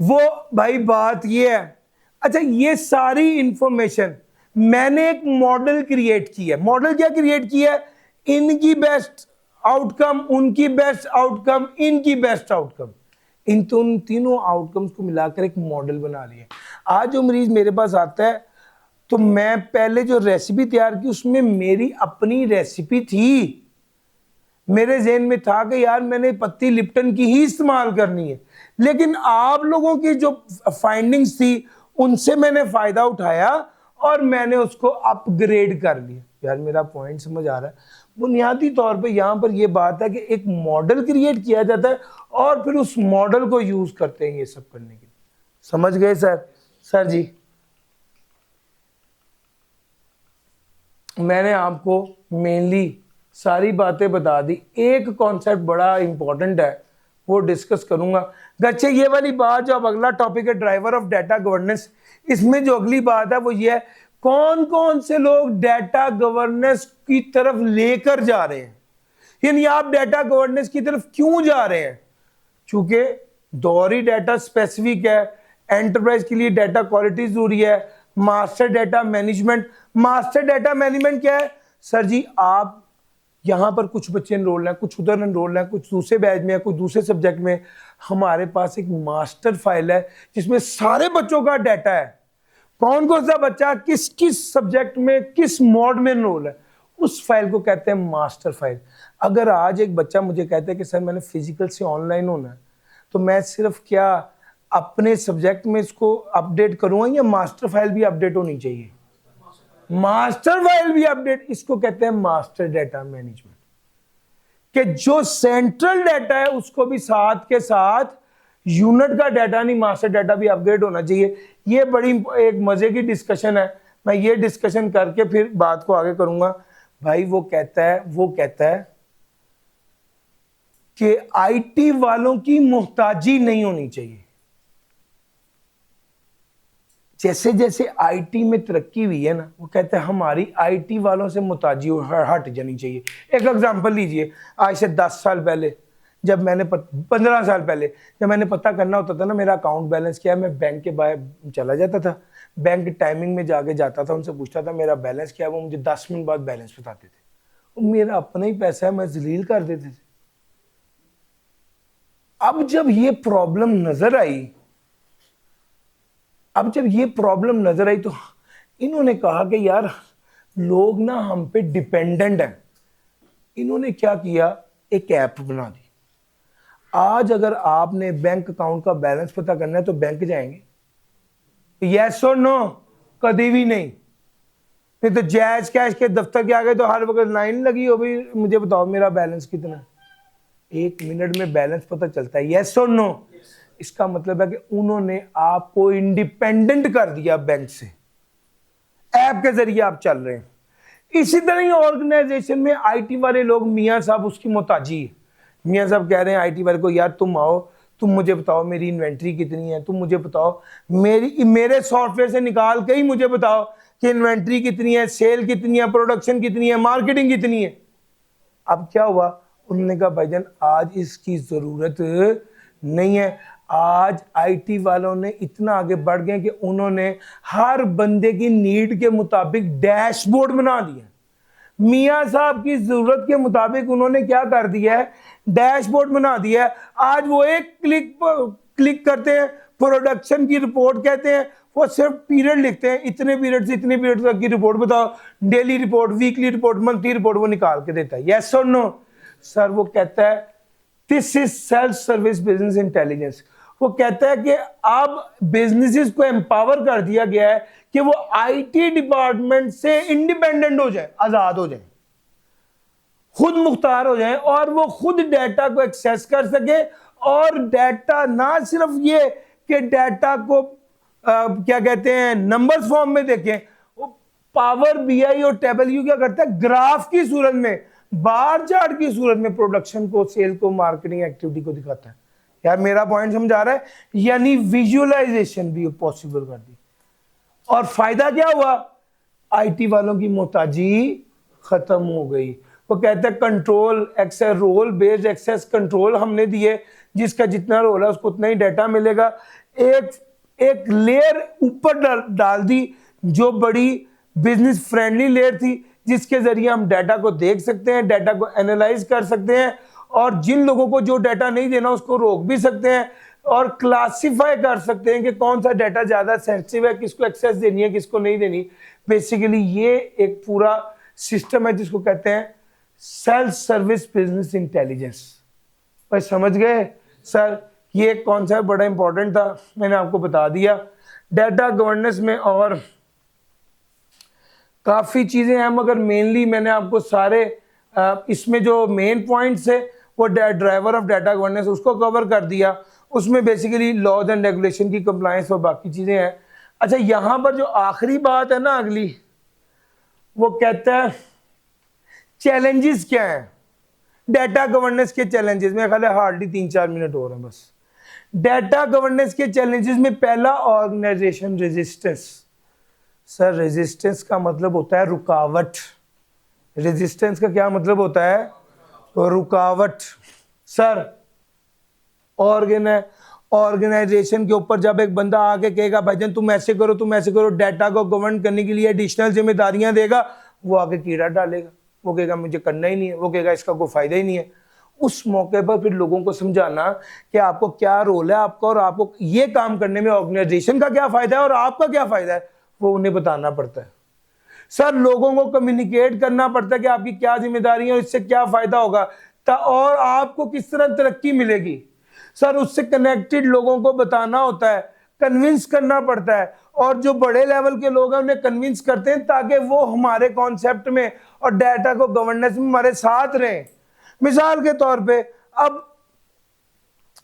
वो भाई बात ये है। अच्छा, ये सारी इंफॉर्मेशन मैंने एक मॉडल क्रिएट किया है। मॉडल क्या क्रिएट किया है? इनकी बेस्ट आउटकम, उनकी बेस्ट आउटकम, इनकी बेस्ट आउटकम, इन तीनों आउटकम्स को मिलाकर एक मॉडल बना लिया। आज जो मरीज मेरे पास आता है, तो मैं पहले जो रेसिपी तैयार की उसमें मेरी अपनी रेसिपी थी। मेरे ज़हन में था कि यार मैंने पत्ती लिप्टन की ही इस्तेमाल करनी है, लेकिन आप लोगों की जो फाइंडिंग्स थी उनसे मैंने फ़ायदा उठाया और मैंने उसको अपग्रेड कर लिया। यार मेरा पॉइंट समझ आ रहा है? बुनियादी तौर पे यहाँ पर ये बात है कि एक मॉडल क्रिएट किया जाता है और फिर उस मॉडल को यूज़ करते हैं ये सब करने के लिए। समझ गए सर? सर जी, मैंने आपको मेनली सारी बातें बता दी। एक कॉन्सेप्ट बड़ा इंपॉर्टेंट है, वो डिस्कस करूंगा। गच्छे ये वाली बात जो अब अगला टॉपिक है ड्राइवर ऑफ डाटा गवर्नेंस, इसमें जो अगली बात है वो ये है कौन कौन से लोग डाटा गवर्नेंस की तरफ लेकर जा रहे हैं, यानी आप डाटा गवर्नेंस की तरफ क्यों जा रहे हैं। चूंकि दौर ही डाटा स्पेसिफिक है, एंटरप्राइज के लिए डाटा क्वालिटी जरूरी है, master data management. Master data management क्या है? सर जी, आप यहाँ पर कुछ बच्चे एनरोल हैं, कुछ उधर एनरोल हैं, कुछ दूसरे बैच में है, कुछ दूसरे सब्जेक्ट में। हमारे पास एक मास्टर फाइल है जिसमें सारे बच्चों का डाटा है, कौन कौन सा बच्चा किस किस सब्जेक्ट में किस मोड में एनरोल है, उस फाइल को कहते हैं मास्टर फाइल। अगर आज एक बच्चा मुझे कहता है कि सर मैंने फिजिकल से ऑनलाइन होना है, तो मैं सिर्फ क्या अपने सब्जेक्ट में इसको अपडेट करूँगा या मास्टर फाइल भी अपडेट होनी चाहिए? मास्टर फाइल भी अपडेट, इसको कहते हैं मास्टर डाटा मैनेजमेंट। कि जो सेंट्रल डाटा है उसको भी साथ के साथ यूनिट का डाटा नहीं, मास्टर डाटा भी अपग्रेड होना चाहिए। ये बड़ी एक मजे की डिस्कशन है, मैं ये डिस्कशन करके फिर बात को आगे करूंगा। भाई वो कहता है कि आईटी वालों की मोहताजी नहीं होनी चाहिए। जैसे जैसे आईटी में तरक्की हुई है ना, वो कहते हैं हमारी आईटी वालों से मोहताजी हट जानी चाहिए। एक एग्जांपल लीजिए, आज से 10 साल पहले जब मैंने 15 साल पहले जब मैंने पता करना होता था ना मेरा अकाउंट बैलेंस क्या है, मैं बैंक के बाहर चला जाता था, बैंक टाइमिंग में जाके जाता था, उनसे पूछता था मेरा बैलेंस क्या है, वो मुझे 10 मिनट बाद बैलेंस बताते थे। वो मेरा अपना ही पैसा है, मैं जलील कर देते थे। अब जब ये प्रॉब्लम नजर आई तो इन्होंने कहा कि यार लोग ना हम पे डिपेंडेंट हैं। इन्होंने क्या किया, एक ऐप बना दी। आज अगर आपने बैंक अकाउंट का बैलेंस पता करना है तो बैंक जाएंगे? यस और नो? कभी भी नहीं तो जैज कैश के दफ्तर के आगे तो हर वक्त लाइन लगी हो, भाई मुझे बताओ मेरा बैलेंस कितना। 1 मिनट में बैलेंस पता चलता है, यस और नो? इसका मतलब है कि उन्होंने आपको इंडिपेंडेंट कर दिया बैंक से, ऐप के जरिए आप चल रहे हैं। इसी तरह ही ऑर्गेनाइजेशन में आईटी वाले लोग, मियां साहब उसकी मोहताजी है। मियां साहब कह रहे हैं आईटी वाले को, यार तुम आओ, तुम मुझे बताओ मेरी इन्वेंट्री कितनी है, तुम मुझे बताओ मेरे सॉफ्टवेयर से निकाल के ही मुझे बताओ कि इन्वेंट्री कितनी है, सेल कितनी है, प्रोडक्शन कितनी है, मार्केटिंग कितनी है। अब क्या हुआ, उन्होंने कहा भाईजान आज इसकी जरूरत नहीं है। आज आईटी वालों ने इतना आगे बढ़ गए कि उन्होंने हर बंदे की नीड के मुताबिक डैशबोर्ड बना दिया। मियां साहब की जरूरत के मुताबिक उन्होंने क्या कर दिया है, डैशबोर्ड बना दिया है। आज वो एक क्लिक करते हैं, प्रोडक्शन की रिपोर्ट कहते हैं, वो सिर्फ पीरियड लिखते हैं, इतने पीरियड से इतने पीरियड तक की रिपोर्ट बताओ, daily report, weekly report, monthly report, वो निकाल के देता है। यस और नो सर? वो कहता है this is self service business intelligence. वो कहता है कि अब बिजनेसेस को एम्पावर कर दिया गया है कि वो आईटी डिपार्टमेंट से इंडिपेंडेंट हो जाए, आजाद हो जाए, खुद मुख्तार हो जाए और वो खुद डाटा को एक्सेस कर सके। और डाटा ना सिर्फ ये कि डाटा को क्या कहते हैं नंबर्स फॉर्म में देखें, वो पावर बीआई और टेबल यू क्या करता है, ग्राफ की सूरत में, बार चार्ट की सूरत में प्रोडक्शन को, सेल को, मार्केटिंग एक्टिविटी को दिखाता है। यार मेरा पॉइंट समझा रहा है? यानी विजुअलाइजेशन भी पॉसिबल कर दी। और फायदा क्या हुआ, आईटी वालों की मोहताजी खत्म हो गई। वो कहते हैं control access, role based access control हमने दिए, जिसका जितना रोल है उसको उतना ही डाटा मिलेगा। एक लेयर ऊपर डाल दी जो बड़ी बिजनेस फ्रेंडली लेयर थी, जिसके जरिए हम डाटा को देख सकते हैं, डाटा को एनालाइज कर सकते हैं, और जिन लोगों को जो डाटा नहीं देना उसको रोक भी सकते हैं, और क्लासिफाई कर सकते हैं कि कौन सा डाटा ज्यादा सेंसिटिव है, किसको एक्सेस देनी है, किसको नहीं देनी। बेसिकली ये एक पूरा सिस्टम है जिसको कहते हैं सेल्फ सर्विस बिजनेस इंटेलिजेंस। भाई समझ गए सर? ये कॉन्सेप्ट बड़ा इंपॉर्टेंट था, मैंने आपको बता दिया। डाटा गवर्नेंस में और काफ़ी चीज़ें हैं, मगर मेनली मैंने आपको सारे इसमें जो मेन पॉइंट्स है वो ड्राइवर ऑफ डाटा गवर्नेंस उसको कवर कर दिया। उसमें बेसिकली लॉज एंड रेगुलेशन की कंप्लायंस और बाकी चीज़ें हैं। अच्छा, यहाँ पर जो आखिरी बात है ना अगली, वो कहता है चैलेंजेस क्या हैं डाटा गवर्नेंस के। चैलेंजेस में ख्याल है हार्डली 3-4 मिनट हो रहे हैं बस। डाटा गवर्नेंस के चैलेंजेस में पहला ऑर्गेनाइजेशन रेजिस्टेंस। सर रेजिस्टेंस का मतलब होता है रुकावट। रेजिस्टेंस का क्या मतलब होता है? रुकावट। सर ऑर्गेनाइजेशन के ऊपर जब एक बंदा आके कहेगा भाईजान तुम ऐसे करो, तुम ऐसे करो, डाटा को गवर्न करने के लिए एडिशनल जिम्मेदारियां देगा, वो आके कीड़ा डालेगा, वो कहेगा मुझे करना ही नहीं है, वो कहेगा इसका कोई फायदा ही नहीं है। उस मौके पर फिर लोगों को समझाना कि आपको क्या रोल है आपका, और आपको ये काम करने में ऑर्गेनाइजेशन का क्या फायदा है और आपका क्या फायदा है, वो उन्हें बताना पड़ता है। सर लोगों को कम्युनिकेट करना पड़ता है कि आपकी क्या जिम्मेदारी है, इससे क्या फायदा होगा और आपको किस तरह तरक्की मिलेगी। सर उससे कनेक्टेड लोगों को बताना होता है, कन्विंस करना पड़ता है, और जो बड़े लेवल के लोग हैं उन्हें कन्विंस करते हैं ताकि वो हमारे कॉन्सेप्ट में और डाटा को गवर्नेंस में हमारे साथ रहें। मिसाल के तौर पे अब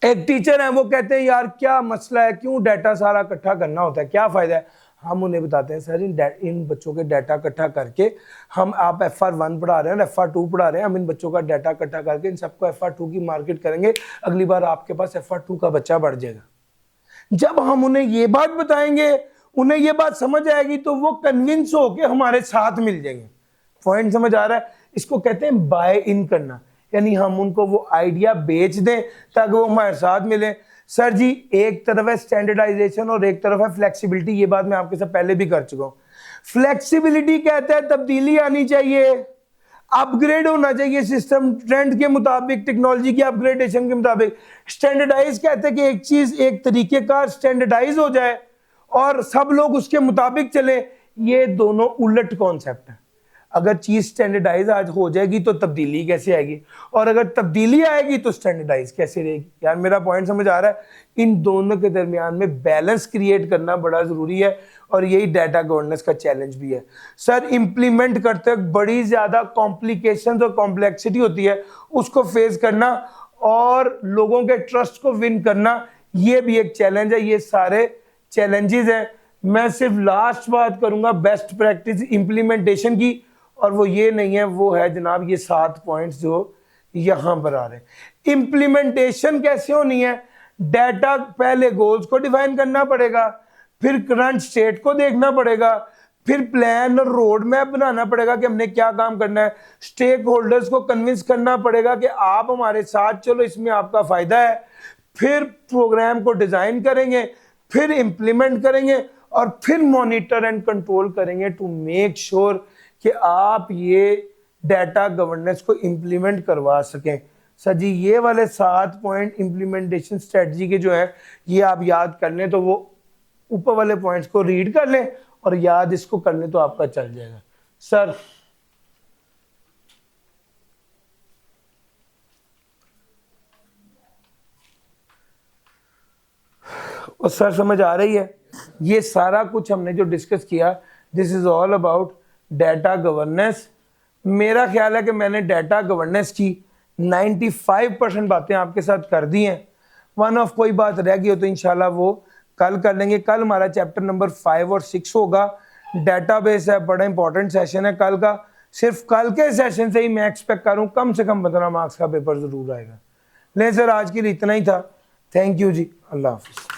एक टीचर है, वो कहते हैं यार क्या मसला है, क्यों डाटा सारा इकट्ठा करना होता है, क्या फायदा है। हम उन्हें बताते हैं सर इन बच्चों के डाटा इकट्ठा करके हम, आप FR1 पढ़ा रहे हैं, FR2 पढ़ा रहे हैं, हम इन बच्चों का डाटा इकट्ठा करके इन सबको FR2 की मार्केट करेंगे, अगली बार आपके पास FR2 का बच्चा बढ़ जाएगा। जब हम उन्हें ये बात बताएंगे, उन्हें ये बात समझ आएगी, तो वो कन्विंस होके हमारे साथ मिल जाएंगे। पॉइंट समझ आ रहा है? इसको कहते हैं बाय इन करना, यानी हम उनको वो आइडिया बेच दें ताकि वो हमारे साथ मिले। सर जी एक तरफ है स्टैंडर्डाइजेशन और एक तरफ है फ्लेक्सिबिलिटी, ये बात मैं आपके साथ पहले भी कर चुका हूं। फ्लेक्सिबिलिटी कहता है तब्दीली आनी चाहिए, अपग्रेड होना चाहिए सिस्टम ट्रेंड के मुताबिक, टेक्नोलॉजी की अपग्रेडेशन के मुताबिक। स्टैंडर्डाइज कहते हैं कि एक चीज एक तरीके का स्टैंडर्डाइज हो जाए और सब लोग उसके मुताबिक चले। ये दोनों उलट कॉन्सेप्ट है। अगर चीज स्टैंडर्डाइज आज हो जाएगी तो तब्दीली कैसे आएगी, और अगर तब्दीली आएगी तो स्टैंडर्डाइज कैसे रहेगी। यार मेरा पॉइंट समझ आ रहा है? इन दोनों के दरमियान में बैलेंस क्रिएट करना बड़ा जरूरी है, और यही डाटा गवर्नेंस का चैलेंज भी है। सर इंप्लीमेंट करते वक्त बड़ी ज्यादा कॉम्प्लिकेशन और कॉम्प्लेक्सिटी होती है, उसको फेस करना और लोगों के ट्रस्ट को विन करना, ये भी एक चैलेंज है। ये सारे चैलेंजेस हैं। मैं सिर्फ लास्ट बात करूंगा बेस्ट प्रैक्टिस इंप्लीमेंटेशन की, और वो ये नहीं है, वो है जनाब ये 7 पॉइंट्स जो यहां पर आ रहे हैं। इंप्लीमेंटेशन कैसे होनी है? डाटा पहले गोल्स को डिफाइन करना पड़ेगा, फिर करंट स्टेट को देखना पड़ेगा, फिर प्लान और रोड मैप बनाना पड़ेगा कि हमने क्या काम करना है, स्टेक होल्डर्स को कन्विंस करना पड़ेगा कि आप हमारे साथ चलो, इसमें आपका फायदा है, फिर प्रोग्राम को डिजाइन करेंगे, फिर इंप्लीमेंट करेंगे और फिर मॉनिटर एंड कंट्रोल करेंगे टू मेक श्योर कि आप ये डाटा गवर्नेंस को इंप्लीमेंट करवा सकें। सर जी ये वाले 7 पॉइंट इंप्लीमेंटेशन स्ट्रेटजी के जो है ये आप याद कर लें, तो वो ऊपर वाले पॉइंट्स को रीड कर लें और याद इसको कर लें तो आपका चल जाएगा। सर और सर समझ आ रही है? ये सारा कुछ हमने जो डिस्कस किया, this is all about data governance. मेरा ख्याल है कि मैंने डाटा गवर्नेंस की 95% बातें आपके साथ कर दी हैं। वन ऑफ कोई बात रह गई हो तो इंशाल्लाह वो कल कर लेंगे। कल हमारा चैप्टर नंबर 5 और 6 होगा। डेटाबेस है, बड़ा इंपॉर्टेंट सेशन है कल का। सिर्फ कल के सेशन से ही मैं एक्सपेक्ट करूँ कम से कम 15 मार्क्स का पेपर जरूर आएगा। ले सर आज के लिए इतना ही था। थैंक यू जी, अल्लाह हाफिज़।